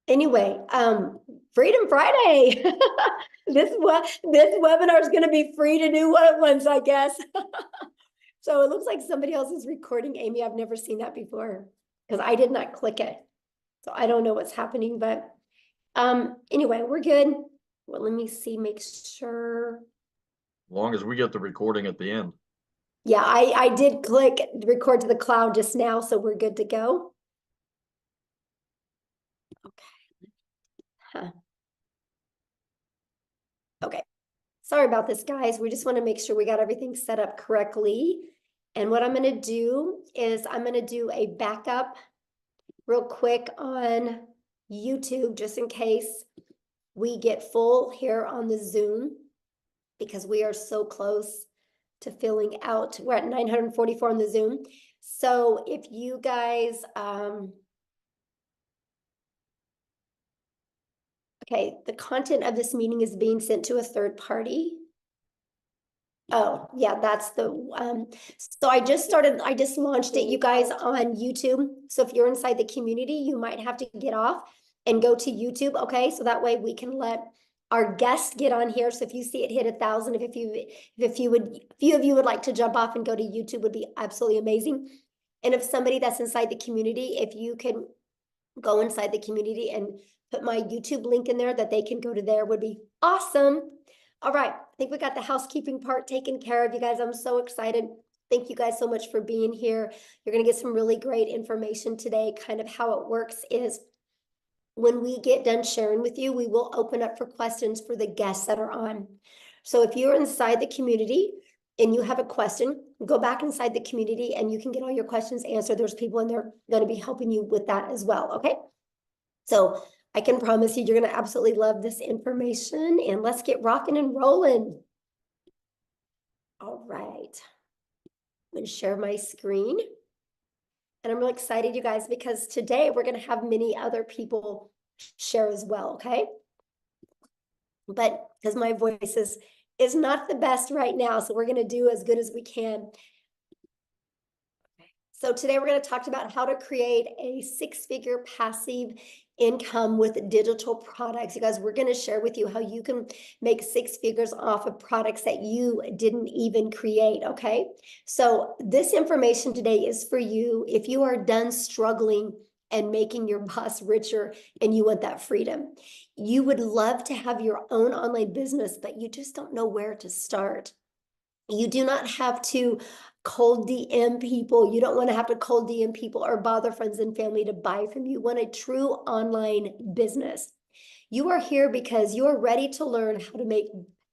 Anyway, Freedom Friday. This webinar is going to be free to do what it wants, I guess. So it looks like somebody else is recording. Amy, I've never seen that before because I did not click it. So I don't know what's happening, but anyway, we're good. Well, let me see, make sure. As long as we get the recording at the end. Yeah, I did click record to the cloud just now, so we're good to go. Okay. Huh. Okay. Sorry about this, guys. We just want to make sure we got everything set up correctly. And what I'm going to do is I'm going to do a backup real quick on YouTube, just in case we get full here on the Zoom, because we are so close to filling out. We're at 944 on the Zoom. So if you guys, okay, the content of this meeting is being sent to a third party. Oh, yeah, that's the, so I just launched it, you guys, on YouTube. So if you're inside the community, you might have to get off and go to YouTube, okay? So that way we can let our guests get on here. So if you see it hit 1,000, if few of you would like to jump off and go to YouTube, would be absolutely amazing. And if somebody that's inside the community, if you can go inside the community and put my YouTube link in there that they can go to there, would be awesome. All right, I think we got the housekeeping part taken care of, you guys. I'm so excited. Thank you guys so much for being here. You're going to get some really great information today. Kind of how it works is when we get done sharing with you, we will open up for questions for the guests that are on. So if you're inside the community and you have a question, go back inside the community and you can get all your questions answered. There's people in there going to be helping you with that as well, okay? So I can promise you, you're going to absolutely love this information, and let's get rocking and rolling. All right. I'm going to share my screen. And I'm really excited, you guys, because today we're going to have many other people share as well, okay? But because my voice is not the best right now, so we're going to do as good as we can. So today we're going to talk about how to create a six-figure passive income with digital products. You guys, we're going to share with you how you can make six figures off of products that you didn't even create, okay? So this information today is for you if you are done struggling and making your boss richer and you want that freedom. You would love to have your own online business, but you just don't know where to start. You do not have to cold DM people. You don't want to have to cold DM people or bother friends and family to buy from you. You want a true online business. You are here because you are ready to learn how to make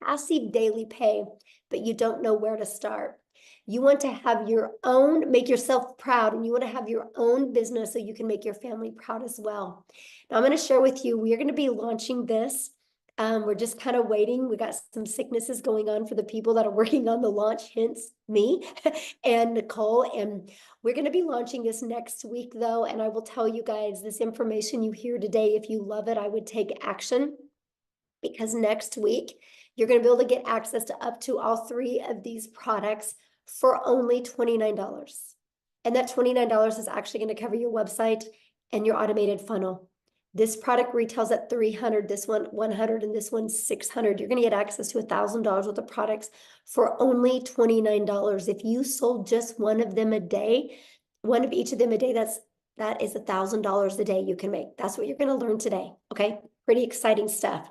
passive daily pay, but you don't know where to start. You want to have your own, make yourself proud, and you want to have your own business so you can make your family proud as well. Now, I'm going to share with you, we are going to be launching this. We're just kind of waiting. We got some sicknesses going on for the people that are working on the launch, hence me and Nicole. And we're going to be launching this next week, though. And I will tell you guys, this information you hear today, if you love it, I would take action, because next week you're going to be able to get access to up to all three of these products for only $29. And that $29 is actually going to cover your website and your automated funnel. This product retails at $300, this one $100, and this one $600. You're going to get access to $1,000 worth of products for only $29. If you sold just one of them a day, one of each of them a day, that is $1,000 a day you can make. That's what you're going to learn today. Okay, pretty exciting stuff.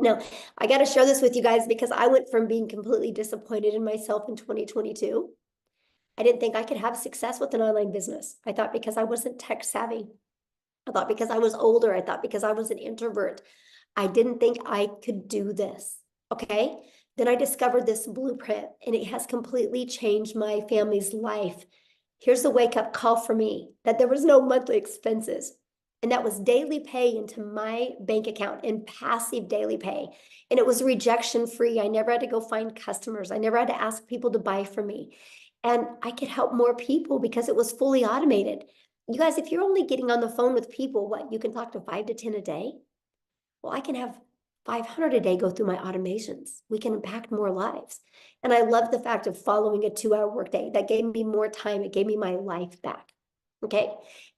Now, I got to share this with you guys because I went from being completely disappointed in myself in 2022. I didn't think I could have success with an online business. I thought because I wasn't tech savvy. I thought because I was older. I thought because I was an introvert. I didn't think I could do this. Okay. Then I discovered this blueprint and it has completely changed my family's life. Here's the wake up call for me that there was no monthly expenses. And that was daily pay into my bank account and passive daily pay. And it was rejection free. I never had to go find customers. I never had to ask people to buy from me. And I could help more people because it was fully automated. You guys, if you're only getting on the phone with people, what, you can talk to 5 to 10 a day? Well, I can have 500 a day go through my automations. We can impact more lives. And I love the fact of following a 2-hour workday. That gave me more time. It gave me my life back. Okay.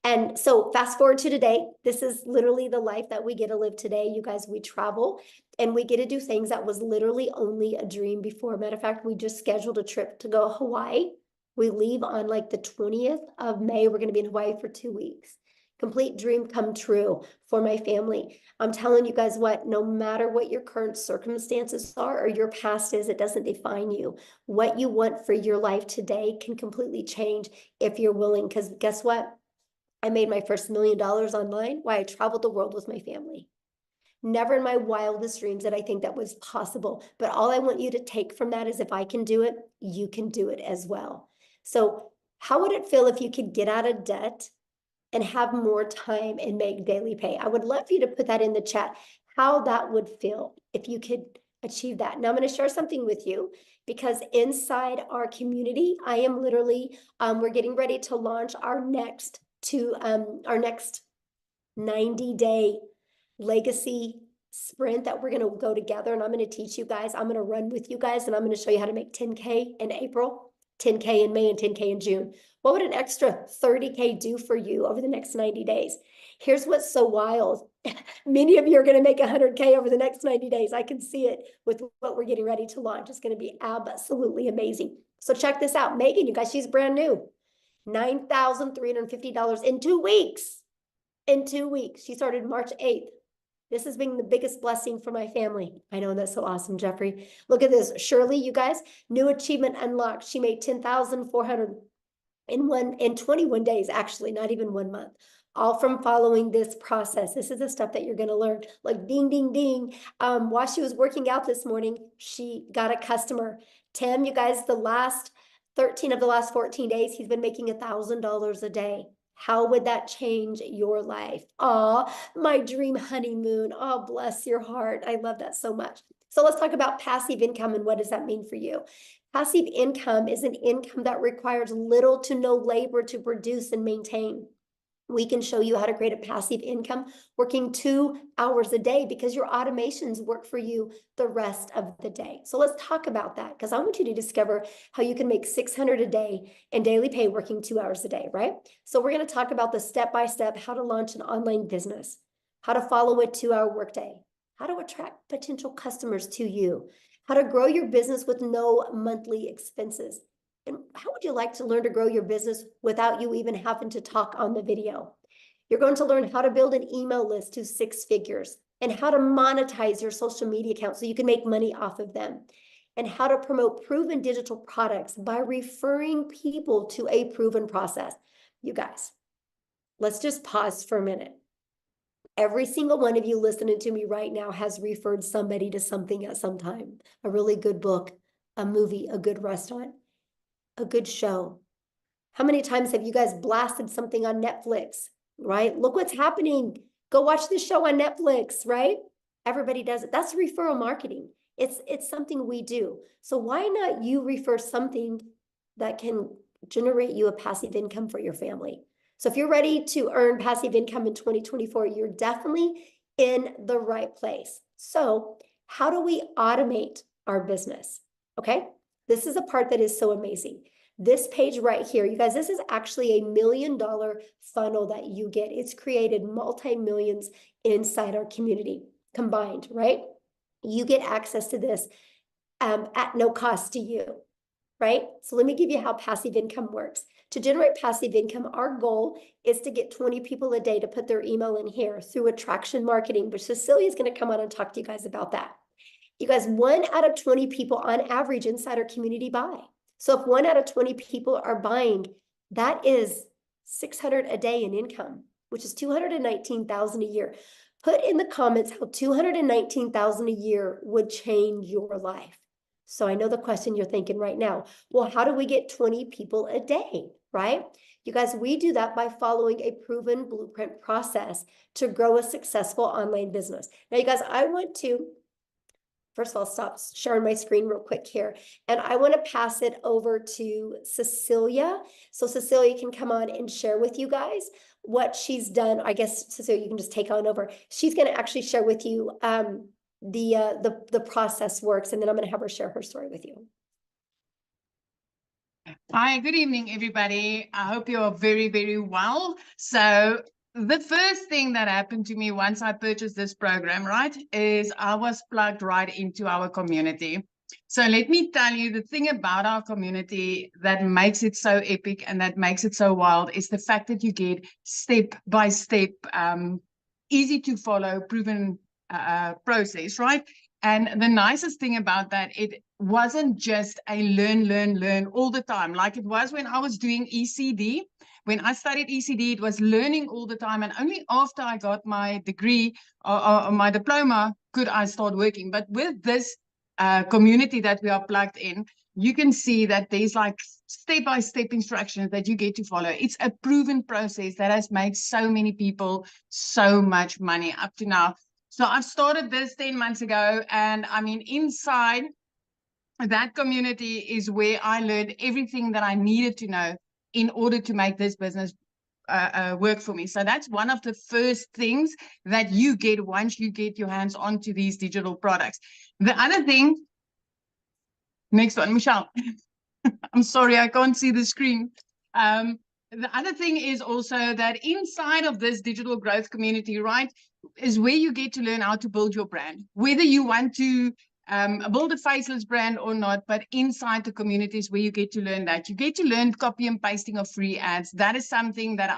And so fast forward to today, this is literally the life that we get to live today. You guys, we travel and we get to do things that was literally only a dream before. Matter of fact, we just scheduled a trip to go to Hawaii. We leave on like the 20th of May. We're going to be in Hawaii for 2 weeks. Complete dream come true for my family. I'm telling you guys what, no matter what your current circumstances are or your past is, it doesn't define you. What you want for your life today can completely change if you're willing, because guess what? I made my first $1 million online while I traveled the world with my family. Never in my wildest dreams did I think that was possible. But all I want you to take from that is if I can do it, you can do it as well. So how would it feel if you could get out of debt and have more time and make daily pay? I would love for you to put that in the chat, how that would feel if you could achieve that. Now I'm going to share something with you because inside our community, I am literally, we're getting ready to launch our next 90-day legacy sprint that we're going to go together, and I'm going to teach you guys. I'm going to run with you guys, and I'm going to show you how to make 10K in April, 10K in May, and 10K in June. What would an extra 30K do for you over the next 90 days? Here's what's so wild. Many of you are going to make 100K over the next 90 days. I can see it with what we're getting ready to launch. It's going to be absolutely amazing. So check this out. Megan, you guys, she's brand new. $9,350 in 2 weeks. In 2 weeks. She started March 8th. This has been the biggest blessing for my family. I know, that's so awesome, Jeffrey. Look at this. Shirley, you guys, new achievement unlocked. She made 10,400 in 21 days, actually, not even 1 month. All from following this process. This is the stuff that you're going to learn. Like ding, ding, ding. While she was working out this morning, she got a customer. Tim, you guys, the last 13 of the last 14 days, he's been making $1,000 a day. How would that change your life? Oh, my dream honeymoon. Oh, bless your heart. I love that so much. So let's talk about passive income and what does that mean for you? Passive income is an income that requires little to no labor to produce and maintain. We can show you how to create a passive income working 2 hours a day because your automations work for you the rest of the day. So let's talk about that because I want you to discover how you can make $600 a day in daily pay working 2 hours a day, right? So we're going to talk about the step-by-step how to launch an online business, how to follow a 2-hour workday, how to attract potential customers to you, how to grow your business with no monthly expenses. And how would you like to learn to grow your business without you even having to talk on the video? You're going to learn how to build an email list to 6 figures and how to monetize your social media account so you can make money off of them, and how to promote proven digital products by referring people to a proven process. You guys, let's just pause for a minute. Every single one of you listening to me right now has referred somebody to something at some time. A really good book, a movie, a good restaurant, a good show. How many times have you guys blasted something on Netflix, right? Look what's happening. Go watch this show on Netflix, right? Everybody does it. That's referral marketing. It's something we do. So why not you refer something that can generate you a passive income for your family? So if you're ready to earn passive income in 2024, you're definitely in the right place. So how do we automate our business? Okay, this is a part that is so amazing. This page right here, you guys, this is actually a $1 million funnel that you get. It's created multi-millions inside our community combined, right? You get access to this at no cost to you, right? So let me give you how passive income works. To generate passive income, our goal is to get 20 people a day to put their email in here through attraction marketing, which Cecilia is going to come on and talk to you guys about that. You guys, 1 out of 20 people on average inside our community buy. So if 1 out of 20 people are buying, that is 600 a day in income, which is 219,000 a year. Put in the comments how 219,000 a year would change your life. So I know the question you're thinking right now, well, how do we get 20 people a day, right? You guys, we do that by following a proven blueprint process to grow a successful online business. Now, you guys, I want to first of all, stop sharing my screen real quick here. And I want to pass it over to Cecilia. So Cecilia can come on and share with you guys what she's done. I guess, Cecilia, you can just take on over. She's going to actually share with you the process works, and then I'm going to have her share her story with you. Hi, good evening, everybody. I hope you are very, very well. So the first thing that happened to me once I purchased this program, right, is I was plugged right into our community. So let me tell you, the thing about our community that makes it so epic and that makes it so wild is the fact that you get step by step, easy to follow, proven process, right? And the nicest thing about that, it wasn't just a learn all the time, like it was when I was doing ECD. When I studied ECD, it was learning all the time. And only after I got my degree or my diploma could I start working. But with this community that we are plugged in, you can see that there's like step-by-step instructions that you get to follow. It's a proven process that has made so many people so much money up to now. So I've started this 10 months ago, and I mean, inside that community is where I learned everything that I needed to know in order to make this business work for me. So that's one of the first things that you get once you get your hands onto these digital products. The other thing, next one, Michelle. I'm sorry, I can't see the screen. The other thing is also that inside of this digital growth community, right, is where you get to learn how to build your brand, whether you want to build a faceless brand or not. But inside the communities where you get to learn that, you get to learn copy and pasting of free ads. That is something that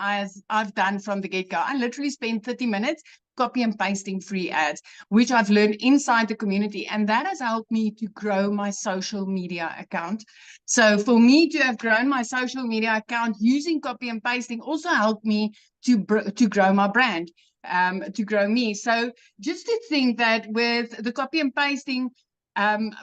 I've done from the get-go. I literally spent 30 minutes copy and pasting free ads, which I've learned inside the community. And that has helped me to grow my social media account. So for me to have grown my social media account using copy and pasting also helped me to grow my brand, to grow me. So just to think that with the copy and pasting,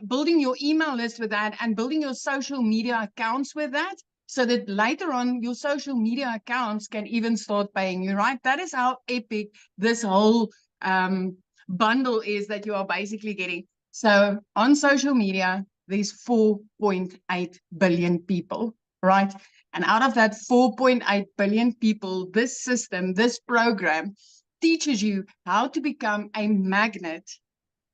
building your email list with that and building your social media accounts with that, so that later on your social media accounts can even start paying you, right? That is how epic this whole bundle is that you are basically getting. So on social media, there's 4.8 billion people, right? And out of that 4.8 billion people, this system, this program teaches you how to become a magnet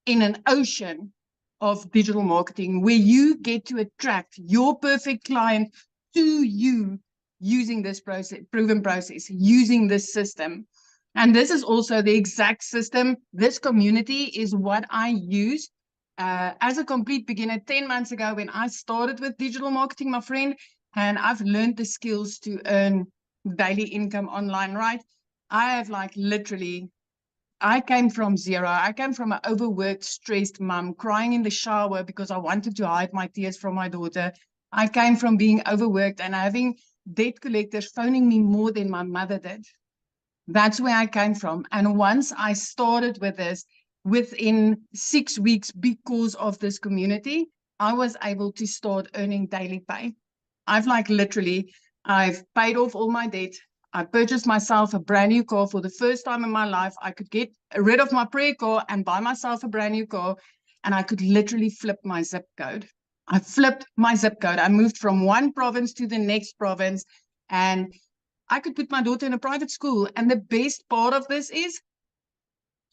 in an ocean of digital marketing where you get to attract your perfect client to you using this process, proven process, using this system. And this is also the exact system. This community is what I use as a complete beginner 10 months ago when I started with digital marketing, my friend, and I've learned the skills to earn daily income online, right? I have like literally, I came from zero. I came from an overworked, stressed mom, crying in the shower because I wanted to hide my tears from my daughter. I came from being overworked and having debt collectors phoning me more than my mother did. That's where I came from. And once I started with this, within 6 weeks, because of this community, I was able to start earning daily pay. I've like literally, I've paid off all my debt. I purchased myself a brand new car for the first time in my life. I could get rid of my prayer car and buy myself a brand new car. And I could literally flip my zip code. I flipped my zip code. I moved from one province to the next province. And I could put my daughter in a private school. And the best part of this is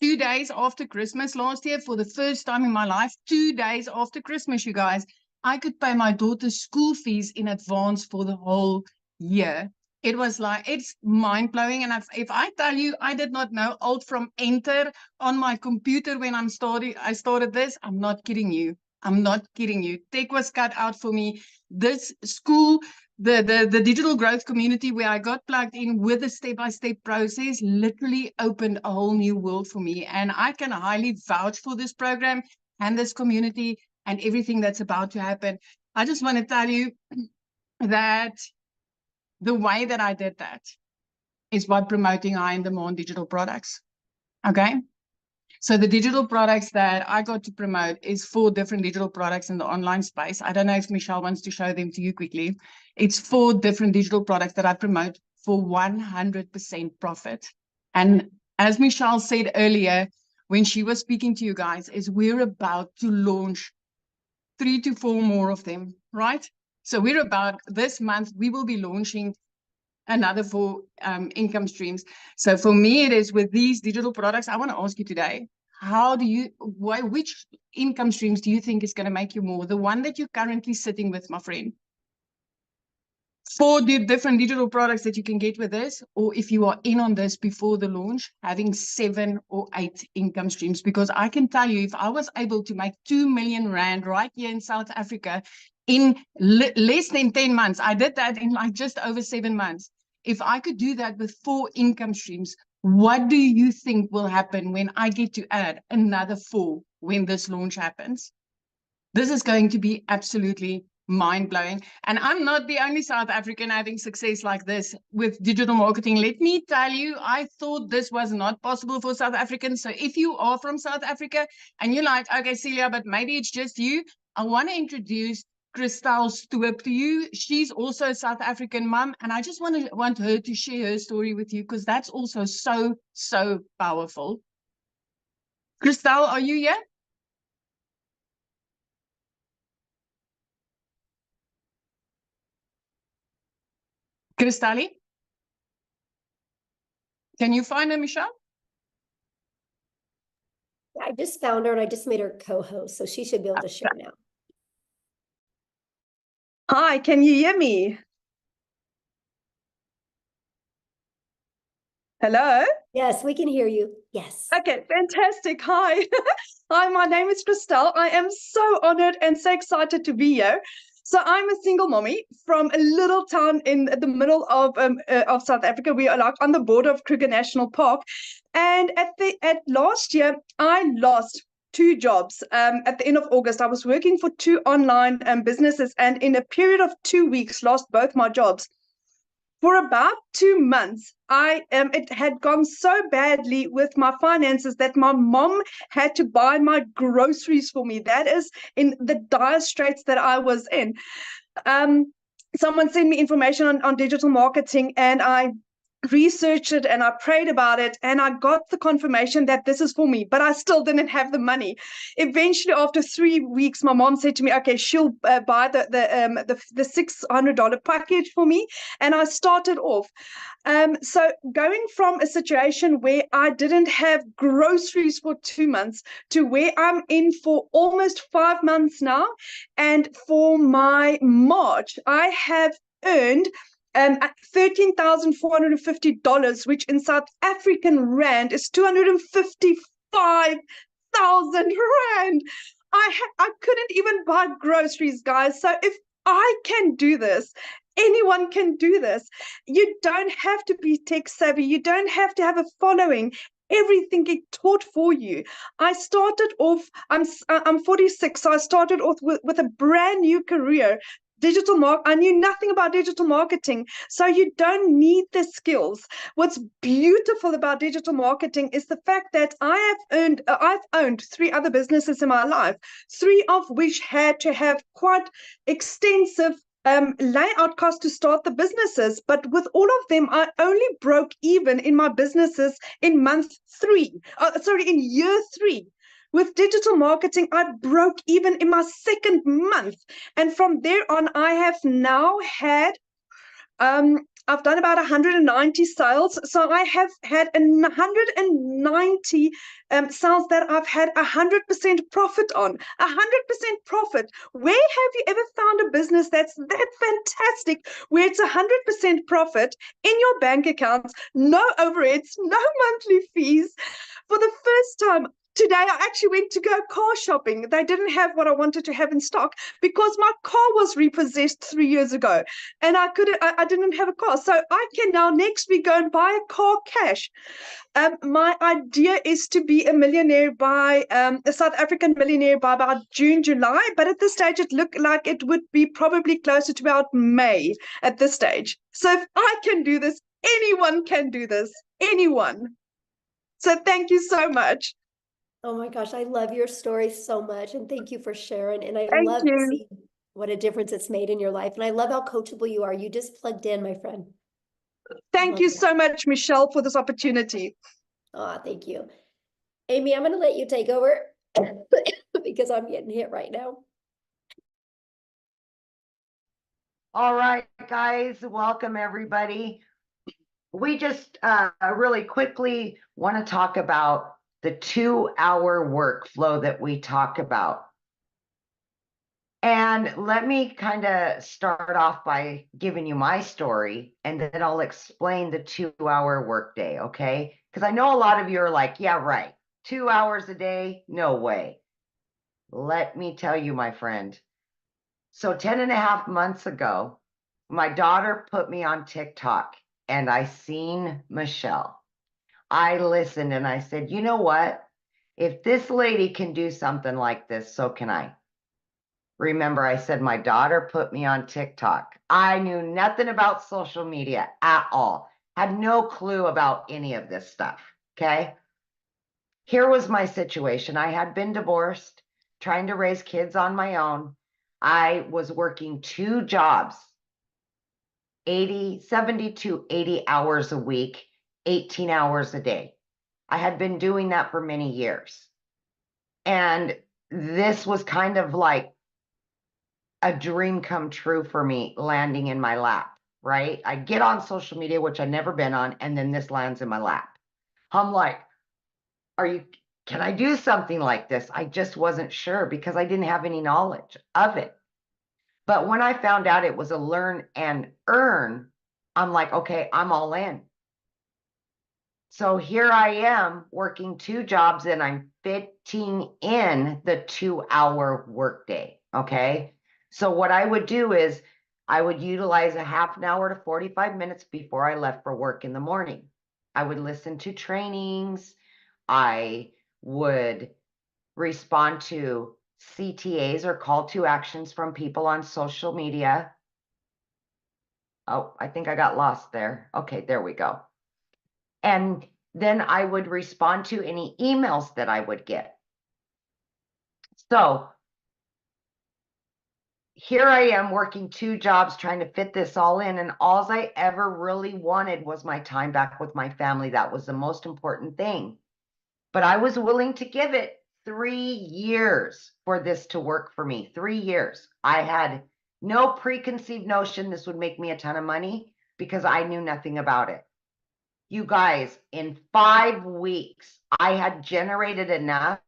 2 days after Christmas last year, for the first time in my life, 2 days after Christmas, you guys, I could pay my daughter's school fees in advance for the whole year. It was like, it's mind-blowing. And if I tell you, I did not know Alt from Enter on my computer when I started this, I'm not kidding you. I'm not kidding you. Tech was cut out for me. This school, the digital growth community where I got plugged in with a step-by-step process literally opened a whole new world for me. And I can highly vouch for this program and this community and everything that's about to happen. I just want to tell you that the way that I did that is by promoting high-in-demand digital products. Okay? So the digital products that I got to promote is 4 different digital products in the online space. I don't know if Michelle wants to show them to you quickly. It's 4 different digital products that I promote for 100% profit. And as Michelle said earlier, when she was speaking to you guys, is we're about to launch 3 to 4 more of them, right? So we're about, this month, we will be launching another 4 income streams. So for me, it is with these digital products. I want to ask you today, which income streams do you think is going to make you more? The one that you're currently sitting with, my friend? 4 different digital products that you can get with this, or if you are in on this before the launch, having 7 or 8 income streams. Because I can tell you, if I was able to make 2 million rand right here in South Africa in less than 10 months, I did that in like just over 7 months. If I could do that with 4 income streams, what do you think will happen when I get to add another 4 when this launch happens? This is going to be absolutely mind-blowing. And I'm not the only South African having success like this with digital marketing. Let me tell you, I thought this was not possible for South Africans. So if you are from South Africa and you're like, okay, Celia, but maybe it's just you, I want to introduce Christel Stoop to you. She's also a South African mom, and I just want her to share her story with you, because that's also so powerful. Christel, are you here? Cristali? Can you find her, Michelle? I just found her and I just made her co-host, so she should be able to share now. Hi, can you hear me? Hello? Yes, we can hear you. Yes. Okay, fantastic. Hi. Hi, my name is Christel. I am so honored and so excited to be here. So I'm a single mommy from a little town in the middle of South Africa. We are like on the border of Kruger National Park. And at last year, I lost 2 jobs. At the end of August, I was working for 2 online businesses, and in a period of 2 weeks, lost both my jobs. For about 2 months, it had gone so badly with my finances that my mom had to buy my groceries for me. That is in the dire straits that I was in. Someone sent me information on digital marketing, and I researched it and I prayed about it, and I got the confirmation that this is for me, but I still didn't have the money. Eventually, after 3 weeks, my mom said to me, okay, she'll buy the $600 package for me, and I started off. So going from a situation where I didn't have groceries for 2 months to where I'm in for almost 5 months now, and for my March, I have earned $13,450, which in South African rand is 255,000 rand. I couldn't even buy groceries, guys. So if I can do this, anyone can do this. You don't have to be tech savvy. You don't have to have a following. Everything get taught for you. I started off, I'm 46, so I started off with a brand new career. I knew nothing about digital marketing, so you don't need the skills. What's beautiful about digital marketing is the fact that I've owned 3 other businesses in my life, 3 of which had to have quite extensive layout costs to start the businesses. But with all of them, I only broke even in my businesses in in year 3. With digital marketing, I broke even in my 2nd month. And from there on, I have now had, I've done about 190 sales. So I have had 190 sales that I've had 100% profit on. 100% profit. Where have you ever found a business that's that fantastic, where it's 100% profit in your bank accounts, no overheads, no monthly fees? For the first time, today, I actually went to go car shopping. They didn't have what I wanted to have in stock because my car was repossessed 3 years ago, and I didn't have a car. So I can now next week go and buy a car cash. My idea is to be a millionaire a South African millionaire by about June, July. But at this stage, it looked like it would be probably closer to about May at this stage. So if I can do this, anyone can do this. Anyone. So thank you so much. Oh my gosh, I love your story so much, and thank you for sharing. And I Thank love to you. see what a difference it's made in your life. And I love how coachable you are. You just plugged in, my friend. Thank Love you that. so much, Michelle, for this opportunity. Oh, thank you. Amy, I'm going to let you take over because I'm getting hit right now. All right, guys, welcome everybody. We just really quickly want to talk about the 2-hour workflow that we talk about. And let me kind of start off by giving you my story, and then I'll explain the 2-hour workday, okay? Because I know a lot of you are like, yeah, right. 2 hours a day? No way. Let me tell you, my friend. So 10 and a half months ago, my daughter put me on TikTok and I seen Michelle. I listened and I said, you know what? If this lady can do something like this, so can I. Remember, I said my daughter put me on TikTok. I knew nothing about social media at all, had no clue about any of this stuff. Okay. Here was my situation. I had been divorced, trying to raise kids on my own. I was working 2 jobs, 70 to 80 hours a week, 18 hours a day. I had been doing that for many years. And this was kind of like a dream come true for me landing in my lap, right? I get on social media, which I've never been on, and then this lands in my lap. I'm like, can I do something like this? I just wasn't sure because I didn't have any knowledge of it. But when I found out it was a learn and earn, I'm like, okay, I'm all in. So here I am working 2 jobs and I'm fitting in the 2-hour workday. Okay. So what I would do is I would utilize a half an hour to 45 minutes before I left for work in the morning. I would listen to trainings. I would respond to CTAs or call to actions from people on social media. Oh, I think I got lost there. Okay, there we go. And then I would respond to any emails that I would get. So here I am working 2 jobs trying to fit this all in. And all I ever really wanted was my time back with my family. That was the most important thing. But I was willing to give it 3 years for this to work for me. 3 years. I had no preconceived notion this would make me a ton of money because I knew nothing about it. You guys, in 5 weeks, I had generated enough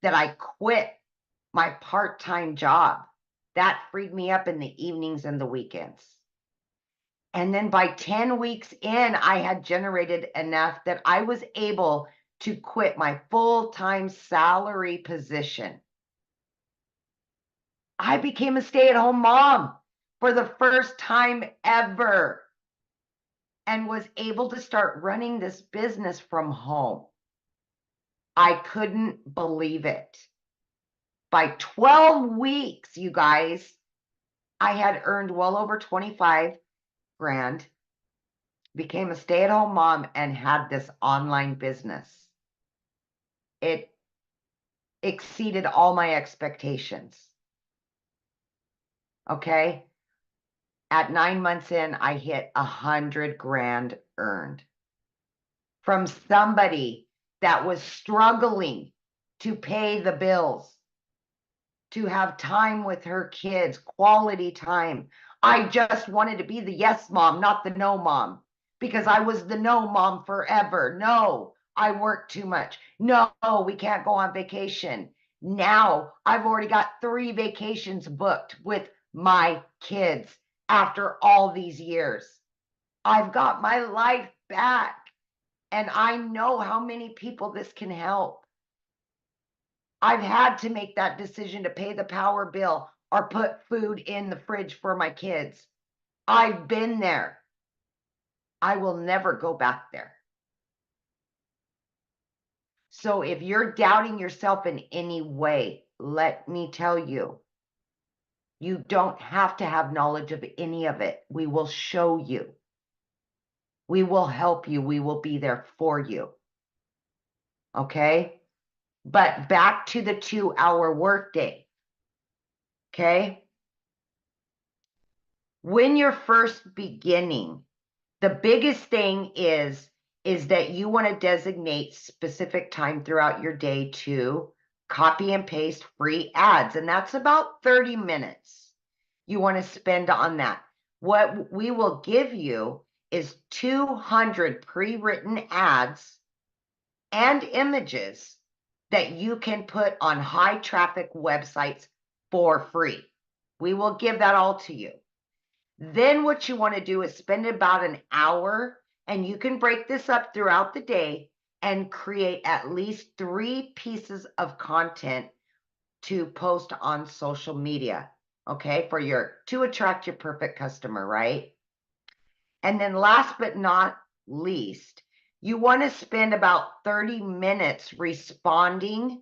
that I quit my part-time job. That freed me up in the evenings and the weekends. And then by 10 weeks in, I had generated enough that I was able to quit my full-time salary position. I became a stay-at-home mom for the first time ever and was able to start running this business from home. I couldn't believe it. By 12 weeks, you guys, I had earned well over 25 grand, became a stay-at-home mom, and had this online business. It exceeded all my expectations. Okay. At 9 months in, I hit 100 grand earned from somebody that was struggling to pay the bills, to have time with her kids, quality time. I just wanted to be the yes mom, not the no mom, because I was the no mom forever. No, I work too much. No, we can't go on vacation. Now I've already got 3 vacations booked with my kids after all these years. I've got my life back, and I know how many people this can help. I've had to make that decision to pay the power bill or put food in the fridge for my kids. I've been there. I will never go back there. So if you're doubting yourself in any way, let me tell you, you don't have to have knowledge of any of it. We will show you. We will help you. We will be there for you. Okay? But back to the 2-hour workday. Okay? When you're first beginning, the biggest thing is that you want to designate specific time throughout your day to copy and paste free ads. And that's about 30 minutes you want to spend on that. What we will give you is 200 pre-written ads and images that you can put on high traffic websites for free. We will give that all to you. Then what you want to do is spend about an hour, and you can break this up throughout the day and create at least 3 pieces of content to post on social media, okay, to attract your perfect customer, right? And then last but not least, you want to spend about 30 minutes responding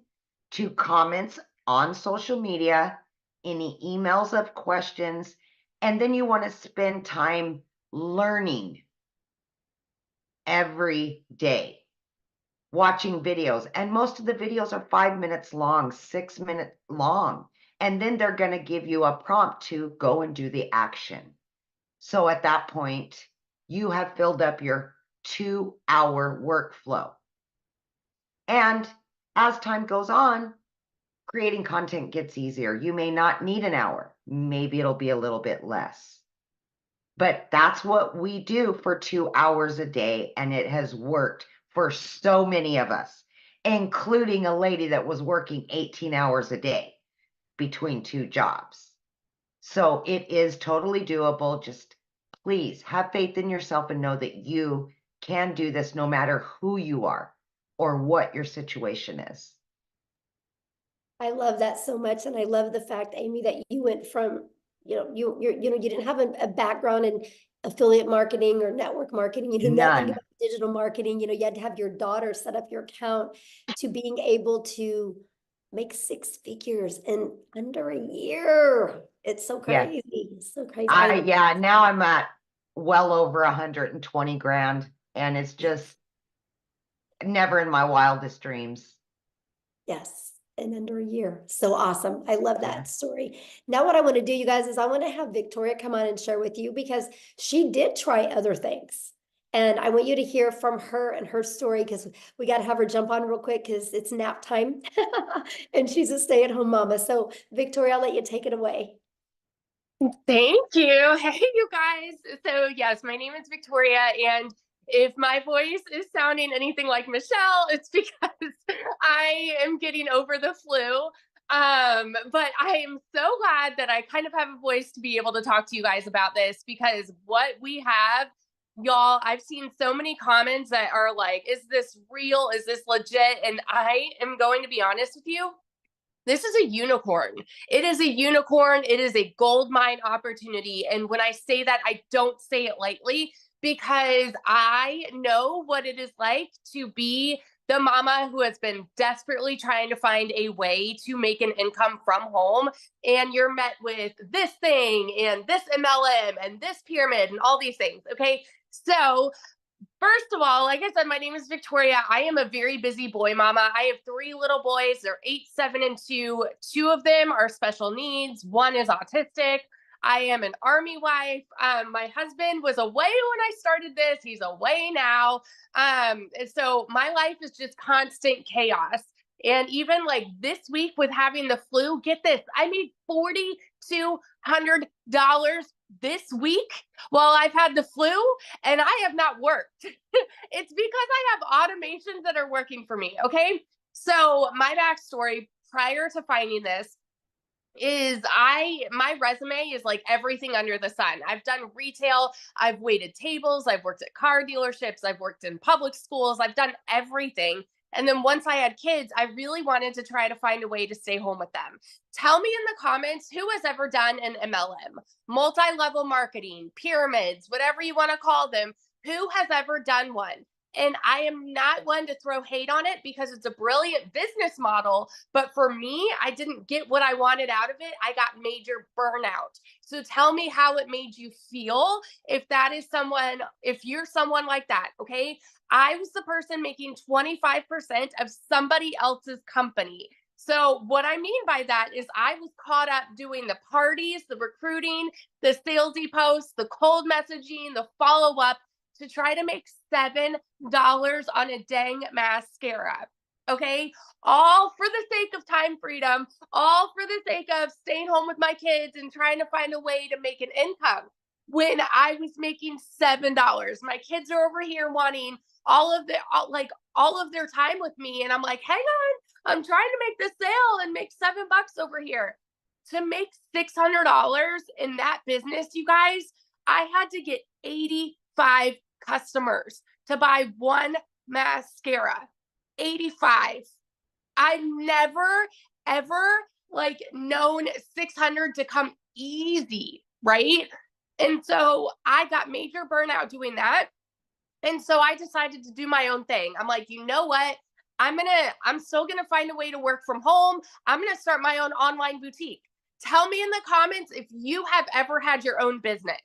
to comments on social media, any emails of questions, and then you want to spend time learning every day, watching videos. And most of the videos are 5 minutes long, 6 minutes long. And then they're going to give you a prompt to go and do the action. So at that point, you have filled up your 2-hour workflow. And as time goes on, creating content gets easier. You may not need an hour. Maybe it'll be a little bit less. But that's what we do for 2 hours a day. And it has worked for so many of us, including a lady that was working 18 hours a day between 2 jobs. So it is totally doable. Just please have faith in yourself and know that you can do this no matter who you are or what your situation is. I love that so much. And I love the fact, Amy, that you went from, you didn't have a background in affiliate marketing or network marketing, you knew nothing None. about digital marketing, you had to have your daughter set up your account, to being able to make 6 figures in under a year. It's so Yeah. crazy. It's so crazy. Yeah, now I'm at well over 120 grand, and it's just never in my wildest dreams. Yes, in under a year. So awesome. I love that Yeah. story. Now what I want to do, you guys, is I want to have Victoria come on and share with you, because she did try other things. And I want you to hear from her and her story, because we got to have her jump on real quick because it's nap time and she's a stay-at-home mama. So Victoria, I'll let you take it away. Thank you. Hey, you guys. So yes, my name is Victoria, and if my voice is sounding anything like Michelle, it's because I am getting over the flu. But I am so glad that I kind of have a voice to be able to talk to you guys about this, because what we have, y'all, I've seen so many comments that are like, is this real? Is this legit? And I am going to be honest with you. This is a unicorn. It is a unicorn. It is a gold mine opportunity. And when I say that, I don't say it lightly, because I know what it is like to be the mama who has been desperately trying to find a way to make an income from home. And you're met with this thing and this MLM and this pyramid and all these things. Okay. So first of all, like I said, my name is Victoria. I am a very busy boy mama. I have 3 little boys. They're 8, 7, and 2. 2 of them are special needs. 1 is autistic. I am an Army wife. My husband was away when I started this. He's away now. So my life is just constant chaos. And even like this week with having the flu, get this, I made $4,200 this week while I've had the flu, and I have not worked. It's because I have automations that are working for me. Okay. So my backstory prior to finding this is my resume is like everything under the sun. I've done retail, I've waited tables, I've worked at car dealerships, I've worked in public schools, I've done everything. And then once I had kids, I really wanted to try to find a way to stay home with them. Tell me in the comments who has ever done an MLM, multi-level marketing, pyramids, whatever you want to call them. Who has ever done one? And I am not one to throw hate on it, because it's a brilliant business model. But for me, I didn't get what I wanted out of it. I got major burnout. So tell me how it made you feel if you're someone like that. Okay. I was the person making 25% of somebody else's company. So what I mean by that is I was caught up doing the parties, the recruiting, the salesy posts, the cold messaging, the follow-up, to try to make $7 on a dang mascara. Okay. All for the sake of time freedom, all for the sake of staying home with my kids and trying to find a way to make an income, when I was making $7. My kids are over here wanting all of their time with me. And I'm like, hang on, I'm trying to make this sale and make $7 over here. to make $600 in that business, you guys, I had to get 85 customers to buy one mascara. 85. I've never, ever like known 600 to come easy, right? And so I got major burnout doing that. And so I decided to do my own thing. I'm like, you know what? I'm still gonna find a way to work from home. I'm gonna start my own online boutique. Tell me in the comments if you have ever had your own business.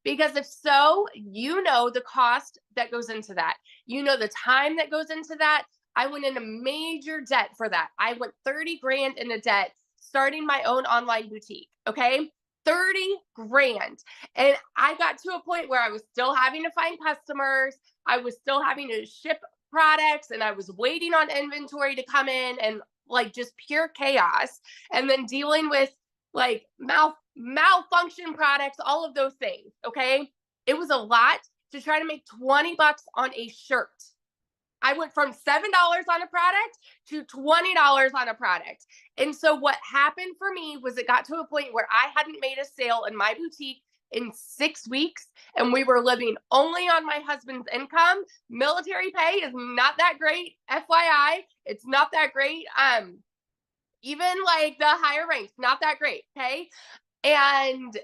Because if so, you know the cost that goes into that. You know the time that goes into that. I went into major debt for that. I went 30 grand into debt starting my own online boutique. Okay. 30 grand. And I got to a point where I was still having to find customers. I was still having to ship products, and I was waiting on inventory to come in, and like just pure chaos. And then dealing with like malfunction products, all of those things. Okay. It was a lot to try to make 20 bucks on a shirt. I went from $7 on a product to $20 on a product. And so what happened for me was it got to a point where I hadn't made a sale in my boutique in 6 weeks, and we were living only on my husband's income. Military pay is not that great. FYI, it's not that great. Even like the higher ranks, not that great. Okay. And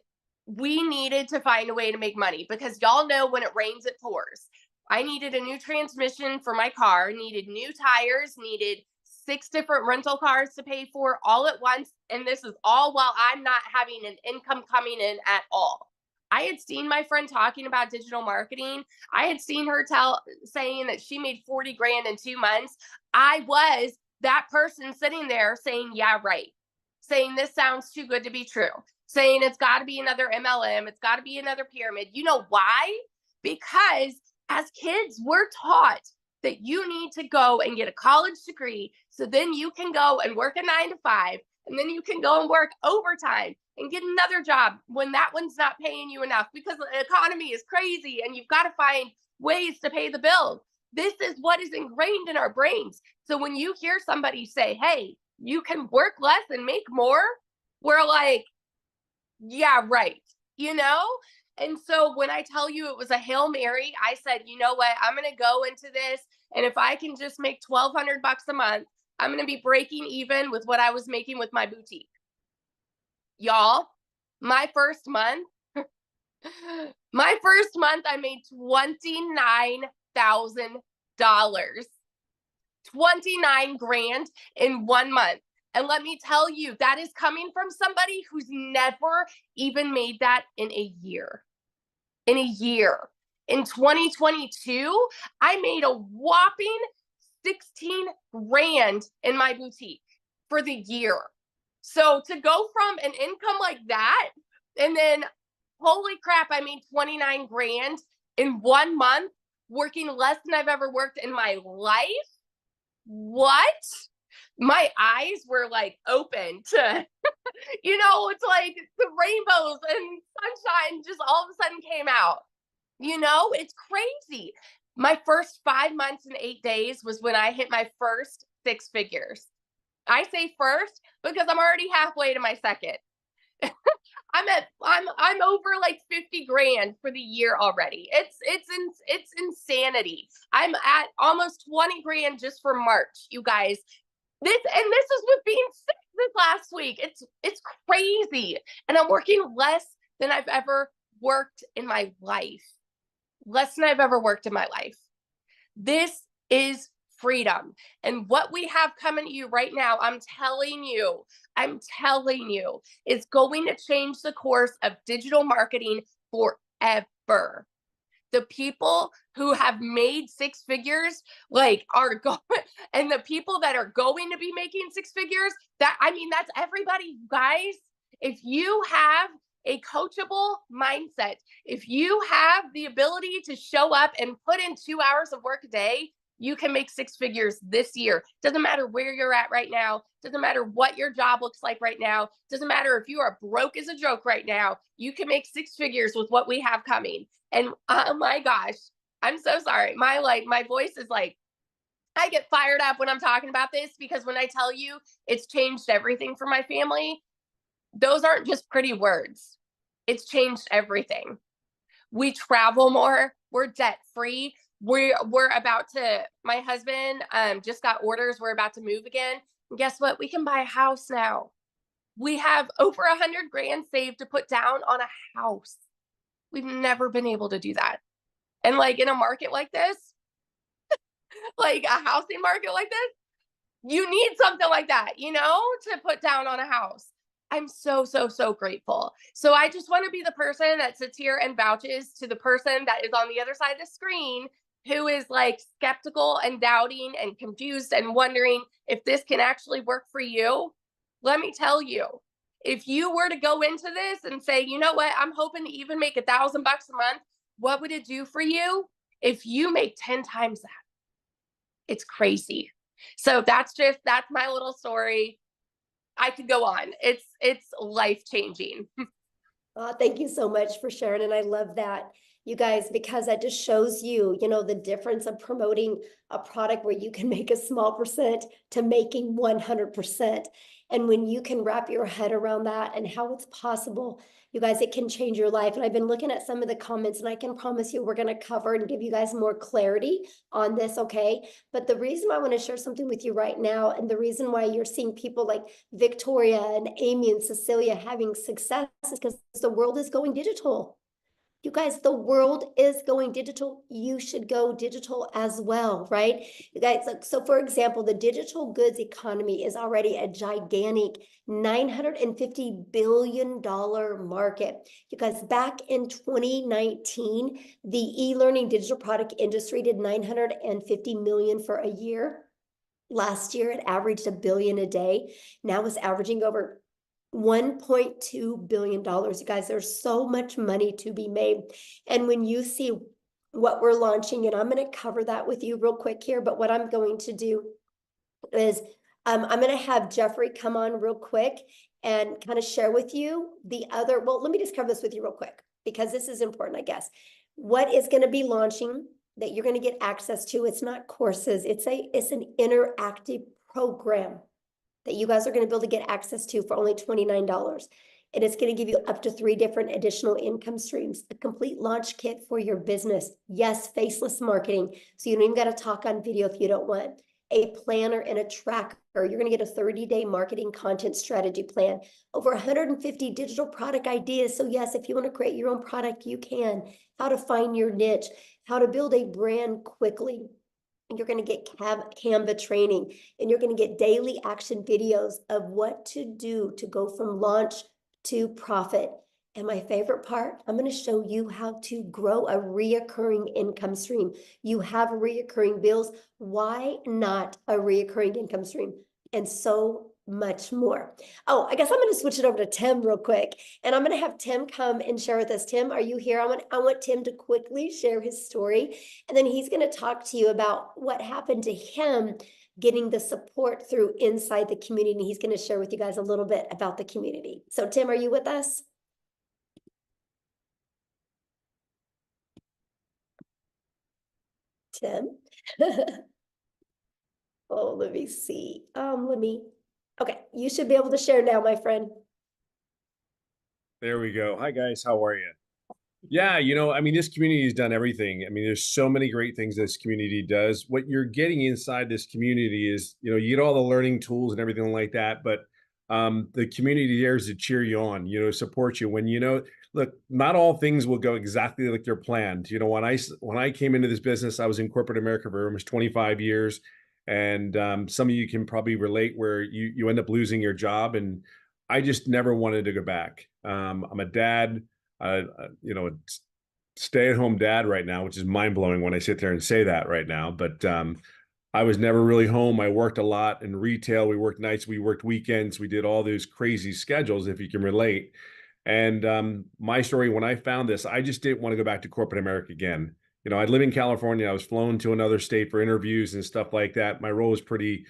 we needed to find a way to make money, because y'all know when it rains, it pours. I needed a new transmission for my car, needed new tires, needed 6 different rental cars to pay for all at once. And this is all while I'm not having an income coming in at all. I had seen my friend talking about digital marketing. I had seen her saying that she made 40 grand in 2 months. I was that person sitting there saying, yeah, right. Saying this sounds too good to be true. Saying it's got to be another MLM. It's got to be another pyramid. You know why? Because as kids, we're taught that you need to go and get a college degree, so then you can go and work a 9 to 5, and then you can go and work overtime and get another job when that one's not paying you enough, because the economy is crazy and you've got to find ways to pay the bills. This is what is ingrained in our brains. So when you hear somebody say, hey, you can work less and make more, we're like, yeah, right. You know? And so when I tell you it was a Hail Mary, I said, you know what? I'm going to go into this. And if I can just make $1,200 a month, I'm going to be breaking even with what I was making with my boutique. Y'all, my first month, I made $29,000. 29 grand in 1 month. And let me tell you, that is coming from somebody who's never even made that in a year. In a year. In 2022, I made a whopping 16 grand in my boutique for the year. So to go from an income like that, and then holy crap, I made 29 grand in 1 month, working less than I've ever worked in my life. What? My eyes were like open to, you know, it's like the rainbows and sunshine just all of a sudden came out. You know, it's crazy. My first 5 months and 8 days was when I hit my first 6 figures. I say first because I'm already halfway to my second. I'm over like 50 grand for the year already. It's insanity. I'm at almost 20 grand just for March, you guys. This is with being sick this last week. It's crazy. And I'm working less than I've ever worked in my life. Less than I've ever worked in my life. This is freedom. And what we have coming to you right now, I'm telling you, is going to change the course of digital marketing forever. The people who have made 6 figures, like, are going, and the people that are going to be making 6 figures, that's everybody, guys. If you have a coachable mindset, if you have the ability to show up and put in 2 hours of work a day, you can make 6 figures this year. Doesn't matter where you're at right now. Doesn't matter what your job looks like right now. Doesn't matter if you are broke as a joke right now. You can make 6 figures with what we have coming. And oh my gosh, I'm so sorry. My voice is like, I get fired up when I'm talking about this, because when I tell you it's changed everything for my family, those aren't just pretty words. It's changed everything. We travel more. We're debt free. We're about to, my husband just got orders. We're about to move again. And guess what? We can buy a house now. We have over 100 grand saved to put down on a house. We've never been able to do that. And like in a market like this, like a housing market like this, you need something like that, you know, to put down on a house. I'm so, so, so grateful. So I just want to be the person that sits here and vouches to the person that is on the other side of the screen who is like skeptical and doubting and confused and wondering if this can actually work for you. Let me tell you, if you were to go into this and say, you know what, I'm hoping to even make $1,000 a month, what would it do for you if you make 10 times that? It's crazy. So that's my little story. I could go on. It's life-changing. Thank you so much for sharing. And I love that, you guys, because that just shows you, you know, the difference of promoting a product where you can make a small percent to making 100%. And when you can wrap your head around that and how it's possible, you guys, it can change your life. And I've been looking at some of the comments, and I can promise you we're going to cover and give you guys more clarity on this, okay? But the reason I want to share something with you right now, and the reason why you're seeing people like Victoria and Amy and Cecilia having success is because the world is going digital. You guys, the world is going digital. You should go digital as well, right? You guys, so for example, the digital goods economy is already a gigantic $950 billion market. You guys, back in 2019, the e-learning digital product industry did 950 million for a year. Last year, it averaged $1 billion a day. Now it's averaging over $1.2 billion. You guys, there's so much money to be made. And when you see what we're launching, and I'm going to cover that with you real quick here, but what I'm going to do is I'm going to have Jeffrey come on real quick and kind of share with you the other, well, let me just cover this with you real quick, because this is important, I guess. What is going to be launching that you're going to get access to? It's not courses. It's an interactive program that you guys are going to be able to get access to for only $29. And it's going to give you up to 3 different additional income streams, a complete launch kit for your business. Yes, faceless marketing. So you don't even got to talk on video if you don't want. A planner and a tracker. You're going to get a 30-day marketing content strategy plan. Over 150 digital product ideas. So yes, if you want to create your own product, you can. How to find your niche. How to build a brand quickly. You're going to get Canva training, and you're going to get daily action videos of what to do to go from launch to profit. And my favorite part, I'm going to show you how to grow a reoccurring income stream. You have reoccurring bills. Why not a reoccurring income stream? And so much more. Oh, I guess I'm going to switch it over to Tim real quick, and I'm going to have Tim come and share with us. Tim, are you here? I want Tim to quickly share his story, and then he's going to talk to you about what happened to him getting the support through inside the community. And he's going to share with you guys a little bit about the community. So Tim, are you with us? Tim? Oh, let me see. Okay, you should be able to share now, my friend. There we go. Hi, guys. How are you? Yeah, I mean, this community has done everything. I mean, there's so many great things this community does. What you're getting inside this community is, you get all the learning tools and everything like that, but the community there is to cheer you on, support you when, look, not all things will go exactly like they're planned. When I came into this business, I was in corporate America for almost 25 years. And some of you can probably relate where you end up losing your job. And I just never wanted to go back. I'm a dad, stay-at-home dad right now, which is mind-blowing when I sit there and say that right now. But I was never really home. I worked a lot in retail. We worked nights, we worked weekends. We did all those crazy schedules, if you can relate. And my story, when I found this, I just didn't want to go back to corporate America again. I live in California. I was flown to another state for interviews and stuff like that. My role was pretty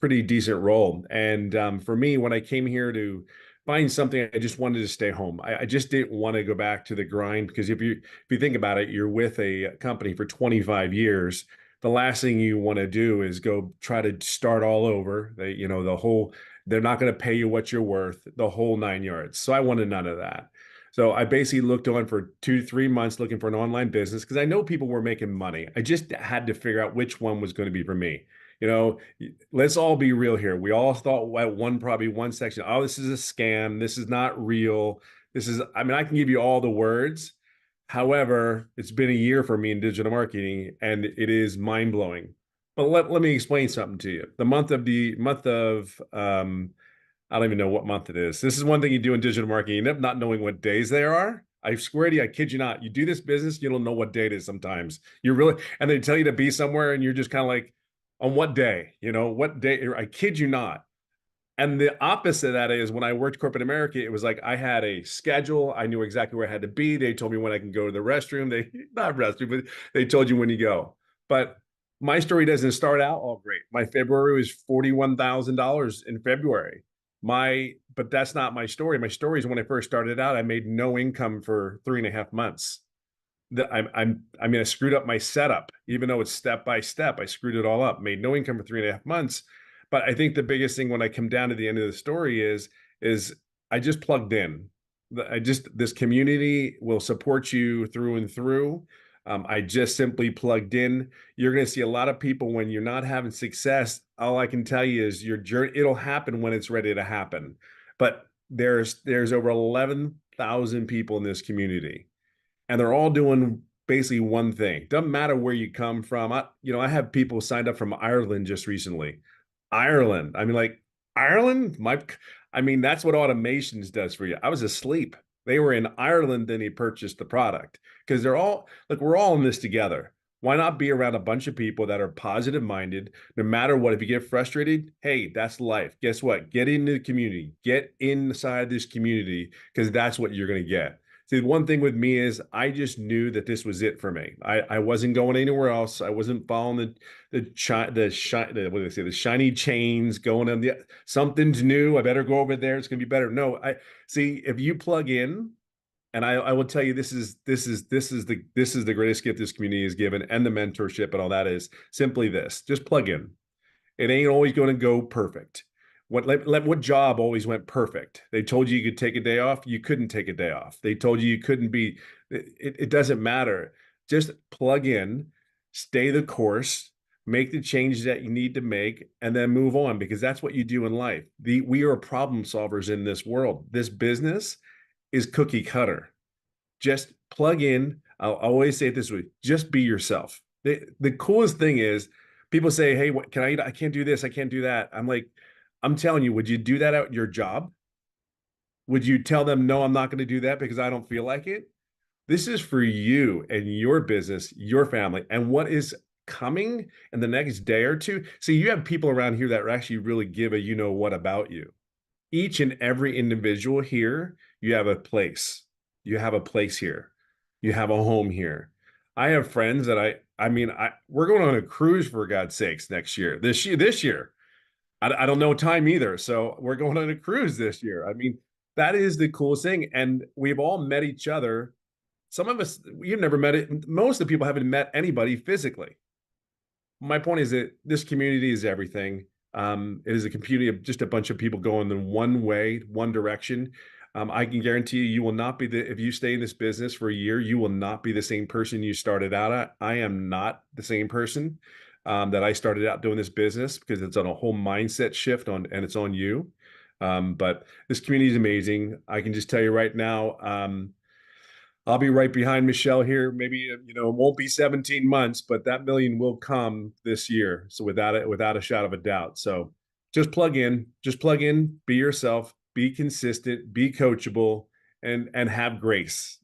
decent role. And for me, when I came here to find something, I just wanted to stay home. I just didn't want to go back to the grind, because if you think about it, you're with a company for 25 years. the last thing you want to do is go try to start all over. They're not going to pay you what you're worth, the whole 9 yards. So I wanted none of that. So I basically looked on for 2 to 3 months looking for an online business because I know people were making money. I just had to figure out which one was going to be for me. Let's all be real here. We all thought at probably one section, oh, this is a scam. This is not real. I can give you all the words. However, it's been a year for me in digital marketing and it is mind blowing. But let me explain something to you. The month of I don't even know what month it is. This is one thing you do in digital marketing. You end up not knowing what days there are. I swear to you, I kid you not. You do this business, you don't know what day it is sometimes. And they tell you to be somewhere and you're just kind of like, on what day? What day? I kid you not. And the opposite of that is when I worked corporate America, it was like I had a schedule. I knew exactly where I had to be. They told me when I can go to the restroom. Not restroom, but they told you when you go. But my story doesn't start out all great. My February was $41,000 in February. But that's not my story. My story is when I first started out, I made no income for 3.5 months. I screwed up my setup, even though it's step by step. I screwed it all up, made no income for 3.5 months. But I think the biggest thing when I come down to the end of the story is I just plugged in. This community will support you through and through. I just simply plugged in. You're going to see a lot of people when you're not having success. All I can tell you is your journey, it'll happen when it's ready to happen. But there's over 11,000 people in this community, and they're all doing basically one thing. Doesn't matter where you come from. I have people signed up from Ireland just recently. Ireland. Ireland? That's what automations does for you. I was asleep. They were in Ireland, then he purchased the product. Because we're all in this together. Why not be around a bunch of people that are positive minded, no matter what? If you get frustrated, hey, that's life. Guess what? Get into the community. Get inside this community, because that's what you're going to get. See, one thing with me is I just knew that this was it for me. I wasn't going anywhere else. I wasn't following the shiny chains, going on something's new. I better go over there. It's gonna be better. No, see, if you plug in, and I will tell you, this is the greatest gift this community has given, and the mentorship and all that is simply this: just plug in. It ain't always going to go perfect. What job always went perfect? They told you could take a day off. You couldn't take a day off. They told you couldn't be. It doesn't matter. Just plug in, stay the course, make the changes that you need to make, and then move on, because that's what you do in life. We are problem solvers in this world. This business is cookie cutter. Just plug in. I'll always say it this way: just be yourself. The coolest thing is people say, hey, what can I eat? I can't do this. I can't do that. I'm telling you, would you do that at your job? Would you tell them, no, I'm not going to do that because I don't feel like it? This is for you and your business, your family, and what is coming in the next day or two. See, you have people around here that actually really give a what about you. Each and every individual here, you have a place. You have a place here. You have a home here. I have friends that we're going on a cruise, for God's sakes, this year. I don't know time either. So we're going on a cruise this year. That is the coolest thing. And we've all met each other. Some of us, you've never met it. Most of the people haven't met anybody physically. My point is that this community is everything. It is a community of just a bunch of people going in one way, one direction. I can guarantee you will not be if you stay in this business for a year, you will not be the same person you started out at. I am not the same person that I started out doing this business, because it's on a whole mindset shift and it's on you. But this community is amazing. I can just tell you right now, I'll be right behind Michelle here. Maybe, it won't be 17 months, but that million will come this year. So without a shadow of a doubt. So just plug in, be yourself, be consistent, be coachable, and have grace,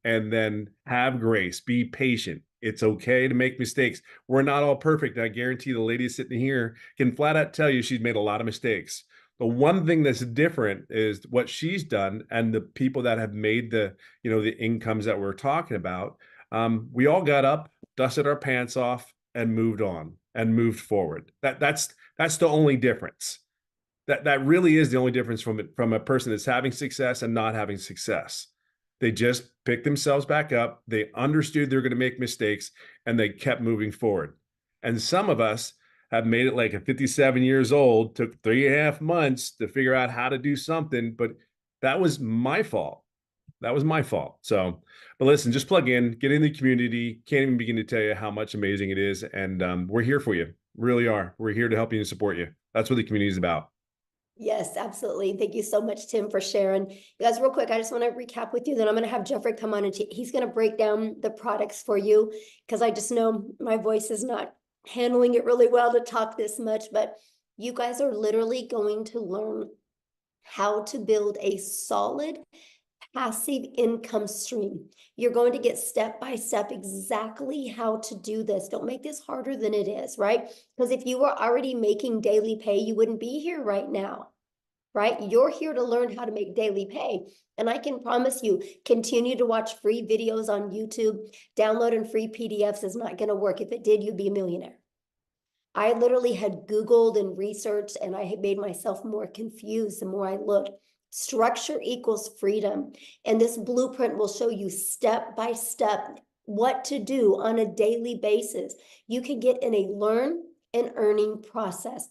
and then have grace, be patient. It's okay to make mistakes. We're not all perfect. I guarantee the lady sitting here can flat out tell you she's made a lot of mistakes. The one thing that's different is what she's done, and the people that have made the incomes that we're talking about. We all got up, dusted our pants off, and moved on and moved forward. That's the only difference. That really is the only difference from a person that's having success and not having success. They just picked themselves back up. They understood they're going to make mistakes, and they kept moving forward. And some of us have made it like at 57 years old, took 3.5 months to figure out how to do something, but that was my fault. That was my fault. So, but listen, just plug in, get in the community. Can't even begin to tell you how much amazing it is. And we're here for you. Really are. We're here to help you and support you. That's what the community is about. Yes, absolutely. Thank you so much, Tim, for sharing. You guys, real quick, I just want to recap with you. Then I'm going to have Jeffrey come on and he's going to break down the products for you because I just know my voice is not handling it really well to talk this much, but you guys are literally going to learn how to build a solid passive income stream. You're going to get step by step exactly how to do this. Don't make this harder than it is, right? Because if you were already making daily pay, you wouldn't be here right now, right? You're here to learn how to make daily pay. And I can promise you, continue to watch free videos on YouTube. Downloading free PDFs is not going to work. If it did, you'd be a millionaire. I literally had Googled and researched, and I had made myself more confused the more I looked. Structure equals freedom. And this blueprint will show you step by step what to do on a daily basis. You can get in a learn and earning process.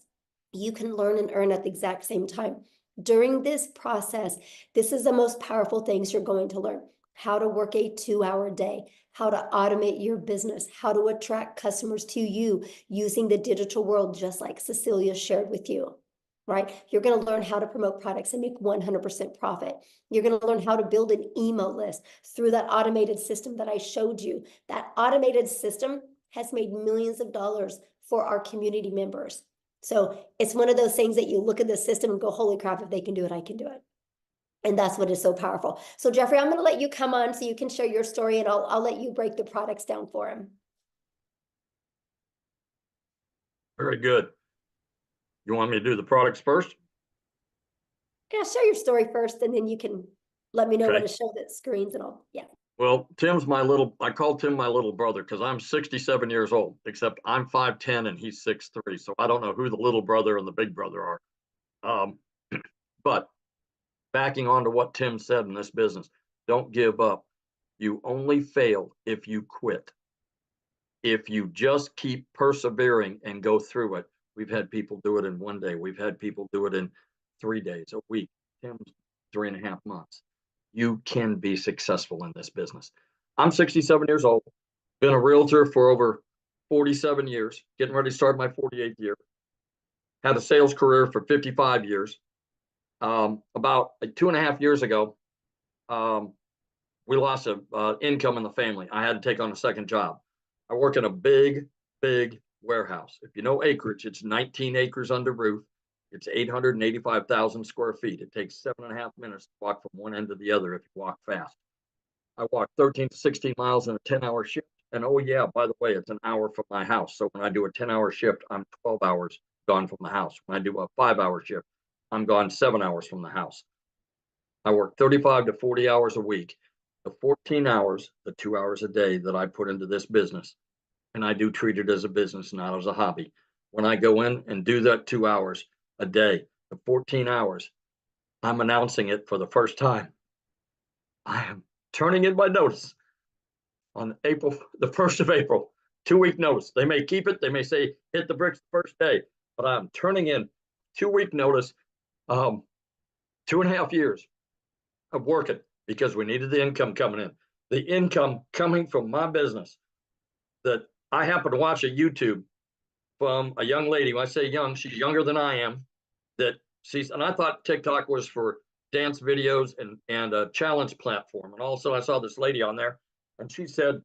You can learn and earn at the exact same time. During this process, this is the most powerful things you're going to learn. How to work a 2-hour day, how to automate your business, how to attract customers to you using the digital world, just like Cecilia shared with you. Right? You're going to learn how to promote products and make 100% profit. You're going to learn how to build an email list through that automated system that I showed you. That automated system has made millions of dollars for our community members. So it's one of those things that you look at the system and go, holy crap, if they can do it, I can do it. And that's what is so powerful. So Jeffrey, I'm going to let you come on so you can share your story, and I'll let you break the products down for him. Very good. You want me to do the products first? Yeah, share your story first, and then you can let me know when Okay. to show the screens and all. Yeah. Well, I call Tim my little brother because I'm 67 years old, except I'm 5'10" and he's 6'3". So I don't know who the little brother and the big brother are. But backing on to what Tim said in this business, don't give up. You only fail if you quit. If you just keep persevering and go through it, we've had people do it in 1 day. We've had people do it in 3 days, a week, Tim's 3.5 months. You can be successful in this business. I'm 67 years old, been a realtor for over 47 years, getting ready to start my 48th year. Had a sales career for 55 years. About 2.5 years ago, we lost income in the family. I had to take on a second job. I work in a big, big warehouse. If you know acreage, it's 19 acres under roof. It's 885,000 square feet. It takes 7.5 minutes to walk from one end to the other if you walk fast. I walk 13 to 16 miles in a 10-hour shift. And oh yeah, by the way, it's an hour from my house. So when I do a 10-hour shift, I'm 12 hours gone from the house. When I do a 5-hour shift, I'm gone 7 hours from the house. I work 35 to 40 hours a week. The 14 hours, the 2 hours a day that I put into this business, and I do treat it as a business, not as a hobby. When I go in and do that 2 hours a day, the 14 hours, I'm announcing it for the first time. I am turning in my notice on the 1st of April, 2-week notice. They may keep it. They may say, hit the bricks the first day, but I'm turning in 2-week notice, 2.5 years of working because we needed the income coming in. The income coming from my business that I happen to watch a YouTube from a young lady. When I say young, she's younger than I am. And I thought TikTok was for dance videos and a challenge platform. And also I saw this lady on there and she said,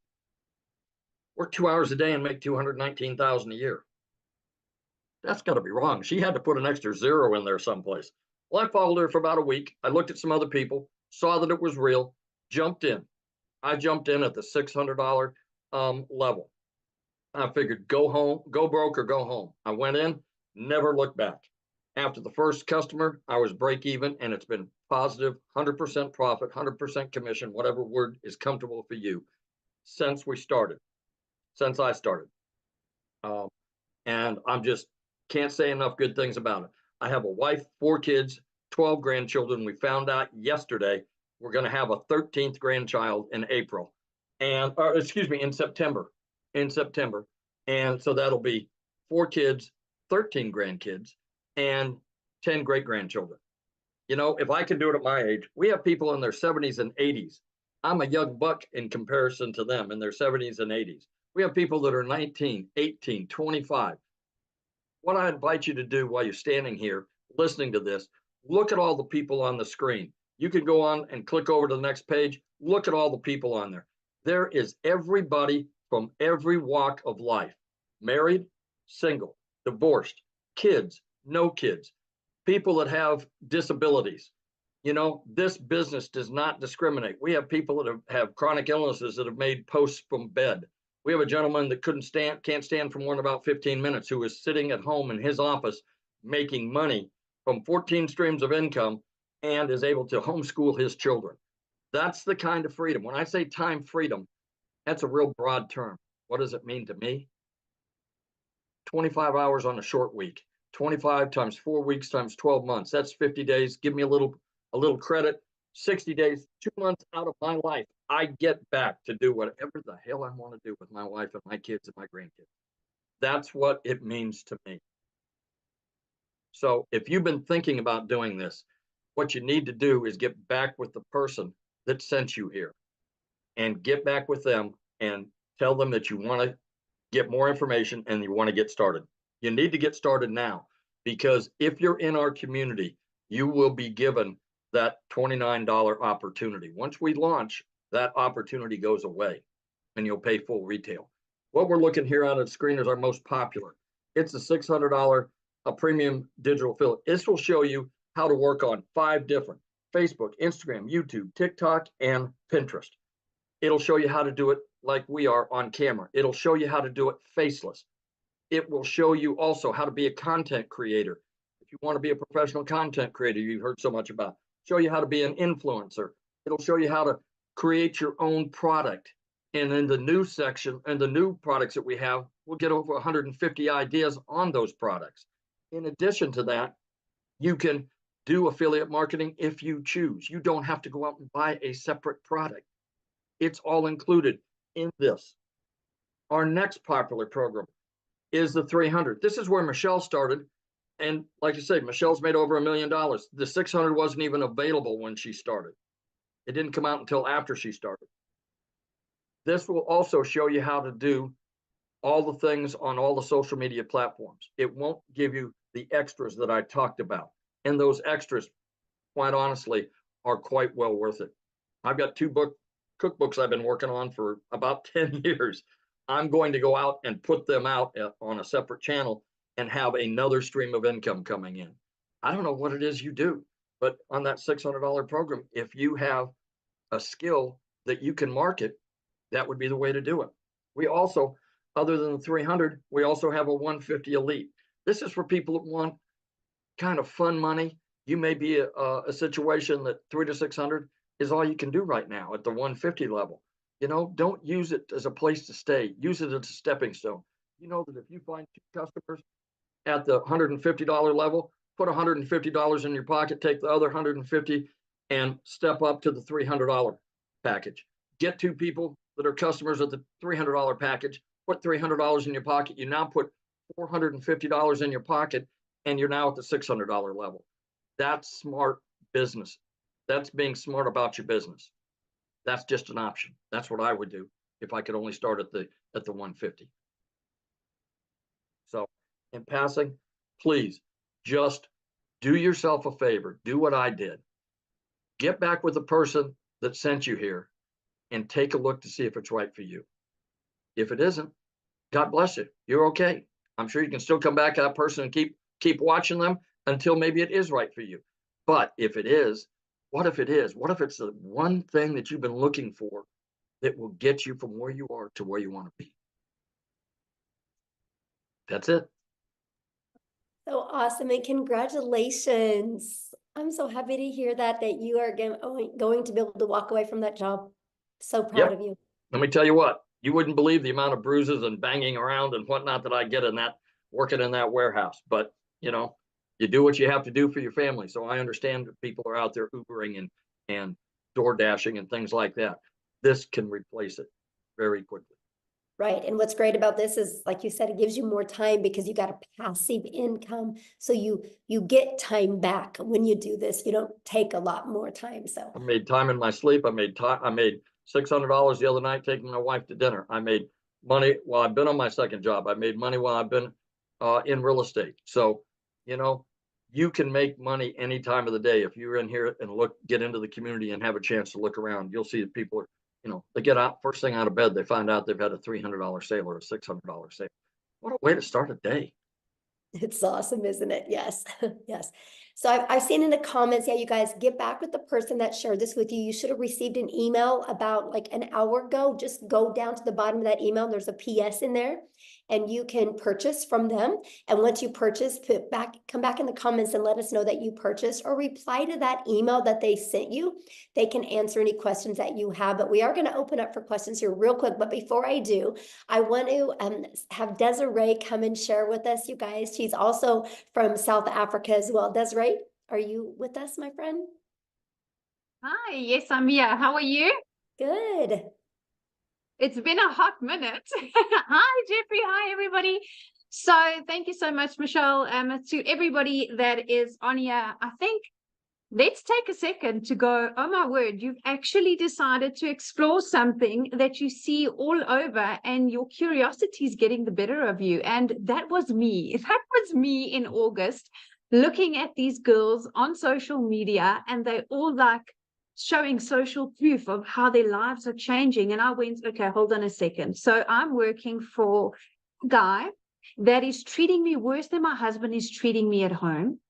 work 2 hours a day and make $219,000 a year. That's got to be wrong. She had to put an extra zero in there someplace. Well, I followed her for about a week. I looked at some other people, saw that it was real, jumped in. I jumped in at the $600 level. I figured go home, go broke or go home. I went in, never looked back. After the first customer, I was break even, and it's been positive, 100% profit, 100% commission, whatever word is comfortable for you, since I started. And I'm just can't say enough good things about it. I have a wife, 4 kids, 12 grandchildren. We found out yesterday we're going to have a 13th grandchild in April, in September. And so that'll be 4 kids, 13 grandkids, and 10 great-grandchildren. You know, if I can do it at my age, we have people in their 70s and 80s. I'm a young buck in comparison to them in their 70s and 80s. We have people that are 19, 18, 25. What I invite you to do while you're standing here listening to this, look at all the people on the screen. You can go on and click over to the next page. Look at all the people on there. There is everybody from every walk of life: married, single, divorced, kids, no kids, people that have disabilities. You know, this business does not discriminate. We have people that have chronic illnesses that have made posts from bed. We have a gentleman that can't stand for more than about 15 minutes, who is sitting at home in his office making money from 14 streams of income and is able to homeschool his children. That's the kind of freedom. When I say time freedom, that's a real broad term. What does it mean to me? 25 hours on a short week, 25 times 4 weeks times 12 months. That's 50 days. Give me a little credit. 60 days, 2 months out of my life, I get back to do whatever the hell I want to do with my wife and my kids and my grandkids. That's what it means to me. So if you've been thinking about doing this, what you need to do is get back with the person that sent you here, and get back with them and tell them that you want to get more information and you want to get started. You need to get started now, because if you're in our community, you will be given that $29 opportunity. Once we launch, that opportunity goes away and you'll pay full retail. What we're looking here on the screen is our most popular. It's a $600 premium digital affiliate. This will show you how to work on 5 different: Facebook, Instagram, YouTube, TikTok, and Pinterest. It'll show you how to do it like we are on camera. It'll show you how to do it faceless. It will show you also how to be a content creator. If you want to be a professional content creator you've heard so much about, show you how to be an influencer. It'll show you how to create your own product. And in the new section and the new products that we have, we'll get over 150 ideas on those products. In addition to that, you can do affiliate marketing if you choose. You don't have to go out and buy a separate product. It's all included in this. Our next popular program is the 300. This is where Michelle started. And like I said, Michelle's made over $1 million. The 600 wasn't even available when she started. It didn't come out until after she started. This will also show you how to do all the things on all the social media platforms. It won't give you the extras that I talked about. And those extras, quite honestly, are quite well worth it. I've got 2 cookbooks I've been working on for about 10 years. I'm going to go out and put them out on a separate channel and have another stream of income coming in. I don't know what it is you do, but on that $600 program, if you have a skill that you can market, that would be the way to do it. We also, other than the 300, we also have a 150 Elite. This is for people that want kind of fun money. You may be a situation that 300 to 600 is all you can do right now at the 150 level. You know, don't use it as a place to stay. Use it as a stepping stone. You know that if you find 2 customers at the $150 level, put $150 in your pocket, take the other 150 and step up to the $300 package. Get 2 people that are customers at the $300 package, put $300 in your pocket. You now put $450 in your pocket, and you're now at the $600 level. That's smart business. That's being smart about your business. That's just an option. That's what I would do if I could only start at the 150. So in passing, please just do yourself a favor. Do what I did. Get back with the person that sent you here and take a look to see if it's right for you. If it isn't, God bless you. You're okay. I'm sure you can still come back to that person and keep watching them until maybe it is right for you. But if it is, what if it is? What if it's the one thing that you've been looking for that will get you from where you are to where you want to be? That's it. So awesome, and congratulations. I'm so happy to hear that you are going to be able to walk away from that job. So proud Yep. of you. Let me tell you what, you wouldn't believe the amount of bruises and banging around and whatnot that I get in that, working in that warehouse. But, you know, you do what you have to do for your family. So I understand that people are out there Ubering and door dashing and things like that. This can replace it very quickly. Right. And what's great about this is, like you said, it gives you more time because you got a passive income. So you get time back when you do this. You don't take a lot more time. So I made time in my sleep. I made $600 the other night taking my wife to dinner. I made money while I've been on my second job. I made money while I've been in real estate. So, you know, you can make money any time of the day. If you're in here and get into the community and have a chance to look around, you'll see that people are, they get out first thing out of bed, they find out they've had a $300 sale or a $600 sale. What a way to start a day. it's awesome, isn't it? Yes. Yes. So I've seen in the comments, yeah, you guys get back with the person that shared this with you. You should have received an email about like an hour ago. Just go down to the bottom of that email. There's a PS in there and you can purchase from them. And once you purchase, come back in the comments and let us know that you purchased, or reply to that email that they sent you. They can answer any questions that you have, but we are going to open up for questions here real quick. But before I do, I want to have Desiree come and share with us, you guys. She's also from South Africa as well. Desiree, are you with us, my friend? Hi, yes, I'm here. How are you? Good. It's been a hot minute. Hi, Jeffrey. Hi, everybody. So thank you so much, Michelle. To everybody that is on here, I think let's take a second to go, oh my word, you've actually decided to explore something that you see all over and your curiosity is getting the better of you. And that was me. That was me in August, looking at these girls on social media, and they all like showing social proof of how their lives are changing. And I went, okay, hold on a second. So I'm working for a guy that is treating me worse than my husband is treating me at home.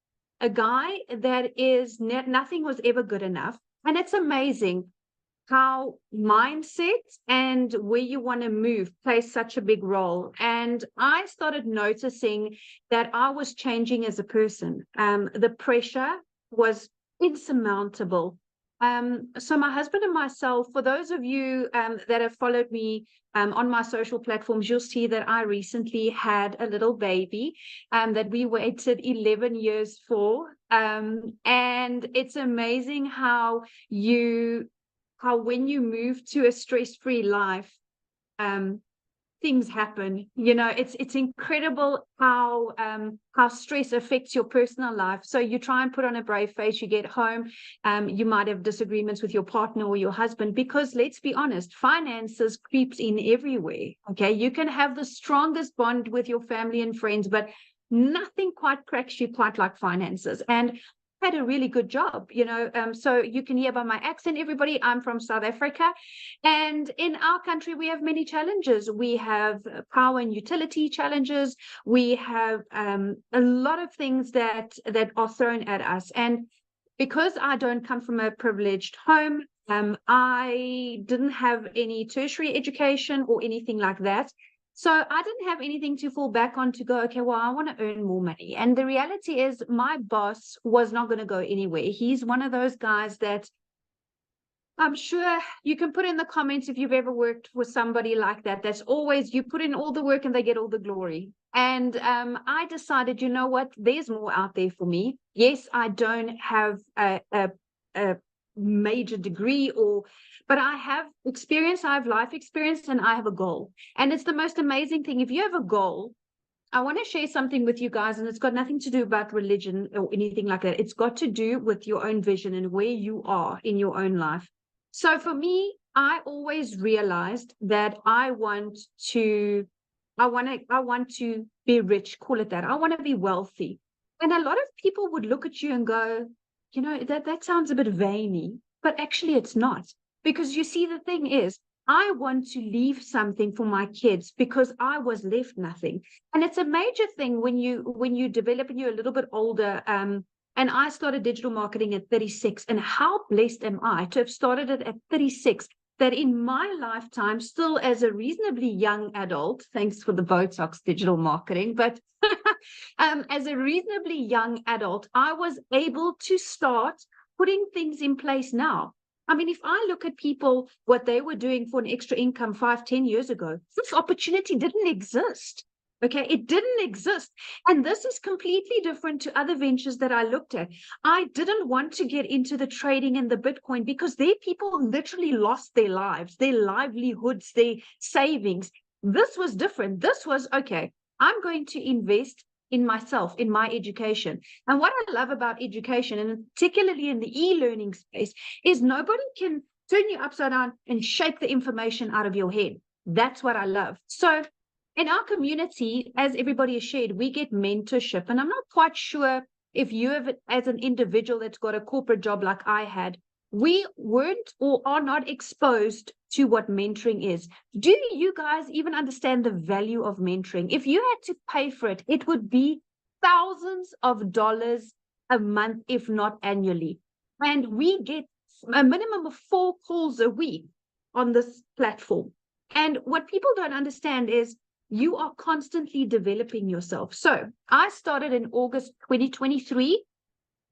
A guy that is nothing was ever good enough. And it's amazing how mindset and where you want to move plays such a big role. And I started noticing that I was changing as a person. The pressure was insurmountable. So my husband and myself, for those of you that have followed me on my social platforms, you'll see that I recently had a little baby that we waited 11 years for. And it's amazing how when you move to a stress-free life, things happen. It's incredible how stress affects your personal life. So you try and put on a brave face, you get home, you might have disagreements with your partner or your husband, because let's be honest, finances creeps in everywhere. Okay, you can have the strongest bond with your family and friends, but nothing quite cracks you quite like finances. And had a really good job, so you can hear by my accent, everybody, I'm from South Africa, and in our country we have many challenges. We have power and utility challenges. We have a lot of things that are thrown at us, and because I don't come from a privileged home, I didn't have any tertiary education or anything like that. So I didn't have anything to fall back on to go, okay, well, I want to earn more money. And the reality is my boss was not going to go anywhere. He's one of those guys that I'm sure you can put in the comments if you've ever worked with somebody like that. That's always, you put in all the work and they get all the glory. And I decided, you know what, there's more out there for me. Yes, I don't have a major degree, but I have experience, I have life experience, and I have a goal. And it's the most amazing thing. If you have a goal, I want to share something with you guys, and it's got nothing to do about religion or anything like that. It's got to do with your own vision and where you are in your own life. So for me, I always realized that I want to be rich, call it that. I want to be wealthy. And a lot of people would look at you and go, that sounds a bit vainy, but actually it's not. Because you see, the thing is, I want to leave something for my kids because I was left nothing. And it's a major thing when you develop and you're a little bit older. And I started digital marketing at 36. And how blessed am I to have started it at 36, that in my lifetime, still as a reasonably young adult, thanks for the Botox digital marketing, but as a reasonably young adult, I was able to start putting things in place now. I mean, if I look at people, what they were doing for an extra income 5-10 years ago, this opportunity didn't exist. Okay, it didn't exist. And this is completely different to other ventures that I looked at. I didn't want to get into the trading and the Bitcoin because their people literally lost their lives, their livelihoods, their savings. This was different. This was, okay, I'm going to invest in myself, in my education. And what I love about education, and particularly in the e-learning space, is nobody can turn you upside down and shake the information out of your head. That's what I love. So in our community, as everybody has shared, we get mentorship. And I'm not quite sure if you have, as an individual that's got a corporate job like I had, we weren't or are not exposed to what mentoring is. Do you guys even understand the value of mentoring? If you had to pay for it, it would be thousands of dollars a month, if not annually. And we get a minimum of 4 calls a week on this platform. And what people don't understand is you are constantly developing yourself. So I started in August 2023.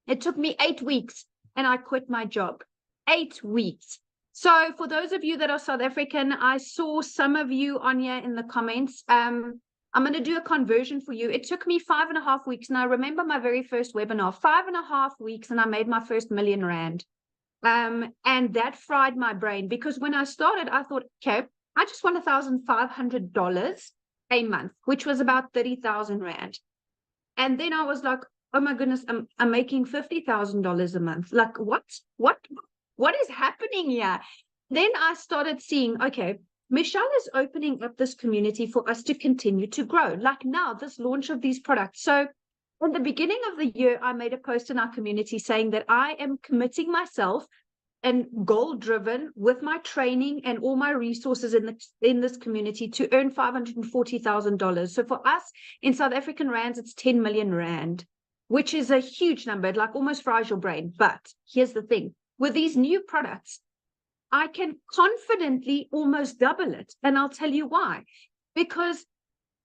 It took me 8 weeks and I quit my job. 8 weeks. So for those of you that are South African, I saw some of you on here in the comments. I'm going to do a conversion for you. It took me 5.5 weeks. And I remember my very first webinar, 5.5 weeks, and I made my first R1 million. And that fried my brain, because when I started, I thought, okay, I just want $1,500 a month, which was about 30,000 Rand. And then I was like, oh my goodness, I'm making $50,000 a month. Like, what is happening here? Then I started seeing, okay, Michelle is opening up this community for us to continue to grow. Like now, this launch of these products. So in the beginning of the year, I made a post in our community saying that I am committing myself and goal-driven with my training and all my resources in this community to earn $540,000. So for us in South African rands, it's 10 million Rand, which is a huge number. It like almost fries your brain. But here's the thing. With these new products, I can confidently almost double it. And I'll tell you why. Because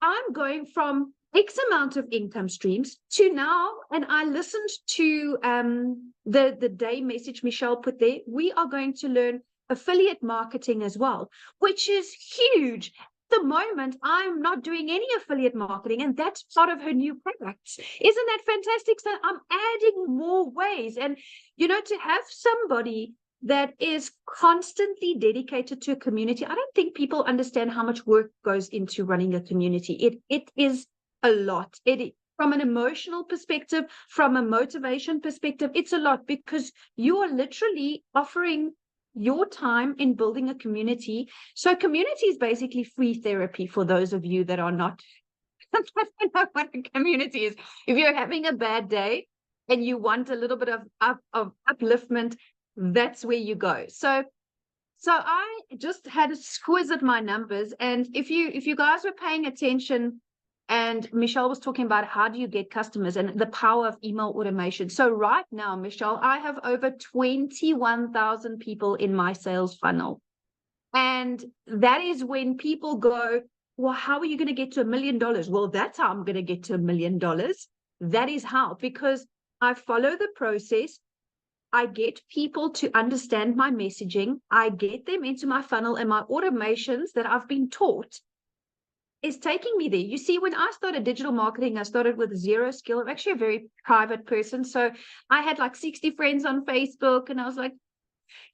I'm going from X amount of income streams to now, and I listened to the day message Michelle put there, we are going to learn affiliate marketing as well, which is huge. At the moment, I'm not doing any affiliate marketing, and that's part of her new products. Isn't that fantastic? So I'm adding more ways. And, you know, to have somebody that is constantly dedicated to a community, I don't think people understand how much work goes into running a community. It is a lot. From an emotional perspective, from a motivation perspective, it's a lot, because you are literally offering your time in building a community. So community is basically free therapy for those of you that are not I don't know what a community is. If you're having a bad day and you want a little bit of upliftment, that's where you go. So I just had a squiz at my numbers, and if you guys were paying attention, and Michelle was talking about how do you get customers and the power of email automation. So right now, Michelle, I have over 21,000 people in my sales funnel. And that is when people go, well, how are you going to get to $1 million? Well, that's how I'm going to get to $1 million. That is how, because I follow the process. I get people to understand my messaging. I get them into my funnel, and my automations that I've been taught is taking me there. You see, when I started digital marketing, I started with zero skill. I'm actually a very private person. So I had like 60 friends on Facebook, and I was like,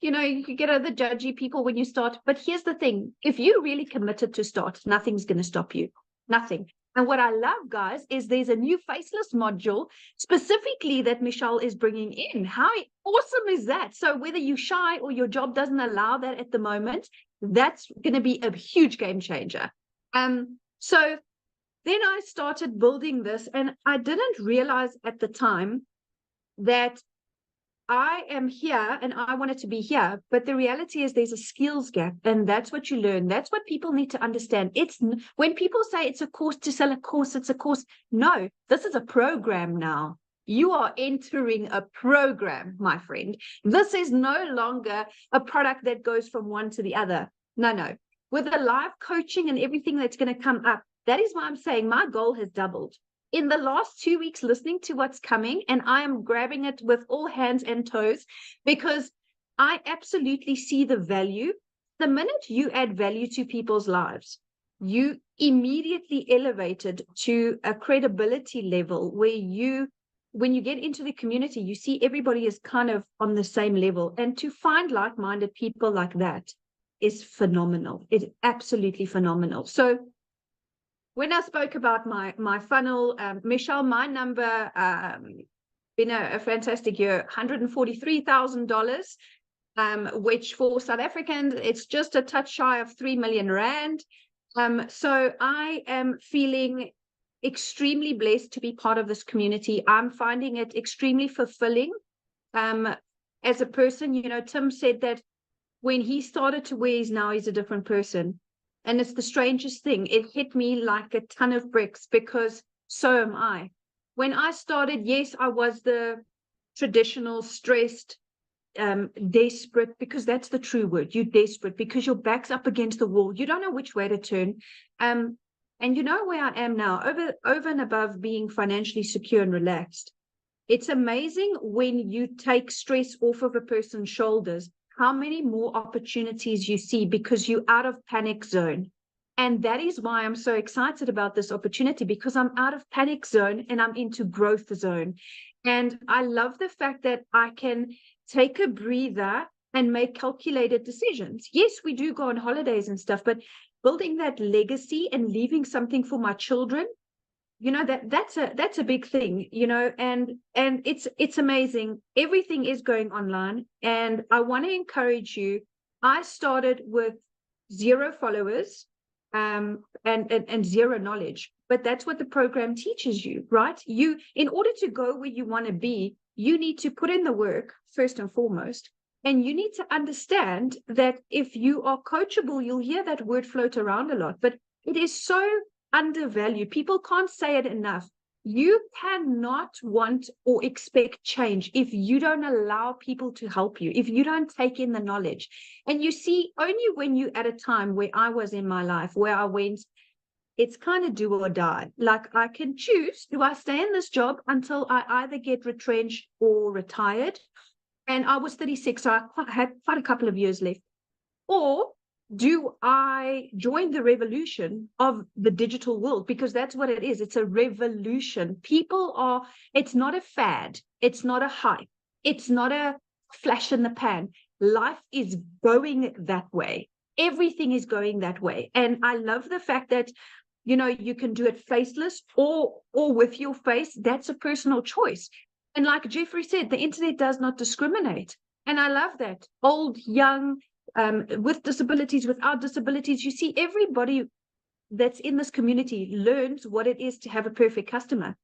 you know, you could get other judgy people when you start. But here's the thing. If you're really committed to start, nothing's going to stop you. Nothing. And what I love, guys, is there's a new faceless module specifically that Michelle is bringing in. How awesome is that? So whether you're shy or your job doesn't allow that at the moment, that's going to be a huge game changer. So then I started building this, and I didn't realize at the time that I am here and I wanted to be here, but the reality is there's a skills gap, and that's what you learn. That's what people need to understand. It's when people say it's a course to sell a course, it's a course. No, this is a program now. You are entering a program, my friend. This is no longer a product that goes from one to the other. No. With the live coaching and everything that's going to come up, that is why I'm saying my goal has doubled. In the last 2 weeks, listening to what's coming, and I am grabbing it with all hands and toes, because I absolutely see the value. The minute you add value to people's lives, you immediately elevated to a credibility level where when you get into the community, you see everybody is kind of on the same level. And to find like-minded people like that is phenomenal. It's absolutely phenomenal. So when I spoke about my funnel, Michelle, my number, been a fantastic year, $143,000, which for South Africans, it's just a touch shy of 3 million rand. So I am feeling extremely blessed to be part of this community. I'm finding it extremely fulfilling. As a person, you know, Tim said that when he started to wear his now, he's a different person. And it's the strangest thing. It hit me like a ton of bricks because so am I. When I started, yes, I was the traditional stressed, desperate, because that's the true word. You're desperate because your back's up against the wall. You don't know which way to turn. And you know where I am now, over and above being financially secure and relaxed. It's amazing when you take stress off of a person's shoulders, how many more opportunities you see because you're out of panic zone. And that is why I'm so excited about this opportunity, because I'm out of panic zone and I'm into growth zone. And I love the fact that I can take a breather and make calculated decisions. Yes, we do go on holidays and stuff, but building that legacy and leaving something for my children, you know, that's a big thing, you know, and it's amazing. Everything is going online, and I want to encourage you. I started with 0 followers, and 0 knowledge, but that's what the program teaches you, right? You, in order to go where you want to be, you need to put in the work first and foremost, and you need to understand that if you are coachable, you'll hear that word float around a lot, but it is so undervalued. People can't say it enough. You cannot want or expect change if you don't allow people to help you, if you don't take in the knowledge. And you see, only when you at a time where I was in my life, where I went, it's kind of do or die. Like, I can choose, do I stay in this job until I either get retrenched or retired? And I was 36, so I had quite a couple of years left. Or do I join the revolution of the digital world? Because that's what it is. It's a revolution. People are, it's not a fad. It's not a hype. It's not a flash in the pan. Life is going that way. Everything is going that way. And I love the fact that, you know, you can do it faceless or with your face. That's a personal choice. And like Jeffrey said, the internet does not discriminate. And I love that. Old, young, with disabilities, without disabilities, you see everybody that's in this community learns what it is to have a perfect customer.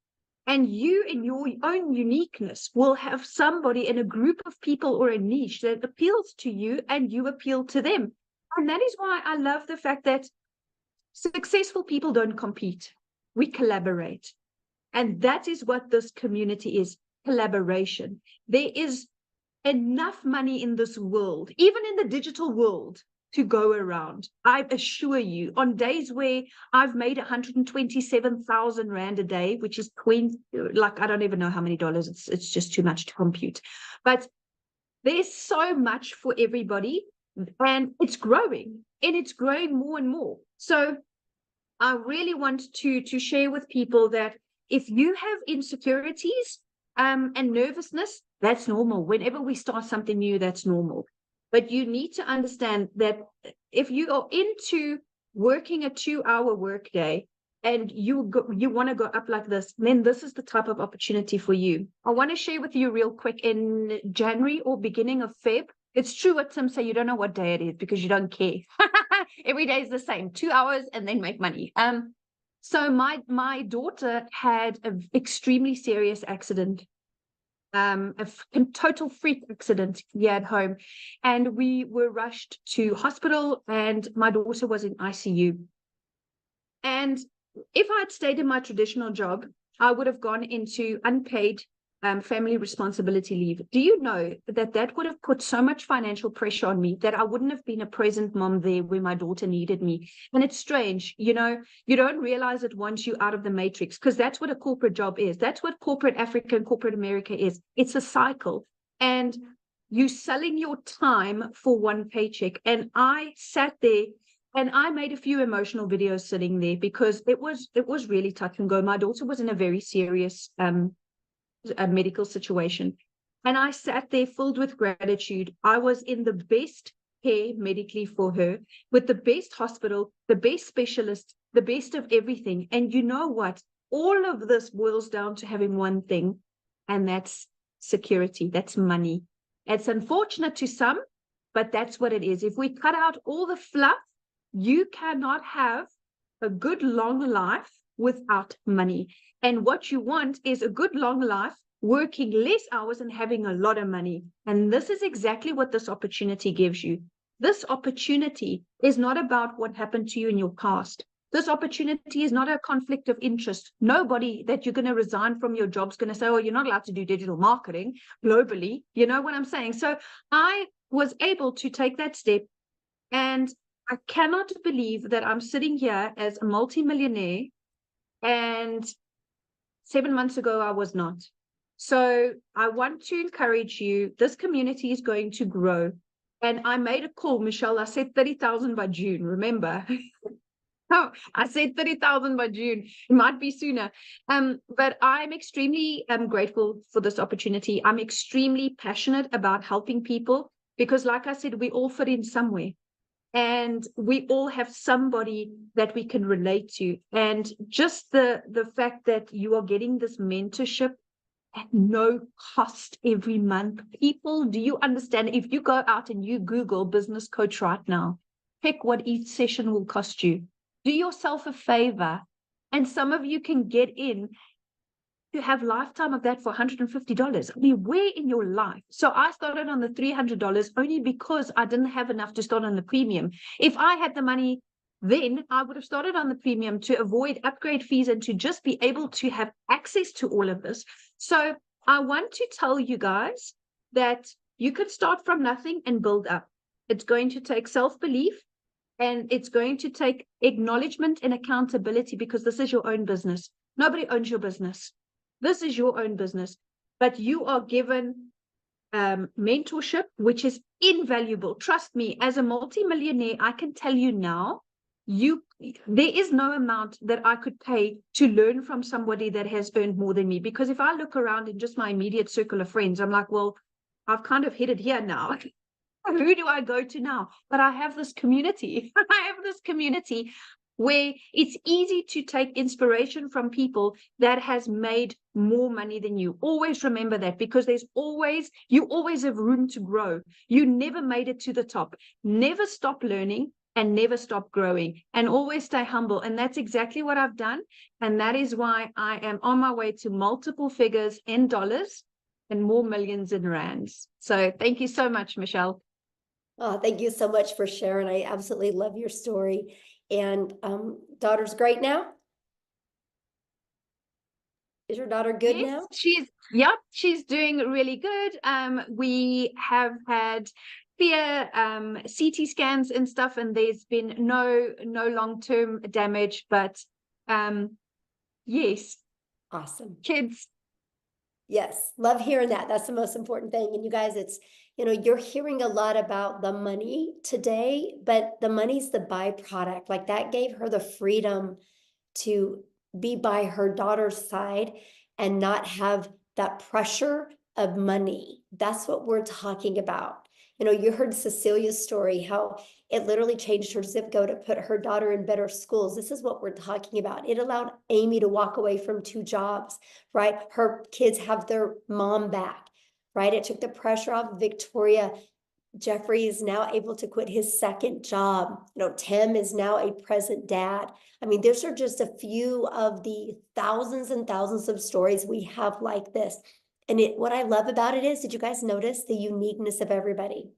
And you, in your own uniqueness, will have somebody in a group of people or a niche that appeals to you and you appeal to them. And that is why I love the fact that successful people don't compete. We collaborate. And that is what this community is, collaboration. There is enough money in this world, even in the digital world, to go around. I assure you, on days where I've made 127,000 Rand a day, which is like, I don't even know how many dollars, it's just too much to compute. But there's so much for everybody, and it's growing, and it's growing more and more. So I really want to share with people that if you have insecurities and nervousness, that's normal. Whenever we start something new, that's normal. But you need to understand that if you are into working a 2-hour workday and you want to go up like this, then this is the type of opportunity for you. I want to share with you real quick, in January or beginning of Feb. It's true what Tim said, you don't know what day it is because you don't care. Every day is the same, 2 hours and then make money. So my daughter had an extremely serious accident. A total freak accident here at home, and we were rushed to hospital, and my daughter was in ICU. And if I had stayed in my traditional job, I would have gone into unpaid family responsibility leave. Do you know that would have put so much financial pressure on me that I wouldn't have been a present mom there where my daughter needed me? And it's strange, you know, you don't realize it once you're out of the matrix, because that's what a corporate job is. That's what corporate Africa and corporate America is. It's a cycle. And you selling your time for one paycheck. And I sat there and I made a few emotional videos sitting there because it was really touch and go. My daughter was in a very serious a medical situation, and I sat there filled with gratitude. I was in the best care medically for her with the best hospital, the best specialist, the best of everything. And you know what? All of this boils down to having one thing, and that's security. That's money. It's unfortunate to some, but that's what it is. If we cut out all the fluff, you cannot have a good long life without money. And what you want is a good long life, working less hours and having a lot of money. And this is exactly what this opportunity gives you. This opportunity is not about what happened to you in your past. This opportunity is not a conflict of interest. Nobody that you're going to resign from your job is going to say, oh, you're not allowed to do digital marketing globally. You know what I'm saying? So I was able to take that step, and I cannot believe that I'm sitting here as a multimillionaire, and 7 months ago, I was not. So I want to encourage you. This community is going to grow. And I made a call, Michelle. I said 30,000 by June, remember? Oh, I said 30,000 by June. It might be sooner. But I'm extremely grateful for this opportunity. I'm extremely passionate about helping people because, like I said, we all fit in somewhere. And we all have somebody that we can relate to. And just the fact that you are getting this mentorship at no cost every month. People, do you understand? If you go out and you Google business coach right now, pick what each session will cost you. Do yourself a favor. And some of you can get in to have lifetime of that for $150. I mean, where in your life? So I started on the $300 only because I didn't have enough to start on the premium. If I had the money, then I would have started on the premium to avoid upgrade fees and to just be able to have access to all of this. So I want to tell you guys that you could start from nothing and build up. It's going to take self-belief, and it's going to take acknowledgement and accountability, because this is your own business. Nobody owns your business. This is your own business, but you are given mentorship, which is invaluable. Trust me, as a multimillionaire, I can tell you now, there is no amount that I could pay to learn from somebody that has earned more than me. Because if I look around in just my immediate circle of friends, I'm like, well, I've kind of hit it here now. Who do I go to now? But I have this community. I have this community where it's easy to take inspiration from people that has made more money than you. Always remember that, because you always have room to grow. You never made it to the top. Never stop learning and never stop growing, and always stay humble. And that's exactly what I've done. And that is why I am on my way to multiple figures in dollars and more millions in rands. So thank you so much, Michelle. Oh, thank you so much for sharing. I absolutely love your story. And daughter's great now? Is your daughter good now? She's doing really good. We have had clear CT scans and stuff, and there's been no long-term damage, but yes. Awesome. Kids. Yes, love hearing that. That's the most important thing. And you guys, it's, you're hearing a lot about the money today, but the money's the byproduct. Like, that gave her the freedom to be by her daughter's side and not have that pressure of money. That's what we're talking about. You heard Cecilia's story, how it literally changed her zip code to put her daughter in better schools. This is what we're talking about. It allowed Amy to walk away from 2 jobs, right? Her kids have their mom back, right? It took the pressure off Victoria. Jeffrey is now able to quit his 2nd job. Tim is now a present dad. I mean, these are just a few of the thousands and thousands of stories we have like this. And what I love about it is, did you guys notice the uniqueness of everybody?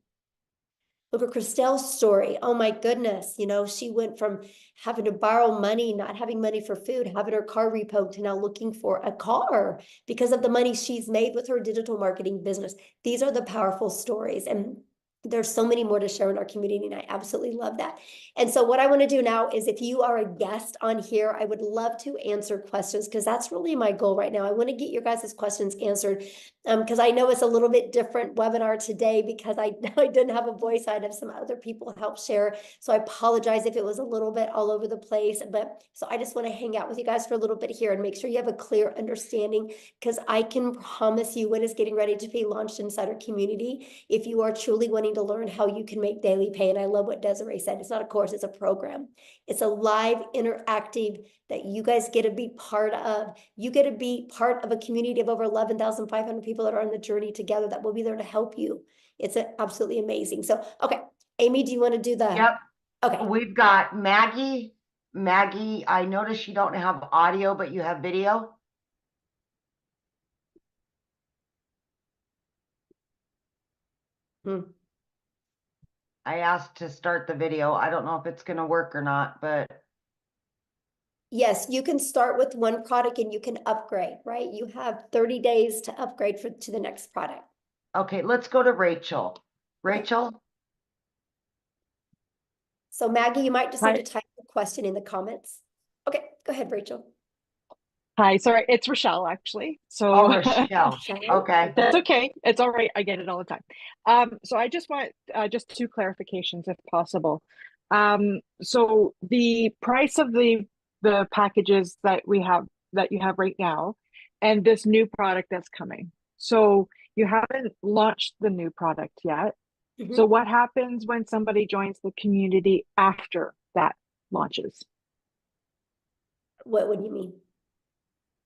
Look at Christelle's story. Oh my goodness. She went from having to borrow money, not having money for food, having her car repoed, to now looking for a car because of the money she's made with her digital marketing business. These are the powerful stories. And there's so many more to share in our community, and I absolutely love that. And so what I want to do now is, if you are a guest on here, I would love to answer questions, because that's really my goal right now. I want to get your guys' questions answered, because I know it's a little bit different webinar today, because I didn't have a voice. I'd have some other people help share. So I apologize if it was a little bit all over the place. But so I just want to hang out with you guys for a little bit here and make sure you have a clear understanding, because I can promise you what is getting ready to be launched inside our community. If you are truly wanting wanting to learn how you can make daily pay. And I love what Desiree said. It's not a course, it's a program. It's a live interactive that you guys get to be part of. You get to be part of a community of over 11,500 people that are on the journey together that will be there to help you. It's absolutely amazing. So, okay, Amy, do you want to do the? Yep. Okay. We've got Maggie. Maggie, I noticed you don't have audio, but you have video. I asked to start the video. I don't know if it's going to work or not, but. Yes, you can start with one product and you can upgrade, right? You have 30 days to upgrade to the next product. Okay, let's go to Rachel. Rachel? So Maggie, you might just Hi. need to type the question in the comments. Okay, go ahead, Rachel. Hi, sorry, it's Rochelle actually. So Oh, Rochelle. Rochelle. Okay. that's okay. It's all right. I get it all the time. So I just want just 2 clarifications if possible. So the price of the packages that you have right now, and this new product that's coming. So you haven't launched the new product yet. Mhm. So what happens when somebody joins the community after that launches? What do you mean?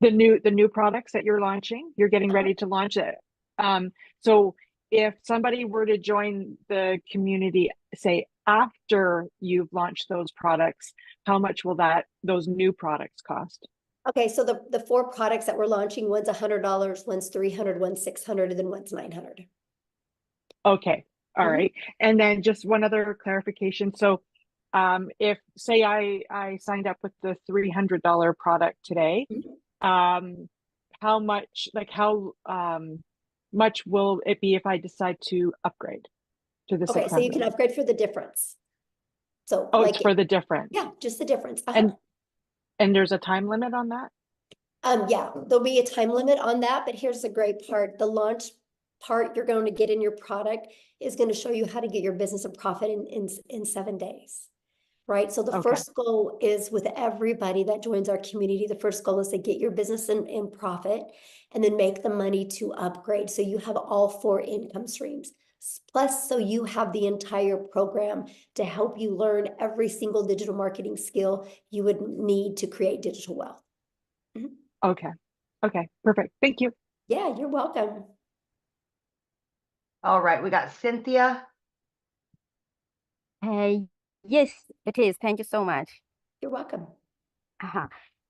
The new products that you're launching, you're getting ready to launch it. So if somebody were to join the community, say after you've launched those products, how much will those new products cost? Okay, so the 4 products that we're launching, one's $100, one's $300, one's $600, and then one's $900. Okay, all Mhm. right. And then just one other clarification. So if say I signed up with the $300 product today, how much much will it be if I decide to upgrade to the Okay, 600? so you can upgrade for the difference. So Oh, like, it's for the difference. yeah, just the difference. And there's a time limit on that? Yeah, there'll be a time limit on that, but here's the great part. The launch part you're going to get in your product is going to show you how to get your business a profit in 7 days. Right. So the Okay. first goal is with everybody that joins our community. The first goal is to get your business in profit and then make the money to upgrade. So you have all 4 income streams. Plus, so you have the entire program to help you learn every single digital marketing skill you would need to create digital wealth. Okay. Okay. Perfect. Thank you. Yeah, you're welcome. All right, we got Cynthia. Yes, it is. Thank you so much. You're welcome.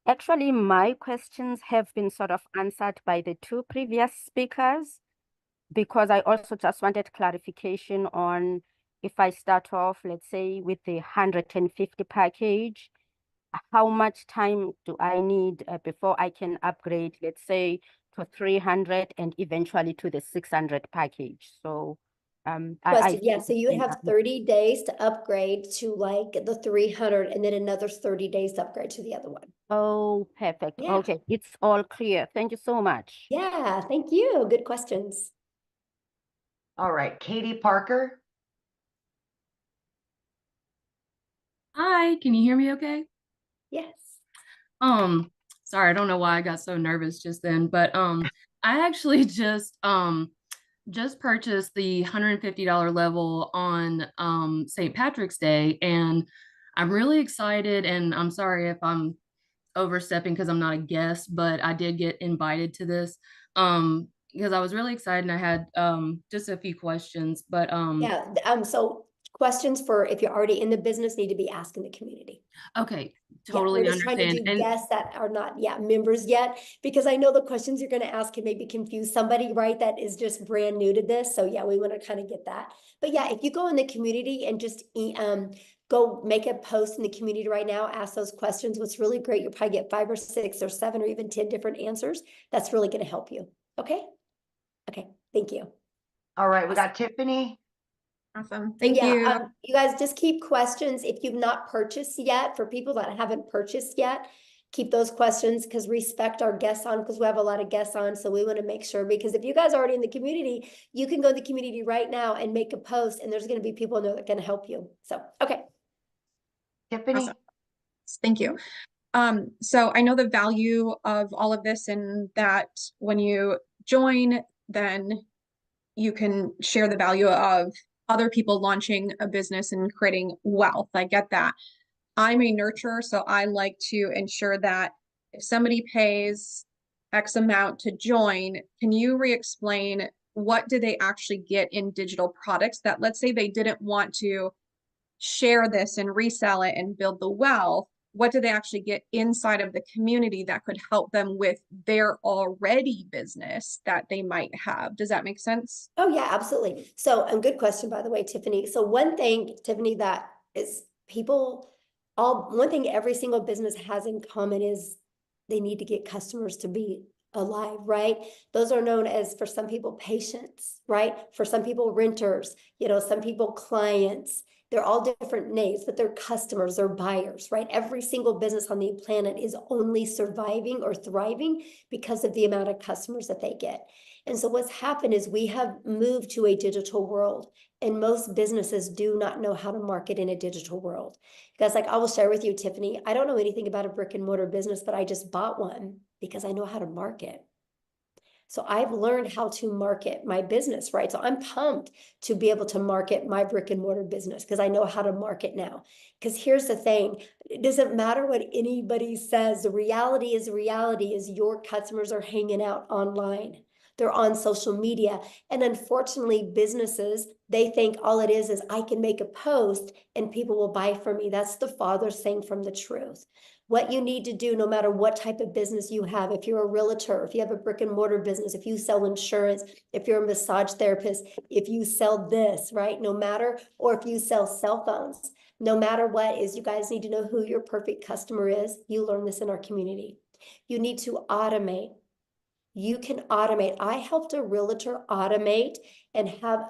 Actually, my questions have been sort of answered by the 2 previous speakers, because I also just wanted clarification on if I start off, let's say, with the 150 package, how much time do I need before I can upgrade, let's say, to 300 and eventually to the 600 package? So Question, yeah, so you would have yeah. 30 days to upgrade to like the 300 and then another 30 days to upgrade to the other one. Oh, perfect. Yeah. Okay, it's all clear. Thank you so much. Yeah, thank you. Good questions. All right, Katie Parker. Hi, can you hear me okay? Yes. Sorry, I don't know why I got so nervous just then, but I actually just purchased the $150 level on St. Patrick's Day, and I'm really excited, and I'm sorry if I'm overstepping because I'm not a guest, but I did get invited to this because I was really excited and I had just a few questions, but Yeah, so questions for if you're already in the business need to be asked in the community. okay, Yeah, totally we're just trying to understand. do And guests that are not members yet, because I know the questions you're going to ask can maybe confuse somebody, right, that is just brand new to this. So yeah, we want to kind of get that. But yeah, if you go in the community and just go make a post in the community right now, ask those questions. What's really great, you'll probably get 5 or 6 or 7 or even 10 different answers. That's really going to help you. Okay. Okay. Thank you. All right, we got Tiffany. Awesome. Thank you. You guys just keep questions. If you've not purchased yet, for people that haven't purchased yet, keep those questions, because respect our guests on, because we have a lot of guests on. So we want to make sure, because if you guys are already in the community, you can go to the community right now and make a post, and there's going to be people in there that can help you. So, okay. Tiffany. Awesome. Thank you. So I know the value of all of this, and that when you join, then you can share the value of other people launching a business and creating wealth. I get that. I'm a nurturer, so I like to ensure that if somebody pays X amount to join, can you re-explain what do they actually get in digital products that, let's say they didn't want to share this and resell it and build the wealth, what do they actually get inside of the community that could help them with their already business that they might have? Does that make sense? Oh yeah, absolutely. So, and good question, by the way, Tiffany. So one thing, Tiffany, that is one thing every single business has in common is they need to get customers to be alive, right? Those are known as, for some people, patients, right? For some people, renters, some people, clients. They're all different names, but they're customers, they're buyers, right? Every single business on the planet is only surviving or thriving because of the amount of customers that they get. And so what's happened is we have moved to a digital world, and most businesses do not know how to market in a digital world. Because I will share with you, Tiffany, I don't know anything about a brick and mortar business, but I just bought one because I know how to market. So I've learned how to market my business, right? So I'm pumped to be able to market my brick and mortar business because I know how to market now. Because here's the thing, it doesn't matter what anybody says. The reality is your customers are hanging out online. They're on social media. And unfortunately, businesses, they think all it is I can make a post and people will buy from me. That's the farthest thing from the truth. What you need to do, no matter what type of business you have, if you're a realtor, if you have a brick and mortar business, if you sell insurance, if you're a massage therapist, if you sell this, right? No matter, or if you sell cell phones, no matter what is, you guys need to know who your perfect customer is. You learn this in our community. You need to automate. You can automate. I helped a realtor automate and have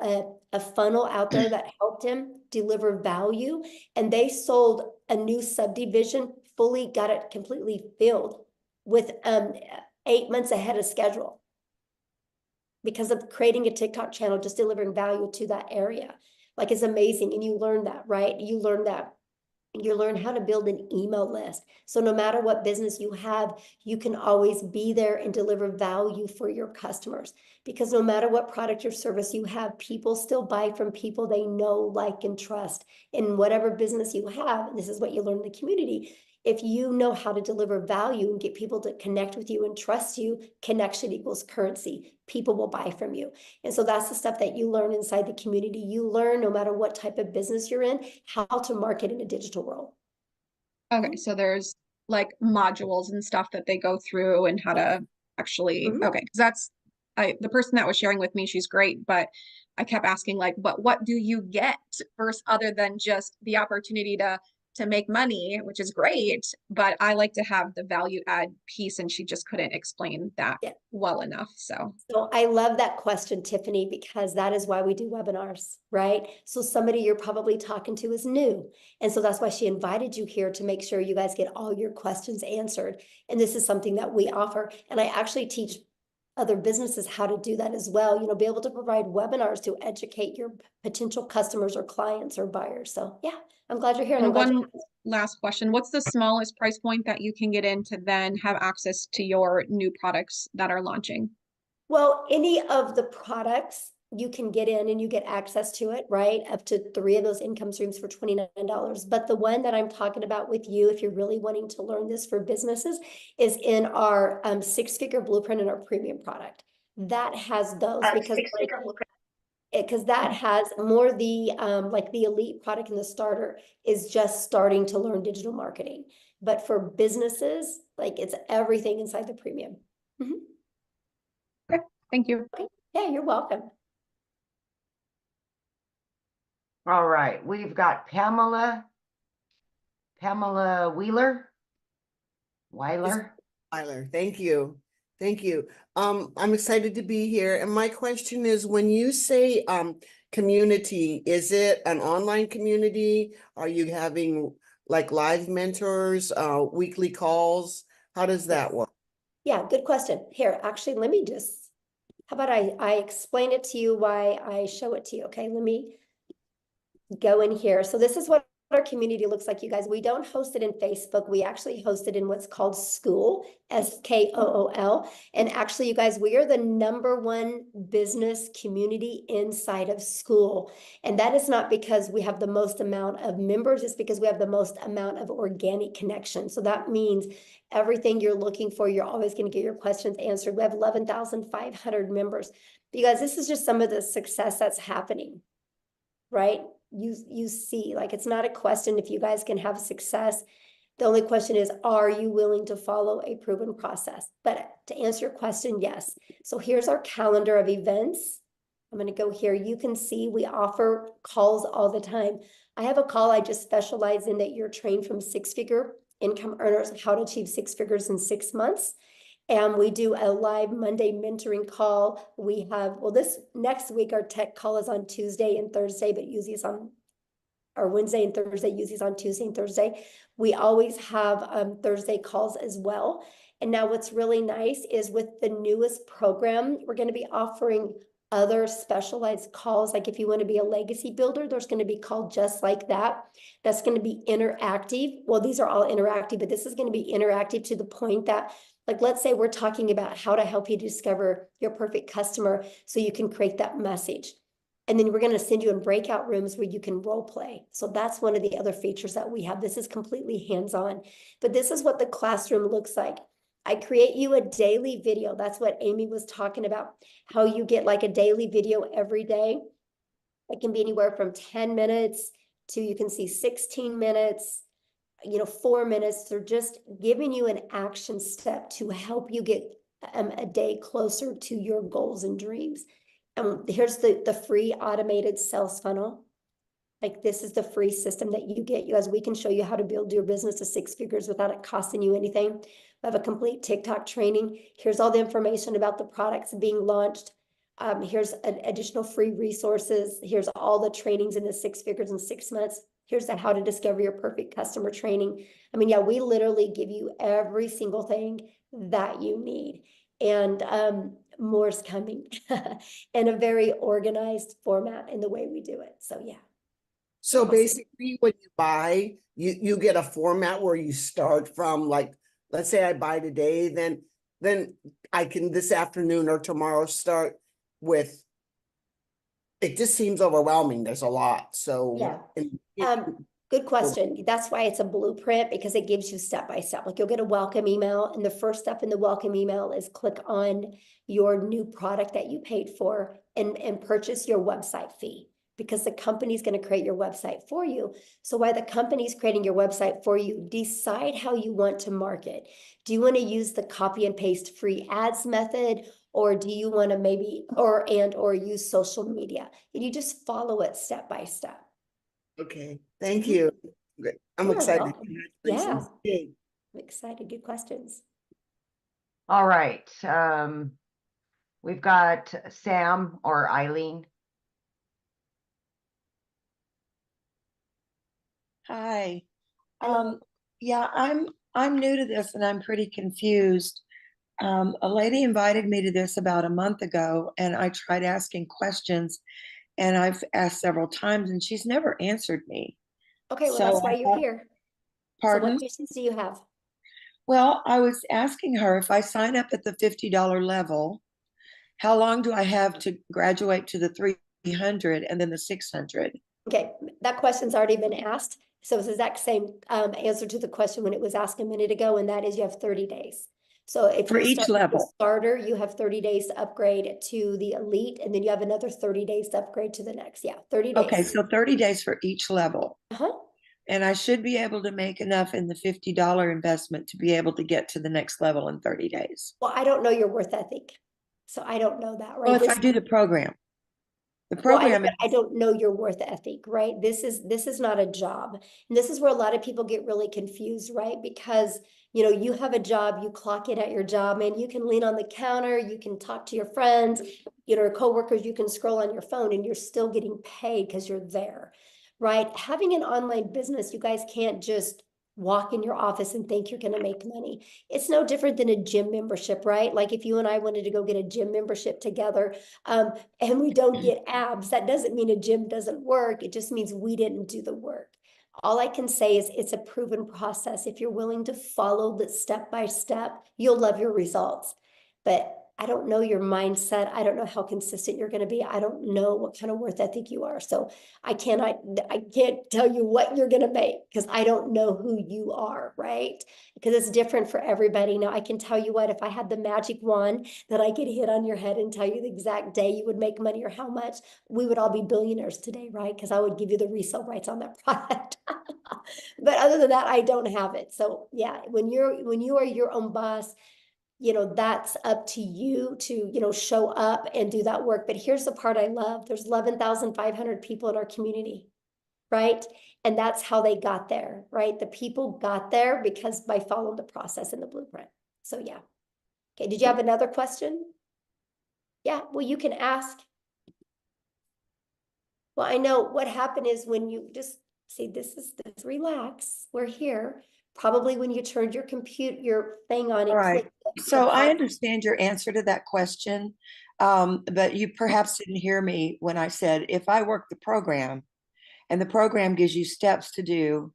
a funnel out there that helped him deliver value. And they sold a new subdivision, fully got it completely filled with 8 months ahead of schedule because of creating a TikTok channel, just delivering value to that area. Like, it's amazing. And you learn that, right? You learn that. You learn how to build an email list. So no matter what business you have, you can always be there and deliver value for your customers. Because no matter what product or service you have, people still buy from people they know, like, and trust. In whatever business you have, and this is what you learn in the community, if you know how to deliver value and get people to connect with you and trust you, connection equals currency. People will buy from you. And so that's the stuff that you learn inside the community. You learn, no matter what type of business you're in, how to market in a digital world. Okay, so there's like modules and stuff that they go through and how to actually, okay, because that's, the person that was sharing with me, she's great, but I kept asking like, but what do you get first, other than just the opportunity to make money, which is great, but I like to have the value add piece, and she just couldn't explain that well enough. So I love that question, Tiffany, because that is why we do webinars, right? So somebody you're probably talking to is new. And so that's why she invited you here, to make sure you guys get all your questions answered. And this is something that we offer. And I actually teach other businesses how to do that as well. Be able to provide webinars to educate your potential customers or clients or buyers. So yeah, I'm glad you're here. And one last question, what's the smallest price point that you can get in to then have access to your new products that are launching? Well, any of the products you can get in and you get access to it, right? Up to 3 of those income streams for $29. But the one that I'm talking about with you, if you're really wanting to learn this for businesses, is in our 6-figure blueprint in our premium product. That has those because that has more the like the elite product, and the starter is just starting to learn digital marketing. But for businesses, like, it's everything inside the premium. Okay, thank you. Okay. Yeah, you're welcome. All right, we've got Pamela Weiler. Thank you. Thank you. I'm excited to be here. And my question is, when you say community, is it an online community? Are you having like live mentors, weekly calls? How does that work? Yeah, good question. Here, actually, let me just, how about I explain it to you why I show it to you, okay? Let me go in here. So this is what our community looks like, you guys. We don't host it in Facebook. We actually host it in what's called School, SKOOL. And actually, you guys, we are the #1 business community inside of School. And that is not because we have the most amount of members, it's because we have the most amount of organic connection. So that means everything you're looking for, you're always going to get your questions answered. We have 11,500 members. But you guys, this is just some of the success that's happening, right? You see, like, it's not a question if you guys can have success. The only question is, are you willing to follow a proven process? But to answer your question, yes. So here's our calendar of events. I'm going to go here. You can see we offer calls all the time. I have a call I just specialize in, that you're trained from six-figure income earners, how to achieve 6 figures in 6 months. And we do a live Monday mentoring call. We have, well, this next week, our tech call is on Tuesday and Thursday, but usually it's on our Wednesday and Thursday, usually it's on Tuesday and Thursday. We always have Thursday calls as well. And now what's really nice is with the newest program, we're going to be offering other specialized calls. Like if you want to be a legacy builder, there's going to be called just like that. That's going to be interactive. Well, these are all interactive, but this is going to be interactive to the point that, like, let's say we're talking about how to help you discover your perfect customer so you can create that message. And then we're going to send you in breakout rooms where you can role play. So that's one of the other features that we have. This is completely hands-on, but this is what the classroom looks like. I create you a daily video. That's what Amy was talking about, how you get like a daily video every day. It can be anywhere from 10 minutes to, you can see 16 minutes, 4 minutes. They're just giving you an action step to help you get a day closer to your goals and dreams. And here's the free automated sales funnel. Like, this is the free system that you get. You guys, we can show you how to build your business to 6 figures without it costing you anything. We have a complete TikTok training. Here's all the information about the products being launched. Here's additional free resources. Here's all the trainings in the 6 figures in 6 months. Here's the how to discover your perfect customer training. I mean, yeah, we literally give you every single thing that you need. And more's coming in a very organized format in the way we do it. So yeah. So Awesome. basically, when you buy, you get a format where you start from, like, let's say I buy today, then I can this afternoon or tomorrow start with. It just seems overwhelming. There's a lot. So yeah. Good question. That's why it's a blueprint, because it gives you step by step. Like, you'll get a welcome email, and the first step in the welcome email is click on your new product that you paid for and purchase your website fee, because the company's going to create your website for you. So while the company's creating your website for you, decide how you want to market. Do you want to use the copy and paste free ads method? Or do you want to maybe, or use social media? And you just follow it step by step. Okay, thank you. I'm You're excited. welcome. Congratulations. Yeah. I'm excited. Good questions. All right. We've got Sam or Eileen. Hi. Hello. Yeah, I'm new to this and I'm pretty confused. A lady invited me to this about a month ago, and I tried asking questions, and I've asked several times, and she's never answered me. Okay, well, So that's why I you're thought- here. So Pardon? what questions do you have? Well, I was asking her, if I sign up at the $50 level, how long do I have to graduate to the 300 and then the 600? Okay, that question's already been asked. So it's the exact same answer to the question when it was asked a minute ago, and that is you have 30 days. So if For you each start with the level. starter, you have 30 days to upgrade to the elite, and then you have another 30 days to upgrade to the next. Yeah, 30 days. Okay, so 30 days for each level. Uh-huh. And I should be able to make enough in the $50 investment to be able to get to the next level in 30 days. Well, I don't know your worth ethic, so I don't know that, right? Well, if I do the program. The Well, program I don't know your worth ethic, right? This is not a job. And this is where a lot of people get really confused, right? Because, you have a job, you clock in at your job, and you can lean on the counter, you can talk to your friends, coworkers, you can scroll on your phone, and you're still getting paid because you're there, right? Having an online business, you guys can't just walk in your office and think you're going to make money. It's no different than a gym membership, right? Like if you and I wanted to go get a gym membership together, and we don't get abs, that doesn't mean a gym doesn't work. It just means we didn't do the work. All I can say is it's a proven process. If you're willing to follow the step by step, you'll love your results. But I don't know your mindset. I don't know how consistent you're going to be. I don't know what kind of worth ethic you are. So I can't tell you what you're going to make because I don't know who you are, right? Because it's different for everybody. Now I can tell you what, if I had the magic wand that I could hit on your head and tell you the exact day you would make money or how much, we would all be billionaires today, right? Because I would give you the resale rights on that product. But other than that, I don't have it. So yeah, when you are your own boss, that's up to you to, show up and do that work. But here's the part I love. There's 11,500 people in our community, right? And that's how they got there, right? The people got there because by following the process and the blueprint. So yeah. Okay, did you have another question? Yeah, well, you can ask. Well, I know what happened is when you just see, this, relax, we're here. Probably when you turned your thing on, All it right. clicked. So I understand your answer to that question, but you perhaps didn't hear me when I said, if I work the program and the program gives you steps to do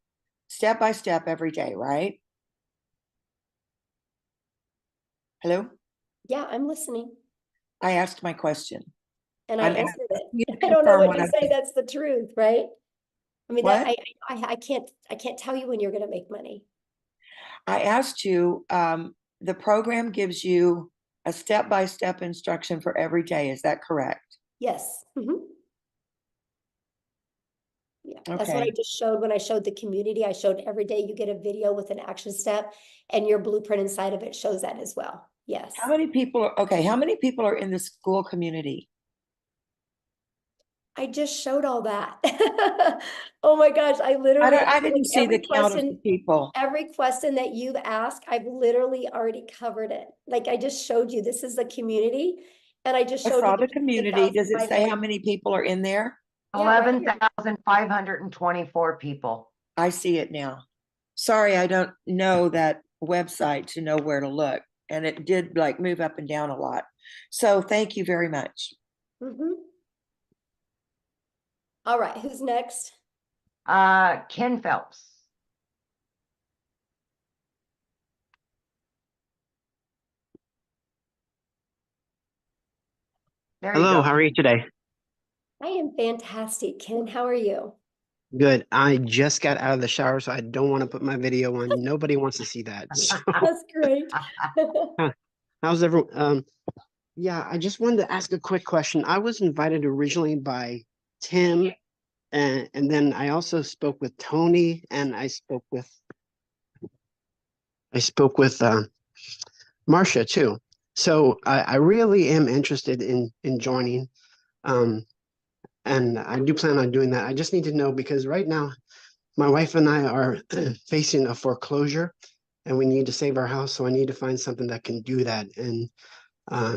step by step every day, right? Hello? Yeah, I'm listening. I asked my question. And I I'm answered you it. I don't know confirm what to I say. said. That's the truth, right? I mean, What? I can't tell you when you're going to make money. I asked you, the program gives you a step-by-step instruction for every day. Is that correct? Yes. Yeah, that's what I Okay. just showed when I showed the community. I showed every day you get a video with an action step, and your blueprint inside of it shows that as well. Yes. How many people are in the school community? I just showed all that. Oh my gosh, I literally I didn't see the count of the people. Every question that you've asked, I've literally already covered it. Like I just showed you, this is the community, and I just I showed saw you the community. Does it say 11,500. how many people are in there? Yeah, right here. 11,524 people. I see it now. Sorry, I don't know that website to know where to look. And it did like move up and down a lot. So thank you very much. All right, who's next? Ken Phelps. There you Hello, go. how are you today? I am fantastic, Ken. How are you? Good. I just got out of the shower, so I don't want to put my video on. Nobody wants to see that. So, That's great. how's everyone? Yeah, I just wanted to ask a quick question. I was invited originally by Tim, and then I also spoke with Tony, and I spoke with Marcia too. So I really am interested in joining. And I do plan on doing that. I just need to know because right now my wife and I are facing a foreclosure and we need to save our house. So I need to find something that can do that. And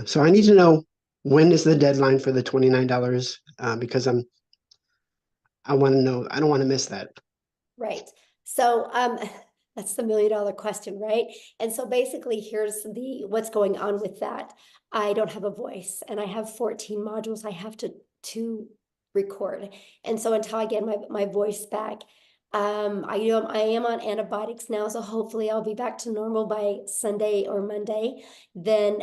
so I need to know when is the deadline for the $29 because I want to know, I don't want to miss that. Right. So that's the $1 million question, right? And so basically here's what's going on with that. I don't have a voice and I have 14 modules I have to record. And so until I get my voice back, I am on antibiotics now, so hopefully I'll be back to normal by Sunday or Monday. Then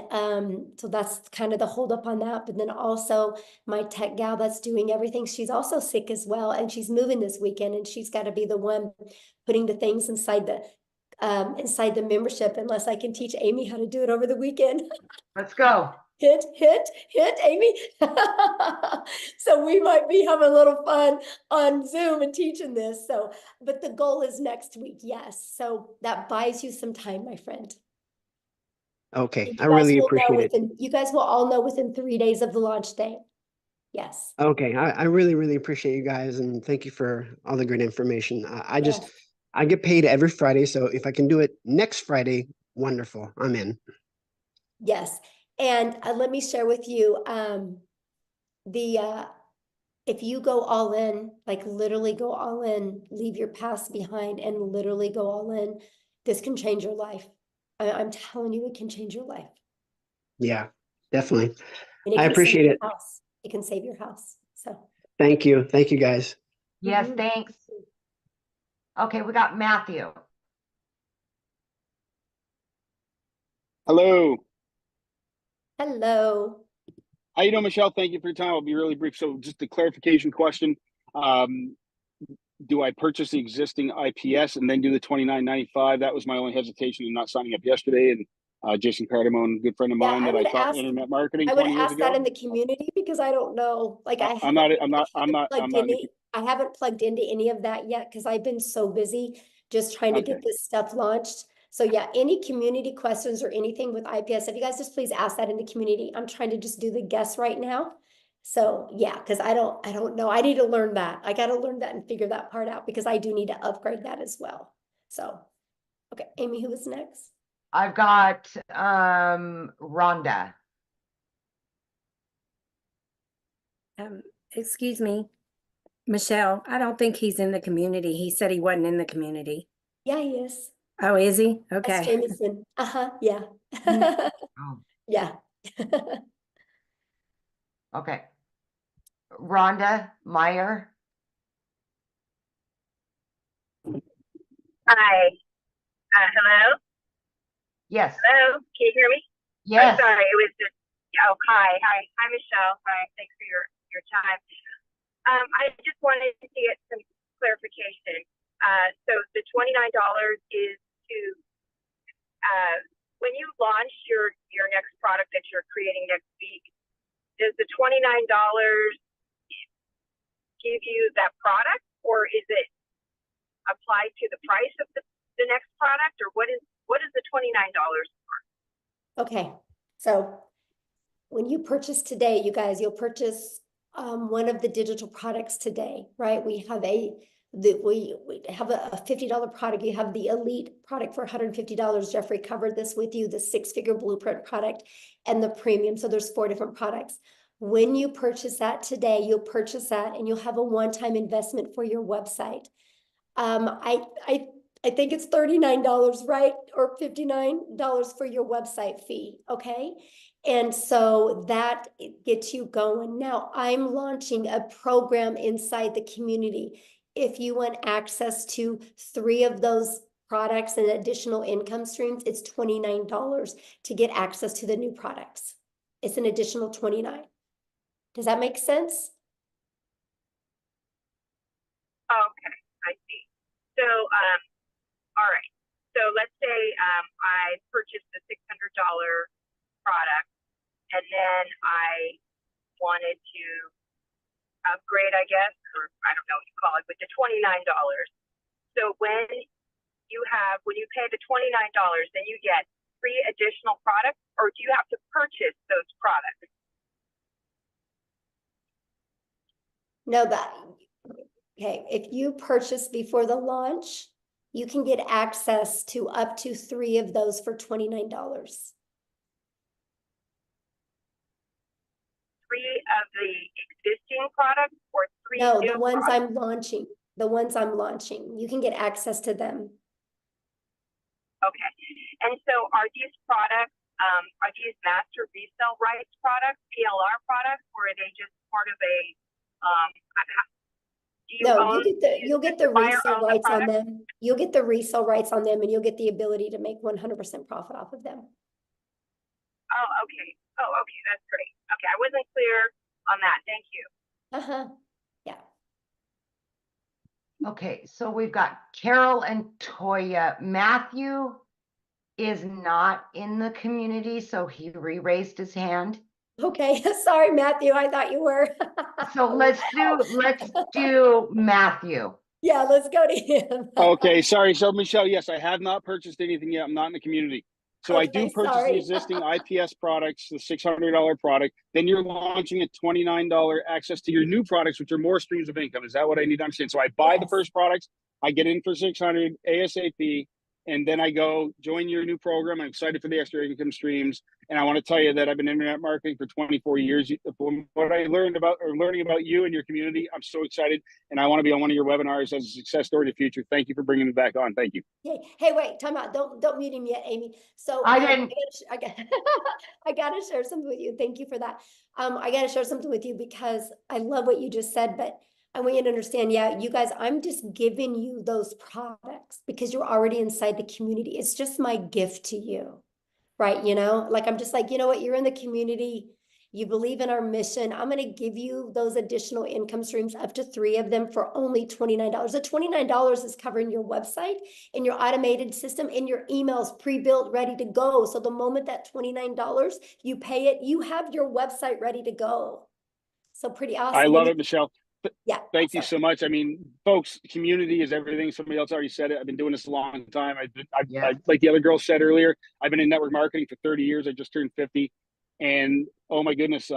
so that's kind of the holdup on that. But then also my tech gal that's doing everything, she's also sick as well, and she's moving this weekend, and she's got to be the one putting the things inside the membership, unless I can teach Amy how to do it over the weekend. Let's go. Hit, Amy. So we might be having a little fun on Zoom and teaching this. So, but the goal is next week. Yes. So that buys you some time, my friend. Okay. I really appreciate it. You guys will all know within 3 days of the launch day. Yes. Okay. I really, really appreciate you guys. And thank you for all the great information. I get paid every Friday. So if I can do it next Friday, wonderful. I'm in. Yes. And let me share with you if you go all in, like literally go all in, leave your past behind and literally go all in, this can change your life. I'm telling you, it can change your life. Yeah, definitely. And I appreciate it. It can save your house. So thank you. Thank you guys. Yes, thanks. Okay, we got Matthew. Hello. Hello. How you doing, Michelle? Thank you for your time. I'll be really brief. So just a clarification question. Do I purchase the existing IPS and then do the $29.95? That was my only hesitation in not signing up yesterday. And Jason Cardamone, good friend of Yeah, mine that I taught internet marketing I would 20 years ask that ago. in the community because I don't know. Like I I'm haven't, not in the, I haven't plugged into any of that yet because I've been so busy just trying to Okay. get this stuff launched. So yeah, any community questions or anything with IPS, if you guys just please ask that in the community. I'm trying to just do the guess right now. So yeah, because I don't know. I need to learn that. I got to learn that and figure that part out because I do need to upgrade that as well. So, okay, Amy, who was next? I've got Rhonda. Excuse me, Michelle, I don't think he's in the community. He said he wasn't in the community. Yeah, he is. Oh, is he? That's Okay. Jameson. Yeah. Oh, Yeah. okay. Rhonda Meyer. Hi. Hello? Yes. Hello? Can you hear me? Yes. I'm sorry, it was just, oh, hi. Hi, Michelle. Hi, thanks for your time. I just wanted to get some clarification. So the $29 is to, when you launch your next product that you're creating next week, does the $29 give you that product, or is it applied to the price of the next product, or what is the $29 for? Okay. So when you purchase today, you guys, you'll purchase one of the digital products today, right? We have we have a $50 product. You have the elite product for $150. Jeffrey covered this with you, the six-figure blueprint product and the premium. So there's 4 different products. When you purchase that today, you'll purchase that and you'll have a one-time investment for your website. I think it's $39, right? Or $59 for your website fee, okay? And so that gets you going. Now I'm launching a program inside the community. If you want access to 3 of those products and additional income streams, it's $29 to get access to the new products. It's an additional $29. Does that make sense? Okay, I see. So, all right. So let's say I purchased the $600 product, and then I wanted to upgrade, I guess, or I don't know what you call it, with the $29. So when you pay the $29, then you get 3 additional products, or do you have to purchase those products? No, okay, if you purchase before the launch, you can get access to up to 3 of those for $29. 3 of the existing products, or 3 No, new the ones products? I'm launching. The ones I'm launching. You can get access to them. Okay. And so are these products, are these master resale rights products, PLR products, or are they just part of a, do you No, own, you'll get the buyer resale own the rights on product? them. You'll get the resale rights on them and you'll get the ability to make 100% profit off of them. Oh, okay. Oh, okay. That's great. Okay. I wasn't clear on that. Thank you. Yeah. Okay, so we've got Carol and Toya. Matthew is not in the community, so he re-raised his hand. Okay, sorry, Matthew. I thought you were. So let's do Matthew. Yeah, let's go to him. Okay, sorry. So Michelle, yes, I have not purchased anything yet. I'm not in the community. So I do Okay, purchase the sorry. existing IPS products, the $600 product. Then you're launching a $29 access to your new products, which are more streams of income. Is that what I need to understand? So I buy the first products, I get in for 600 ASAP, and then I go join your new program. I'm excited for the extra income streams. And I want to tell you that I've been internet marketing for 24 years. From what I learned about learning about you and your community, I'm so excited. And I want to be on one of your webinars as a success story to the future. Thank you for bringing me back on. Thank you. Hey, wait, time out. Don't mute him yet, Amy. So I didn't. I gotta share something with you. Thank you for that. I gotta share something with you because I love what you just said, but I want you to understand, yeah, you guys, I'm just giving you those products because you're already inside the community. It's just my gift to you, right? You know, like I'm just like, you know what, you're in the community, you believe in our mission. I'm going to give you those additional income streams, up to 3 of them for only $29. The $29 is covering your website and your automated system and your emails pre-built, ready to go. So the moment that $29 you pay it, you have your website ready to go. So pretty awesome. I love it, Michelle. Yeah. Thank you so much. I mean, folks, community is everything. Somebody else already said it. I've been doing this a long time. I like the other girl said earlier, I've been in network marketing for 30 years. I just turned 50. And oh my goodness,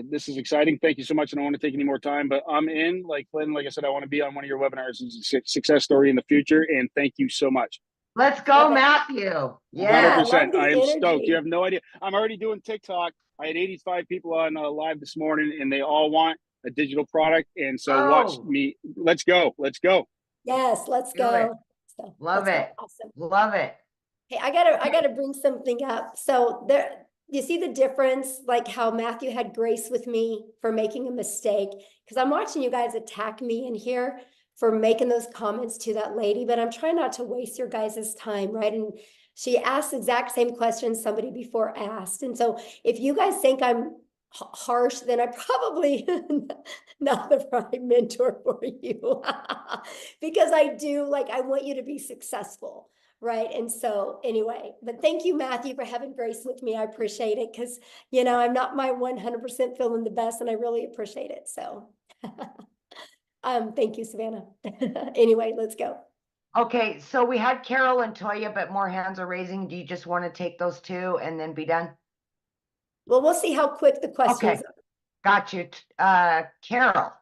this is exciting. Thank you so much. I don't want to take any more time, but I'm in. Like Lynn, like I said, I want to be on one of your webinars as a success story in the future. And thank you so much. Let's go, Matthew. Yeah. 100%. I am stoked. You have no idea. I'm already doing TikTok. I had 85 people on live this morning, and they all want a digital product. And so watch me. Let's go. Let's go. Yes, let's go. So, Love let's it. go. Awesome. Love it. Hey, I gotta bring something up. So there, you see the difference, like how Matthew had grace with me for making a mistake, because I'm watching you guys attack me in here for making those comments to that lady, but I'm trying not to waste your guys' time, right? And she asked the exact same question somebody before asked. And so if you guys think I'm harsh, then I probably not the right mentor for you. Because I do, like, I want you to be successful, right? And so anyway, but thank you, Matthew, for having grace with me. I appreciate it, because, you know, I'm not my 100% feeling the best, and I really appreciate it. So thank you, Savannah. Anyway, let's go. Okay, so we had Carol and Toya, but more hands are raising. Do you just want to take those 2 and then be done? Well, we'll see how quick the questions are. Got you. Carol.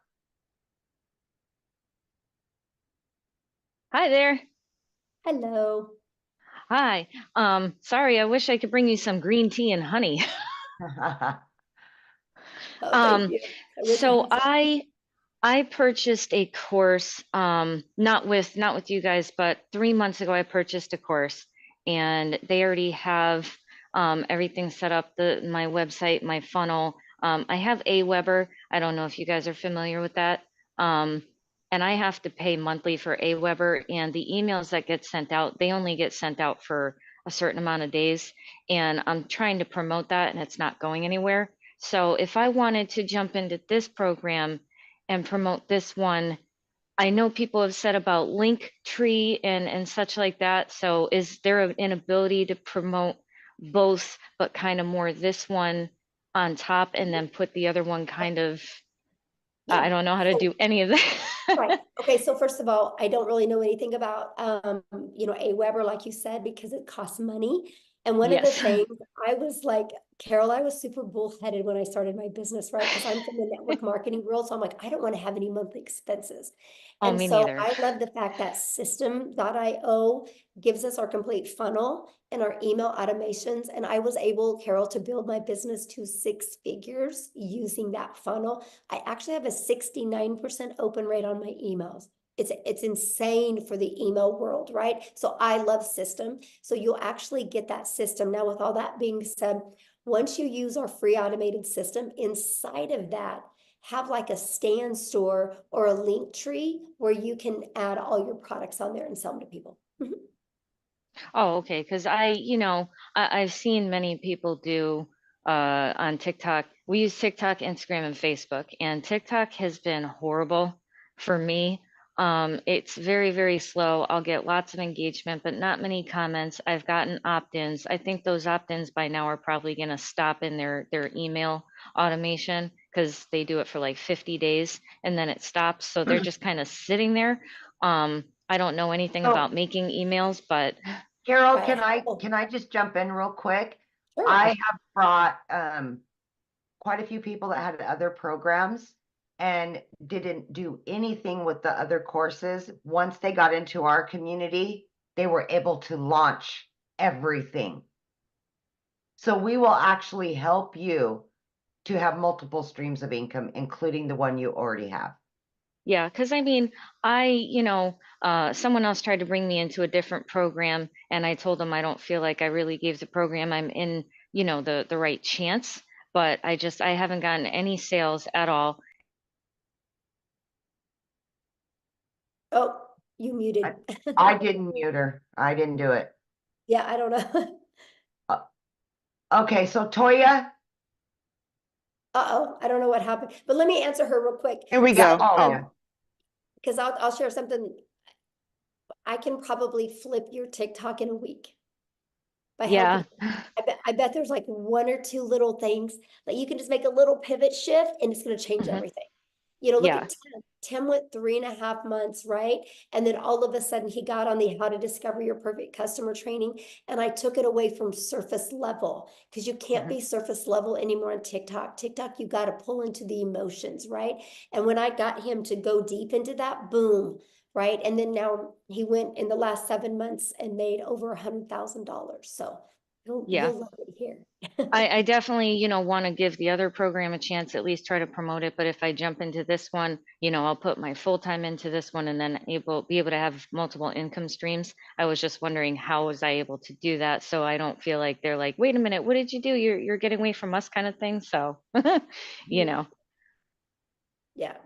Hi there. Hello. Hi. Sorry, I wish I could bring you some green tea and honey. Thank you. So I purchased a course, not with you guys, but 3 months ago I purchased a course, and they already have everything set up, my website, my funnel. I have Aweber. I don't know if you guys are familiar with that. And I have to pay monthly for Aweber, and the emails that get sent out, they only get sent out for a certain amount of days. And I'm trying to promote that, and it's not going anywhere. So if I wanted to jump into this program and promote this one, I know people have said about Linktree and such like that. So is there an ability to promote both, but kind of more this one on top, and then put the other one kind of, I don't know how to do any of that. Right. Okay. So first of all, I don't really know anything about, you know, Aweber, like you said, because it costs money. And one of the things I was like, Carol, I was super bullheaded when I started my business, right? Because I'm from the network marketing world. So I'm like, I don't want to have any monthly expenses. Oh, And me so neither. I love the fact that system.io gives us our complete funnel and our email automations. And I was able, Carol, to build my business to 6 figures using that funnel. I actually have a 69% open rate on my emails. It's insane for the email world, right? So I love system. So you'll actually get that system. Now, with all that being said, once you use our free automated system, inside of that, have like a stand store or a link tree where you can add all your products on there and sell them to people. Oh, okay. Because I've seen many people do on TikTok. We use TikTok, Instagram, and Facebook, and TikTok has been horrible for me. It's very, very slow. I'll get lots of engagement, but not many comments. I've gotten opt-ins. I think those opt-ins by now are probably going to stop in their email automation, because they do it for like 50 days and then it stops. So they're just kind of sitting there. I don't know anything about making emails, but Carol, can I just jump in real quick? Sure. I have brought quite a few people that had other programs and didn't do anything with the other courses. Once they got into our community, they were able to launch everything. So we will actually help you to have multiple streams of income, including the one you already have. Yeah, because I mean, someone else tried to bring me into a different program, and I told them I don't feel like I really gave the program I'm in, the right chance, but I haven't gotten any sales at all. Oh, you muted. I didn't mute her. I didn't do it. Yeah, I don't know. Okay, so Toya. Uh-oh, I don't know what happened, but let me answer her real quick. Here we Yeah. go. Oh, Because I'll share something. I can probably flip your TikTok in a week by Yeah. helping. I bet there's like one or two little things that you can just make a little pivot shift and it's going to change Mhm. everything. You know, look Yeah. at Tim. Tim went 3.5 months, right? And then all of a sudden he got on the How to Discover Your Perfect Customer training. And I took it away from surface level because you can't be surface level anymore on TikTok. TikTok, you got to pull into the emotions, right? And when I got him to go deep into that, boom, right? And then now he went in the last 7 months and made over $100,000. So Yeah. you'll love it here. I definitely, want to give the other program a chance, at least try to promote it. But if I jump into this one, I'll put my full time into this one and then be able to have multiple income streams. I was just wondering, how was I able to do that? So I don't feel like they're like, wait a minute, what did you do? You're getting away from us kind of thing. So, Yeah,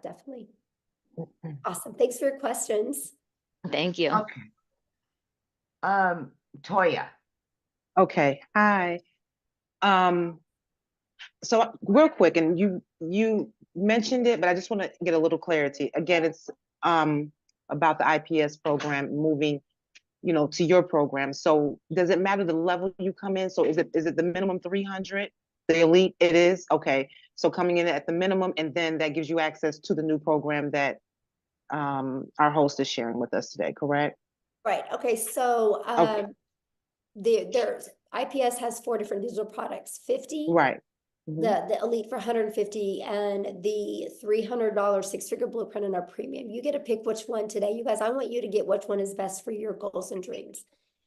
definitely. Awesome. Thanks for your questions. Thank you. okay. Toya. Okay. Hi. So real quick, and you mentioned it, but I just want to get a little clarity. Again, it's about the IPS program moving, to your program. So does it matter the level you come in? So is it the minimum 300? The elite it is? Okay. So coming in at the minimum, and then that gives you access to the new program that our host is sharing with us today, correct? Right. Okay. So Okay. there's IPS has 4 different digital products, 50, Right. the elite for 150, and the $300 6-figure blueprint in our premium. You get to pick which one today. You guys, I want you to get which one is best for your goals and dreams.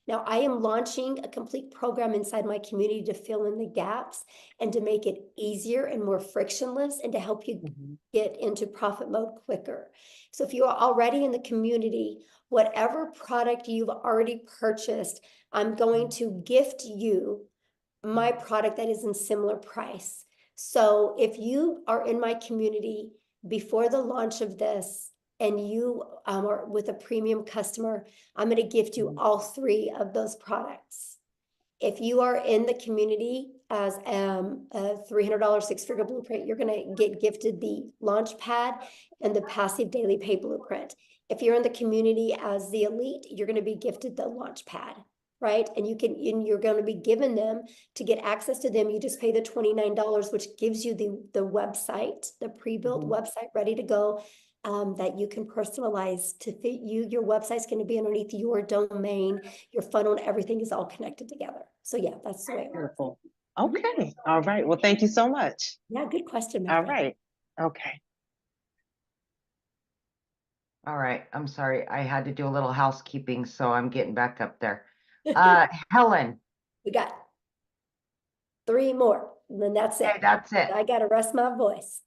Now, I am launching a complete program inside my community to fill in the gaps and to make it easier and more frictionless and to help you get into profit mode quicker. So if you are already in the community, whatever product you've already purchased, I'm going to gift you my product that is in similar price. So if you are in my community before the launch of this and you are with a premium customer, I'm going to gift you all 3 of those products. If you are in the community as a $300 6-figure blueprint, you're going to get gifted the launch pad and the passive daily pay blueprint. If you're in the community as the elite, you're going to be gifted the launch pad, right? And you're going to be given them to get access to them. You just pay the $29, which gives you the website, the pre-built website ready to go. That you can personalize to fit you. Your website's going to be underneath your domain, your funnel, and everything is all connected together. So yeah, that's the way it works. Beautiful. Okay. All right. Well, thank you so much. Yeah, good question, my All friend. right. Okay. All right. I'm sorry. I had to do a little housekeeping, so I'm getting back up there. Helen. We got 3 more, and then that's it. Okay, that's it. I got to rest my voice.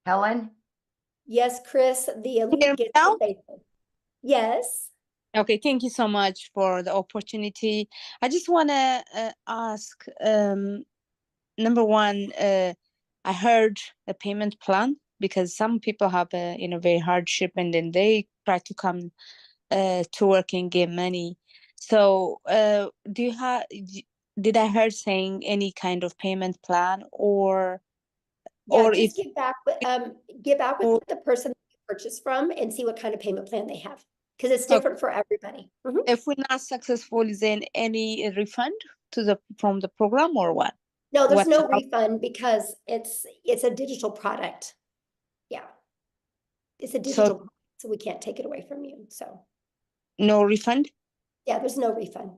Helen? Yes, Chris, the elite hear me gets now? what they say. Yes. Okay, thank you so much for the opportunity. I just want to ask, number one, I heard a payment plan because some people have a very hardship and then they try to come to work and get money. So do you have? Did I heard saying any kind of payment plan or Yeah, if just get back with the person that you purchased from and see what kind of payment plan they have, because it's Okay. different for everybody. If we're not successful, is there any refund from the program or what? No, there's no How- refund because it's a digital product. Yeah. It's a So digital product, so we can't take it away from you. So no refund? yeah, there's no refund.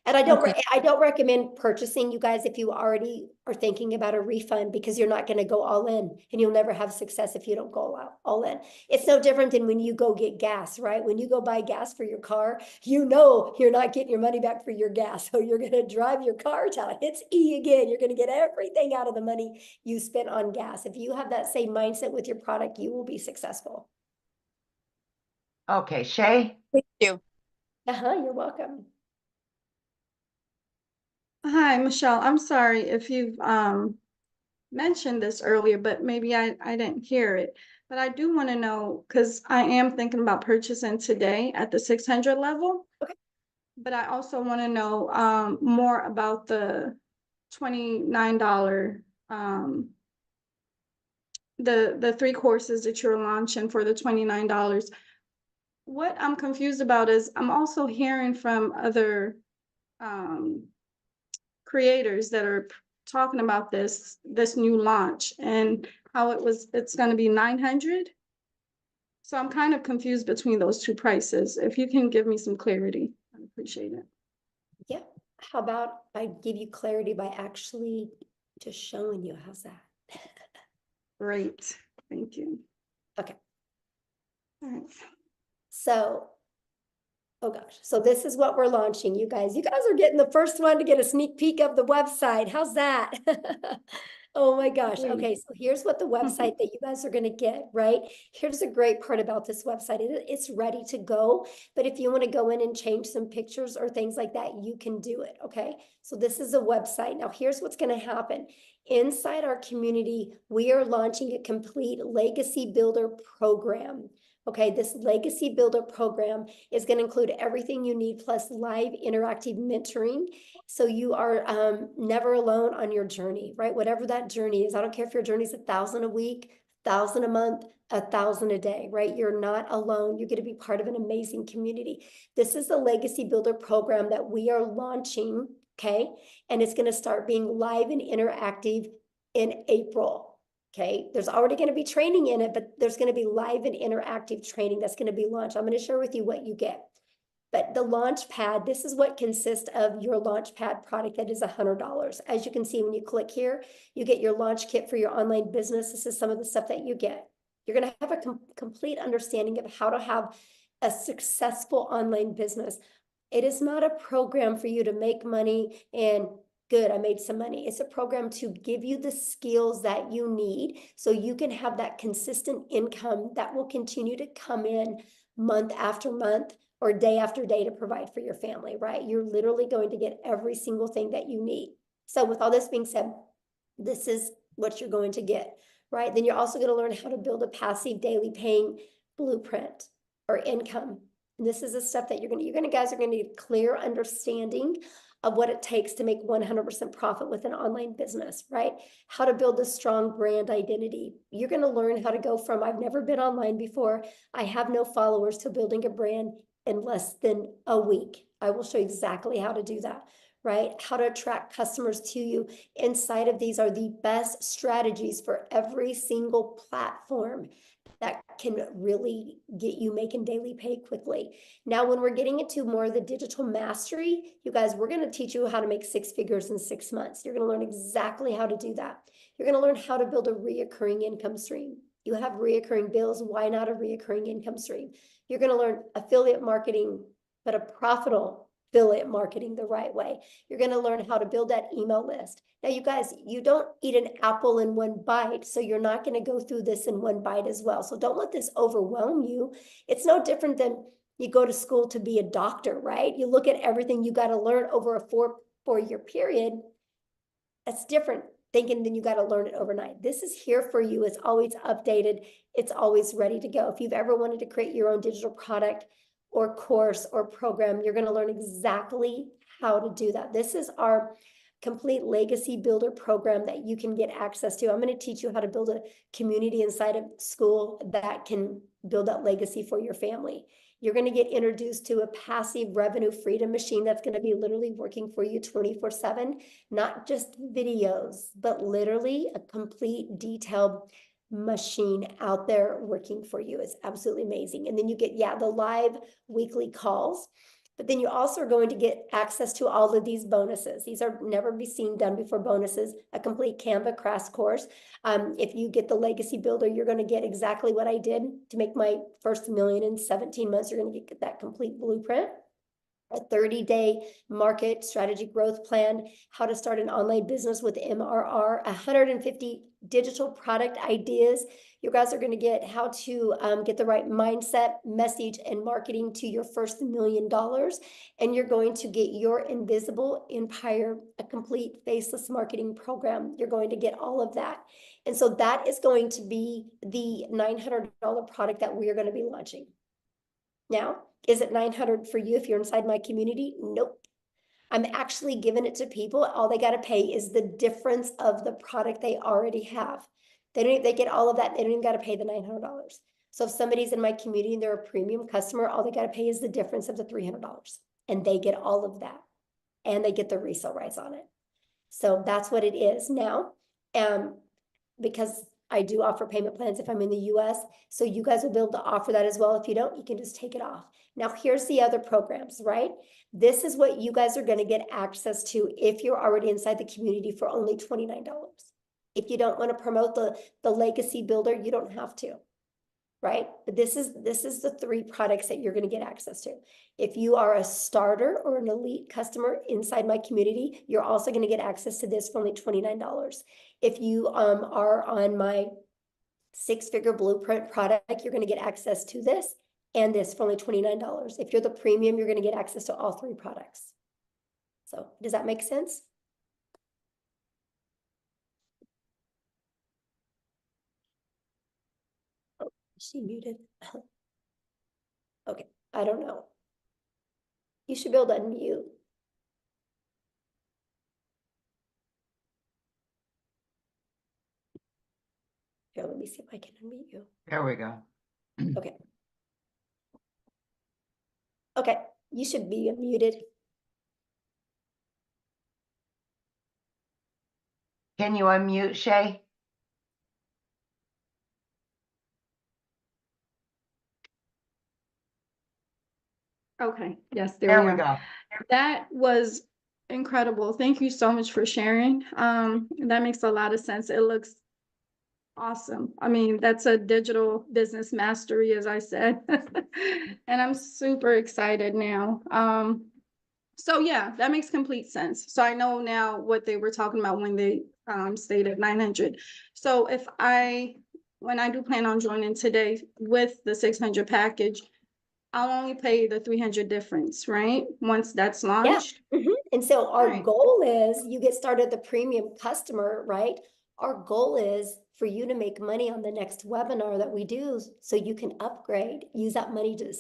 And I don't recommend purchasing, you guys, if you already are thinking about a refund, because you're not going to go all in and you'll never have success if you don't go all in. It's no different than when you go get gas, right? When you go buy gas for your car, you're not getting your money back for your gas. So you're going to drive your car till it hits E again. You're going to get everything out of the money you spent on gas. If you have that same mindset with your product, you will be successful. Okay, Shay? Thank you. You're welcome. Hi, Michelle. I'm sorry if you've mentioned this earlier, but maybe I didn't hear it. But I do want to know, because I am thinking about purchasing today at the 600 level. Okay. But I also want to know more about the $29 the 3 courses that you're launching for the $29. What I'm confused about is I'm also hearing from other creators that are talking about this new launch and how it's going to be 900. So I'm kind of confused between those two prices. If you can give me some clarity, I'd appreciate it. Yeah. How about I give you clarity by actually just showing you? How's that? Great. Thank you. Okay. All right. So, oh gosh. So this is what we're launching, you guys. You guys are getting the first one to get a sneak peek of the website. How's that? Oh my gosh. Okay, so here's what the website that you guys are going to get, right? Here's the great part about this website. It's ready to go, but if you want to go in and change some pictures or things like that, you can do it, okay? So this is a website. Now here's what's going to happen. Inside our community, we are launching a complete legacy builder program. Okay, this legacy builder program is going to include everything you need plus live interactive mentoring. So you are never alone on your journey, right? Whatever that journey is. I don't care if your journey is 1,000 a week, 1,000 a month, 1,000 a day, right? You're not alone. You're going to be part of an amazing community. This is the legacy builder program that we are launching, okay? And it's going to start being live and interactive in April. Okay, there's already going to be training in it, but there's going to be live and interactive training that's going to be launched. I'm going to share with you what you get. But the launch pad, this is what consists of your launch pad product that is $100. As you can see, when you click here, you get your launch kit for your online business. This is some of the stuff that you get. You're going to have a complete understanding of how to have a successful online business. It is not a program for you to make money and good, I made some money. It's a program to give you the skills that you need so you can have that consistent income that will continue to come in month after month or day after day to provide for your family, right? You're literally going to get every single thing that you need. So with all this being said, this is what you're going to get, right? Then you're also going to learn how to build a passive daily paying blueprint or income. And this is the stuff that guys are going to need a clear understanding of what it takes to make 100% profit with an online business, right? How to build a strong brand identity. You're going to learn how to go from, I've never been online before, I have no followers, to building a brand in less than a week. I will show you exactly how to do that, right? How to attract customers to you. Inside of these are the best strategies for every single platform that can really get you making daily pay quickly. Now, when we're getting into more of the digital mastery, you guys, we're going to teach you how to make 6 figures in 6 months. You're going to learn exactly how to do that. You're going to learn how to build a reoccurring income stream. You have reoccurring bills. Why not a reoccurring income stream? You're going to learn affiliate marketing, but a profitable affiliate marketing the right way. You're going to learn how to build that email list. Now, you guys, you don't eat an apple in one bite, so you're not going to go through this in one bite as well. So don't let this overwhelm you. It's no different than you go to school to be a doctor, right? You look at everything you got to learn over a four-year period. That's different thinking than you got to learn it overnight. This is here for you. It's always updated. It's always ready to go. If you've ever wanted to create your own digital product or course or program, you're going to learn exactly how to do that. This is our complete legacy builder program that you can get access to. I'm going to teach you how to build a community inside of school that can build that legacy for your family. You're going to get introduced to a passive revenue freedom machine that's going to be literally working for you 24/7, not just videos, but literally a complete detailed machine out there working for you. It's absolutely amazing. And then you get, the live weekly calls. But then you also are going to get access to all of these bonuses. These are never be seen done before bonuses, a complete Canva crash course. If you get the Legacy Builder, you're going to get exactly what I did to make my first $1 million in 17 months. You're going to get that complete blueprint. a 30-day market strategy growth plan, how to start an online business with MRR, 150 digital product ideas. You guys are going to get how to get the right mindset, message, and marketing to your first $1 million. And you're going to get your invisible empire, a complete faceless marketing program. You're going to get all of that. And so that is going to be the $900 product that we are going to be launching. Now, is it $900 for you if you're inside my community? Nope. I'm actually giving it to people. All they got to pay is the difference of the product they already have. They get all of that. They don't even got to pay the $900. So if somebody's in my community and they're a premium customer, all they got to pay is the difference of the $300. And they get all of that. And they get the resale rights on it. So that's what it is now. Because I do offer payment plans if I'm in the US. So you guys will be able to offer that as well. If you don't, you can just take it off. Now, here's the other programs, right? This is what you guys are going to get access to if you're already inside the community for only $29. If you don't want to promote the legacy builder, you don't have to, right? But this is the 3 products that you're going to get access to. If you are a starter or an elite customer inside my community, you're also going to get access to this for only $29. If you are on my 6-figure blueprint product, you're going to get access to this and this for only $29. If you're the premium, you're going to get access to all 3 products. So does that make sense? Oh, is she muted? Okay, I don't know. You should be able to unmute. Here, let me see if I can unmute you. There we go. Okay. Okay, you should be unmuted. Can you unmute, Shay? Okay, yes, There we we are. go. That was incredible. Thank you so much for sharing. That makes a lot of sense. It looks awesome. I mean, that's a digital business mastery, as I said. And I'm super excited now. So yeah, that makes complete sense. So I know now what they were talking about when they stated 900. So when I do plan on joining today with the 600 package, I'll only pay the 300 difference, right? Once that's launched. Yeah. And so our goal is you get started the premium customer, right? Our goal is for you to make money on the next webinar that we do so you can upgrade, use that money to,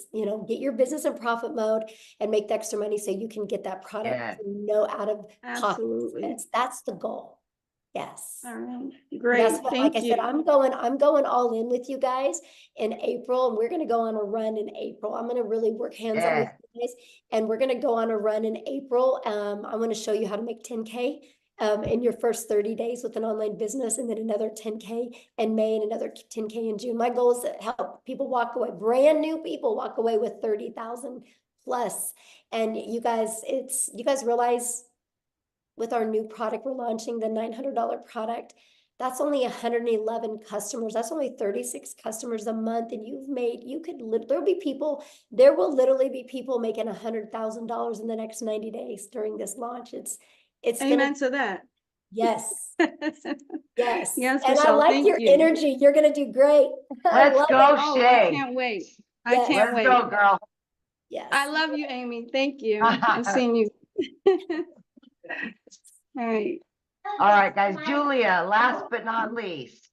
get your business in profit mode and make the extra money so you can get that product, out of pocket expense. That's the goal. Yes. All right. Great. That's what, Thank like I you. said, I'm going all in with you guys in April, and we're going to go on a run in April. I'm going to really work hands-on with you guys, and we're going to go on a run in April. I want to show you how to make 10K in your first 30 days with an online business, and then another 10K in May and another 10K in June. My goal is to help people walk away, brand new people walk away with 30,000 plus. And you guys realize with our new product, we're launching the $900 product. That's only 111 customers. That's only 36 customers a month. And there will literally be people making $100,000 in the next 90 days during this launch. It's Amen to that. Yes. Yes. Yes, And Michelle, I like thank your you. energy. You're going to do great. Let's go, Oh, Shay. I can't wait. I Yes. can't wait. Let's go, girl. Yes. I love you, Amy. Thank you. I've seen you. All right. All right, guys. Julia, last but not least.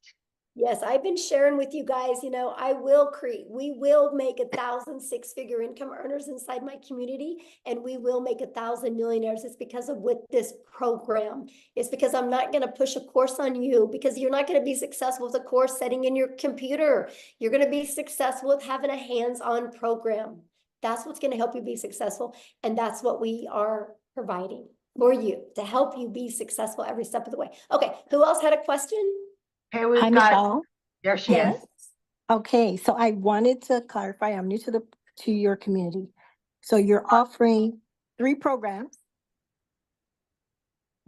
Yes, I've been sharing with you guys, we will make 1,000 6-figure income earners inside my community, and we will make 1,000 millionaires. It's because of with this program. It's because I'm not going to push a course on you, because you're not going to be successful with a course setting in your computer. You're going to be successful with having a hands-on program. That's what's going to help you be successful. And that's what we are providing for you to help you be successful every step of the way. Okay. Who else had a question? Hey, we've Hi, got, Michelle. there she is. Okay, so I wanted to clarify, I'm new to your community. So you're offering 3 programs.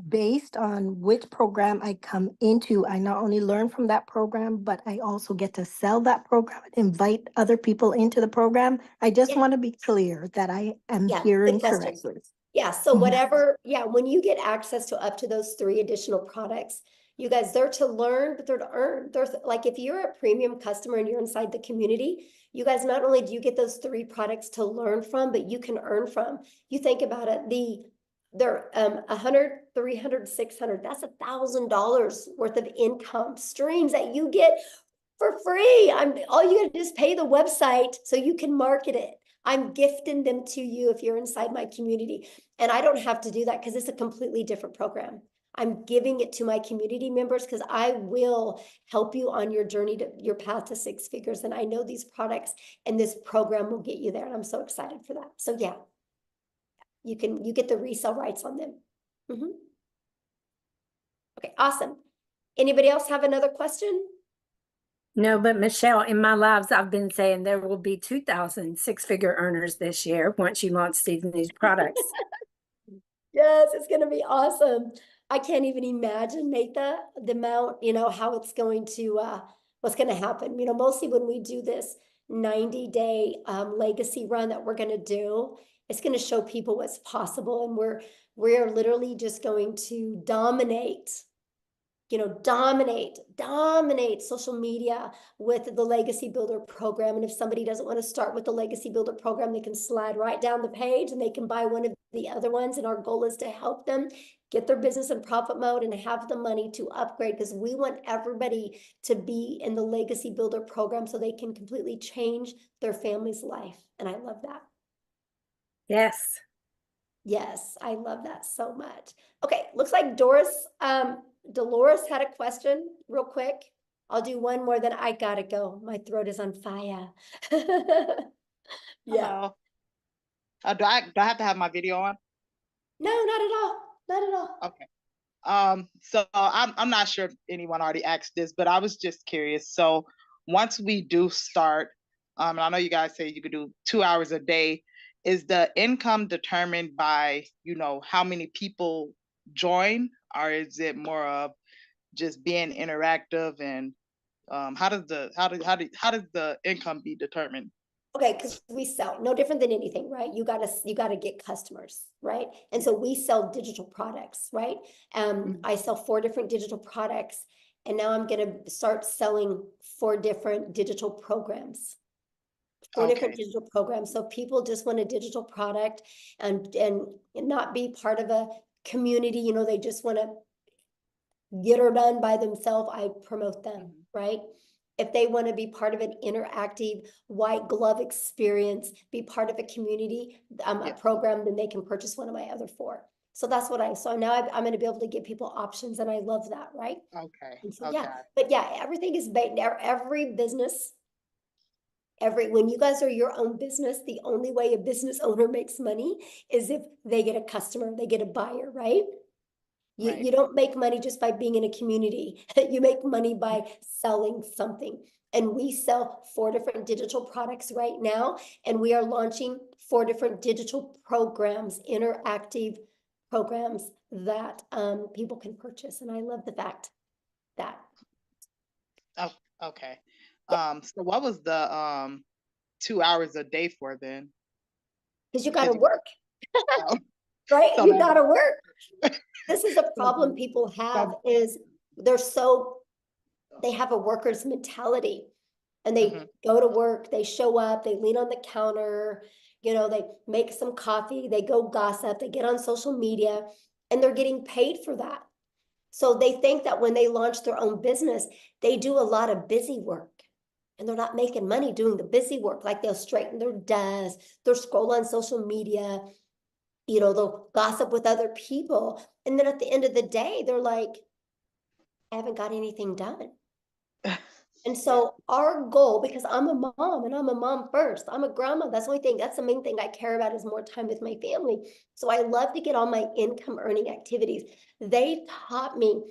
based on which program I come into, I not only learn from that program, but I also get to sell that program, invite other people into the program. I just want to be clear that I am Yeah, hearing good question. correctly. Yeah, so Mhm. whatever, yeah, when you get access to up to those 3 additional products, you guys, they're to learn, but they're to earn. There's like, if you're a premium customer and you're inside the community, you guys, not only do you get those 3 products to learn from, but you can earn from. You think about it, they're 100, 300, 600, that's $1,000 worth of income streams that you get for free. All you gotta do is pay the website so you can market it. I'm gifting them to you if you're inside my community. And I don't have to do that because it's a completely different program. I'm giving it to my community members because I will help you on your journey to your path to 6 figures. And I know these products and this program will get you there. And I'm so excited for that. So yeah, you get the resale rights on them. Mhm. Okay, awesome. Anybody else have another question? No, but Michelle, in my lives, I've been saying there will be 2,000 six-figure earners this year once you launch these new products. Yes, it's going to be awesome. I can't even imagine, Natha, the amount, how it's going to, what's going to happen. Mostly when we do this 90-day legacy run that we're going to do, it's going to show people what's possible. And we're literally just going to dominate social media with the Legacy Builder program. And if somebody doesn't want to start with the Legacy Builder program, they can slide right down the page and they can buy one of the other ones. And our goal is to help them get their business in profit mode and have the money to upgrade, because we want everybody to be in the Legacy Builder program so they can completely change their family's life. And I love that. Yes. Yes, I love that so much. Okay, looks like Dolores had a question real quick. I'll do one more, then I gotta go. My throat is on fire. Yeah. Hello. Do I have to have my video on? No, not at all. Not at all. Okay. So I'm not sure if anyone already asked this, but I was just curious. So once we do start, and I know you guys say you could do 2 hours a day, is the income determined by, how many people join, or is it more of just being interactive? And how does the income be determined? Okay, because we sell no different than anything, right? You gotta get customers, right? And so we sell digital products, right? I sell 4 different digital products, and now I'm gonna start selling 4 different digital programs. 4 different digital programs. So people just want a digital product and not be part of a community, they just want to get her done by themselves. I promote them, right? If they want to be part of an interactive white glove experience, be part of a community, a program, then they can purchase one of my other 4. So that's what so now I'm going to be able to give people options, and I love that, right? Okay. And so, yeah, but yeah, everything is based, every business, when you guys are your own business, the only way a business owner makes money is if they get a customer, they get a buyer, right? You don't make money just by being in a community. You make money by selling something. And we sell 4 different digital products right now, and we are launching 4 different digital programs, interactive programs that people can purchase. And I love the fact that. Oh, okay. So what was the 2 hours a day for then? Because you got to work, right? So You got to work. This is a problem people have, is they have a worker's mentality, and they go to work, they show up, they lean on the counter, they make some coffee, they go gossip, they get on social media, and they're getting paid for that. So they think that when they launch their own business, they do a lot of busy work, and they're not making money doing the busy work. Like, they'll straighten their desk, they'll scroll on social media, they'll gossip with other people. And then at the end of the day, they're like, I haven't got anything done. And so our goal, because I'm a mom and I'm a mom first, I'm a grandma. That's the main thing I care about, is more time with my family. So I love to get all my income earning activities. They taught me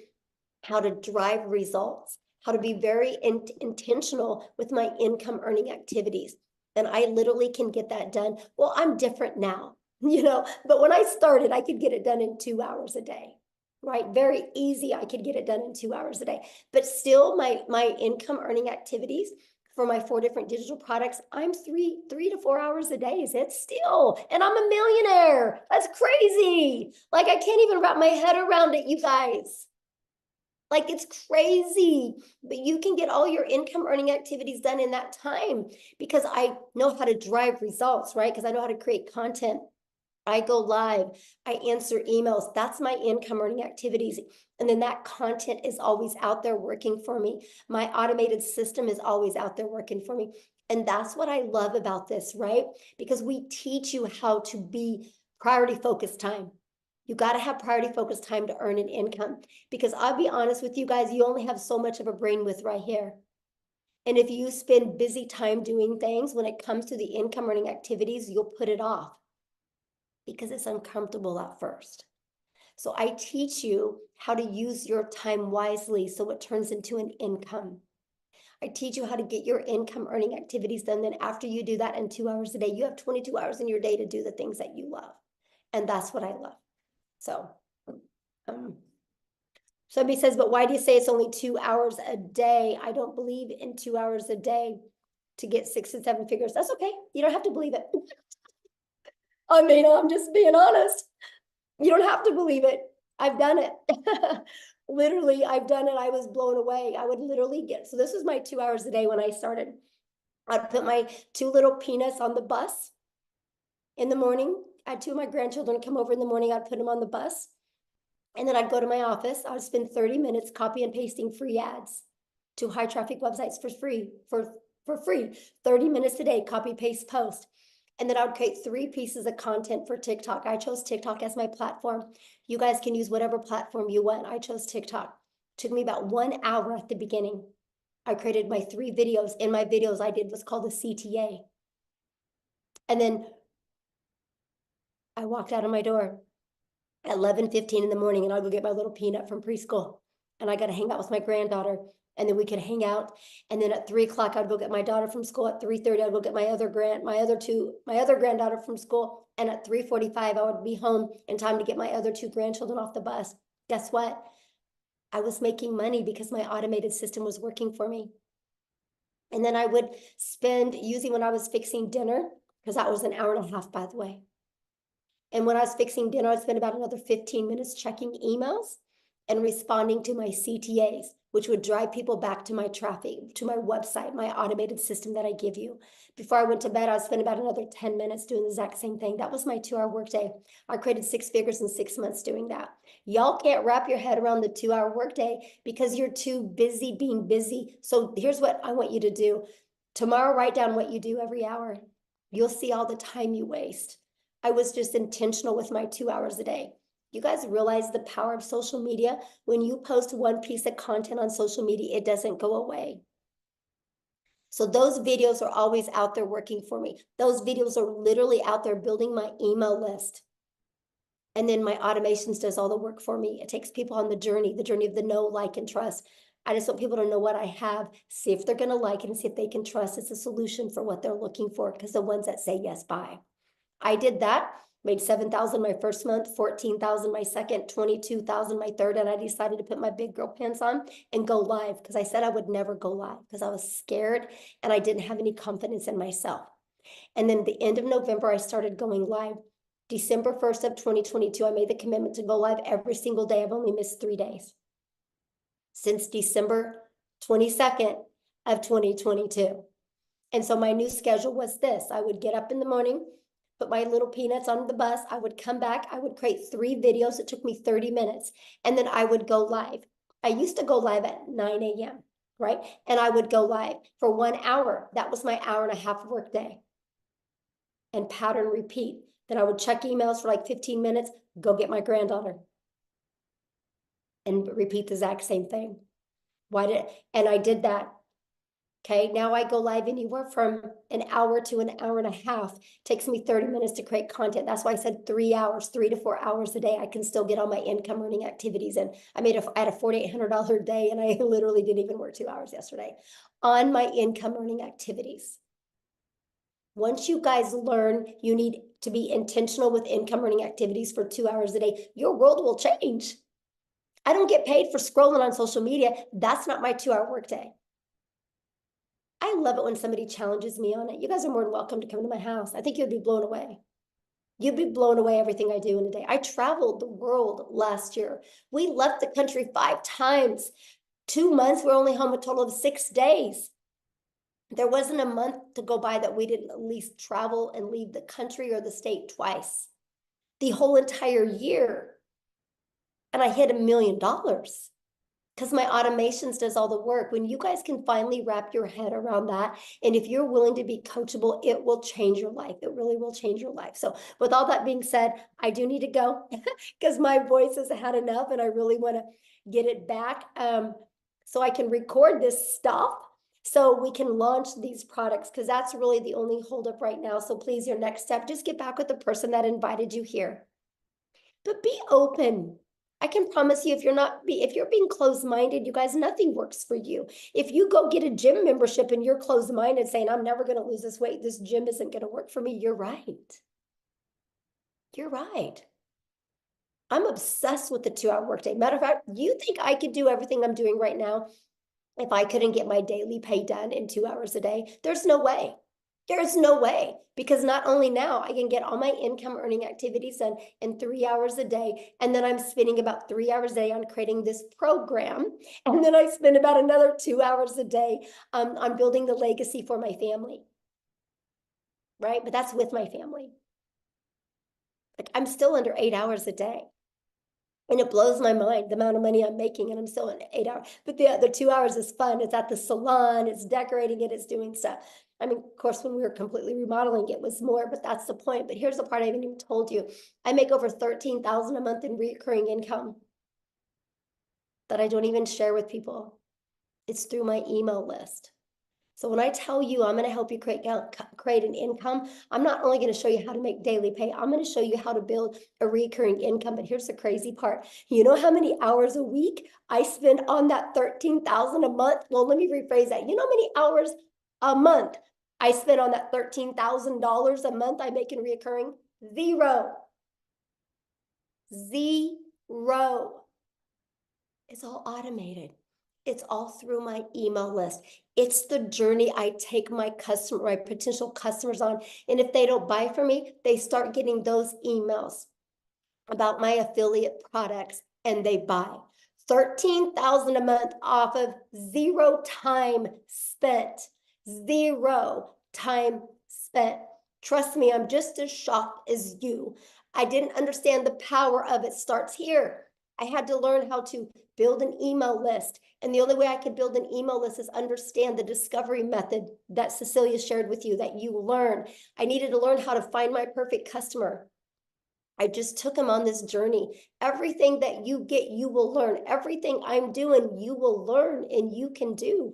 how to drive results, how to be very intentional with my income earning activities. And I literally can get that done. Well, I'm different now, but when I started, I could get it done in 2 hours a day. right? Very easy. I could get it done in 2 hours a day. But still, my income earning activities for my 4 different digital products, I'm 3 to 4 hours a day. Is it still? And I'm a millionaire. That's crazy. Like, I can't even wrap my head around it, you guys. Like, it's crazy, but you can get all your income earning activities done in that time because I know how to drive results, right? Because I know how to create content. I go live, I answer emails. That's my income earning activities. And then that content is always out there working for me. My automated system is always out there working for me. And that's what I love about this, right? Because we teach you how to be priority focused time. You got to have priority focused time to earn an income. Because I'll be honest with you guys, you only have so much of a brain width right here. And if you spend busy time doing things, when it comes to the income earning activities, you'll put it off because it's uncomfortable at first. So I teach you how to use your time wisely so it turns into an income. I teach you how to get your income earning activities done. Then after you do that in 2 hours a day, you have 22 hours in your day to do the things that you love. And that's what I love. So somebody says, but why do you say it's only 2 hours a day? I don't believe in 2 hours a day to get 6 and 7 figures. That's okay. You don't have to believe it. I mean, I'm just being honest. You don't have to believe it. I've done it. Literally, I've done it. I was blown away. I would literally so this was my 2 hours a day when I started. I'd put my 2 little peanuts on the bus in the morning. I had 2 of my grandchildren come over in the morning. I'd put them on the bus. And then I'd go to my office. I would spend 30 minutes copy and pasting free ads to high traffic websites for free, for free. 30 minutes a day, copy, paste, post. And then I would create 3 pieces of content for TikTok. I chose TikTok as my platform. You guys can use whatever platform you want. I chose TikTok. It took me about 1 hour at the beginning. I created my 3 videos. In my videos, I did what's called a CTA. And then I walked out of my door at 11:15 in the morning, and I'll go get my little peanut from preschool. And I got to hang out with my granddaughter, and then we could hang out. And then at 3 o'clock, I'd go get my daughter from school. At 3:30, I'd go get my other granddaughter from school. And at 3:45, I would be home in time to get my other 2 grandchildren off the bus. Guess what? I was making money because my automated system was working for me. And then I would spend, usually when I was fixing dinner, because that was an hour and a half, by the way. And when I was fixing dinner, I'd spend about another 15 minutes checking emails and responding to my CTAs, which would drive people back to my traffic, to my website, my automated system that I give you. Before I went to bed, I'd spend about another 10 minutes doing the exact same thing. That was my 2-hour workday. I created 6 figures in 6 months doing that. Y'all can't wrap your head around the 2-hour workday because you're too busy being busy. So here's what I want you to do. Tomorrow, write down what you do every hour. You'll see all the time you waste. I was just intentional with my 2 hours a day. You guys realize the power of social media? When you post 1 piece of content on social media, it doesn't go away. So those videos are always out there working for me. Those videos are literally out there building my email list. And then my automations does all the work for me. It takes people on the journey of the know, like, and trust. I just want people to know what I have, see if they're going to like it, and see if they can trust it's a solution for what they're looking for, because the ones that say yes, buy. I did that, made 7,000 my first month, 14,000 my second, 22,000 my third, and I decided to put my big girl pants on and go live because I said I would never go live because I was scared and I didn't have any confidence in myself. And then the end of November, I started going live. December 1st of 2022, I made the commitment to go live every single day. I've only missed 3 days since December 22nd of 2022. And so my new schedule was this. I would get up in the morning, put my little peanuts on the bus. I would come back. I would create 3 videos. It took me 30 minutes. And then I would go live. I used to go live at 9 a.m., right? And I would go live for 1 hour. That was my hour and a half work day. And pattern repeat. Then I would check emails for like 15 minutes, go get my granddaughter. And repeat the exact same thing. And I did that. Okay, now I go live anywhere from an hour to an hour and a half. It takes me 30 minutes to create content. That's why I said 3 hours, 3 to 4 hours a day. I can still get all my income earning activities. And I had a $4,800 day, and I literally didn't even work 2 hours yesterday on my income earning activities. Once you guys learn you need to be intentional with income earning activities for 2 hours a day, your world will change. I don't get paid for scrolling on social media. That's not my 2-hour workday. I love it when somebody challenges me on it. You guys are more than welcome to come to my house. I think you'd be blown away. You'd be blown away everything I do in a day. I traveled the world last year. We left the country 5 times. 2 months, we're only home a total of 6 days. There wasn't a month to go by that we didn't at least travel and leave the country or the state twice. The whole entire year. And I hit $1 million because my automations does all the work. When you guys can finally wrap your head around that, and if you're willing to be coachable, it will change your life. It really will change your life. So with all that being said, I do need to go because my voice has had enough and I really want to get it back so I can record this stuff so we can launch these products, because that's really the only holdup right now. So please, your next step, just get back with the person that invited you here. But be open. I can promise you, if you're being closed-minded, you guys, nothing works for you. If you go get a gym membership and you're closed-minded saying, I'm never going to lose this weight, this gym isn't going to work for me, you're right. You're right. I'm obsessed with the 2-hour workday. Matter of fact, you think I could do everything I'm doing right now if I couldn't get my daily pay done in 2 hours a day? There's no way. There's no way, because not only now I can get all my income earning activities done in 3 hours a day, and then I'm spending about 3 hours a day on creating this program, and then I spend about another 2 hours a day on building the legacy for my family, right? But that's with my family. Like, I'm still under 8 hours a day. And it blows my mind the amount of money I'm making, and I'm still in 8 hours. But the 2 hours is fun. It's at the salon, it's decorating it, it's doing stuff. I mean, of course, when we were completely remodeling, it was more, but that's the point. But here's the part I haven't even told you. I make over $13,000 a month in recurring income that I don't even share with people. It's through my email list. So when I tell you I'm going to help you create an income, I'm not only going to show you how to make daily pay, I'm going to show you how to build a recurring income. But here's the crazy part. You know how many hours a week I spend on that $13,000 a month? Well, let me rephrase that. You know how many hours a month I spend on that $13,000 a month I make in recurring? 0. 0. It's all automated. It's all through my email list. It's the journey I take my potential customers on. And if they don't buy from me, they start getting those emails about my affiliate products and they buy. $13,000 a month off of 0 time spent. 0 time spent. Trust me, I'm just as shocked as you. I didn't understand the power of it starts here. I had to learn how to build an email list. And the only way I could build an email list is understand the discovery method that Cecilia shared with you, that you learn. I needed to learn how to find my perfect customer. I just took him on this journey. Everything that you get, you will learn. Everything I'm doing, you will learn and you can do.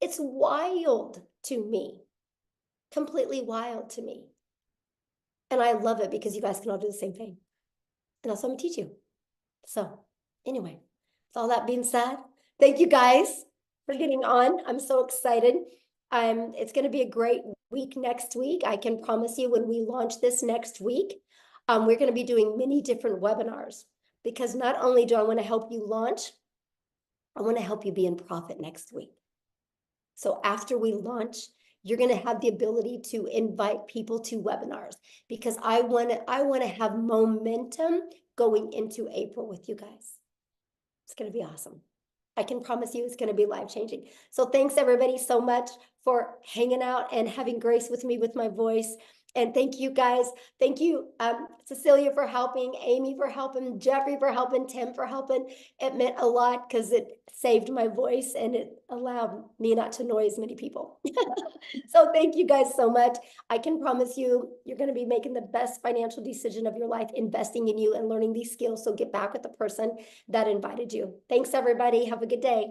It's wild to me. Completely wild to me. And I love it because you guys can all do the same thing. And that's what I'm gonna teach you. So anyway, with all that being said, thank you guys for getting on. I'm so excited. It's going to be a great week next week. I can promise you when we launch this next week, we're going to be doing many different webinars, because not only do I want to help you launch, I want to help you be in profit next week. So after we launch, you're going to have the ability to invite people to webinars, because I want to have momentum going into April with you guys. It's going to be awesome. I can promise you it's going to be life-changing. So thanks everybody so much for hanging out and having grace with me with my voice. And thank you guys. Thank you, Cecilia, for helping, Amy for helping, Jeffrey for helping, Tim for helping. It meant a lot because it saved my voice and it allowed me not to annoy as many people. So thank you guys so much. I can promise you, you're going to be making the best financial decision of your life, investing in you and learning these skills. So get back with the person that invited you. Thanks, everybody. Have a good day.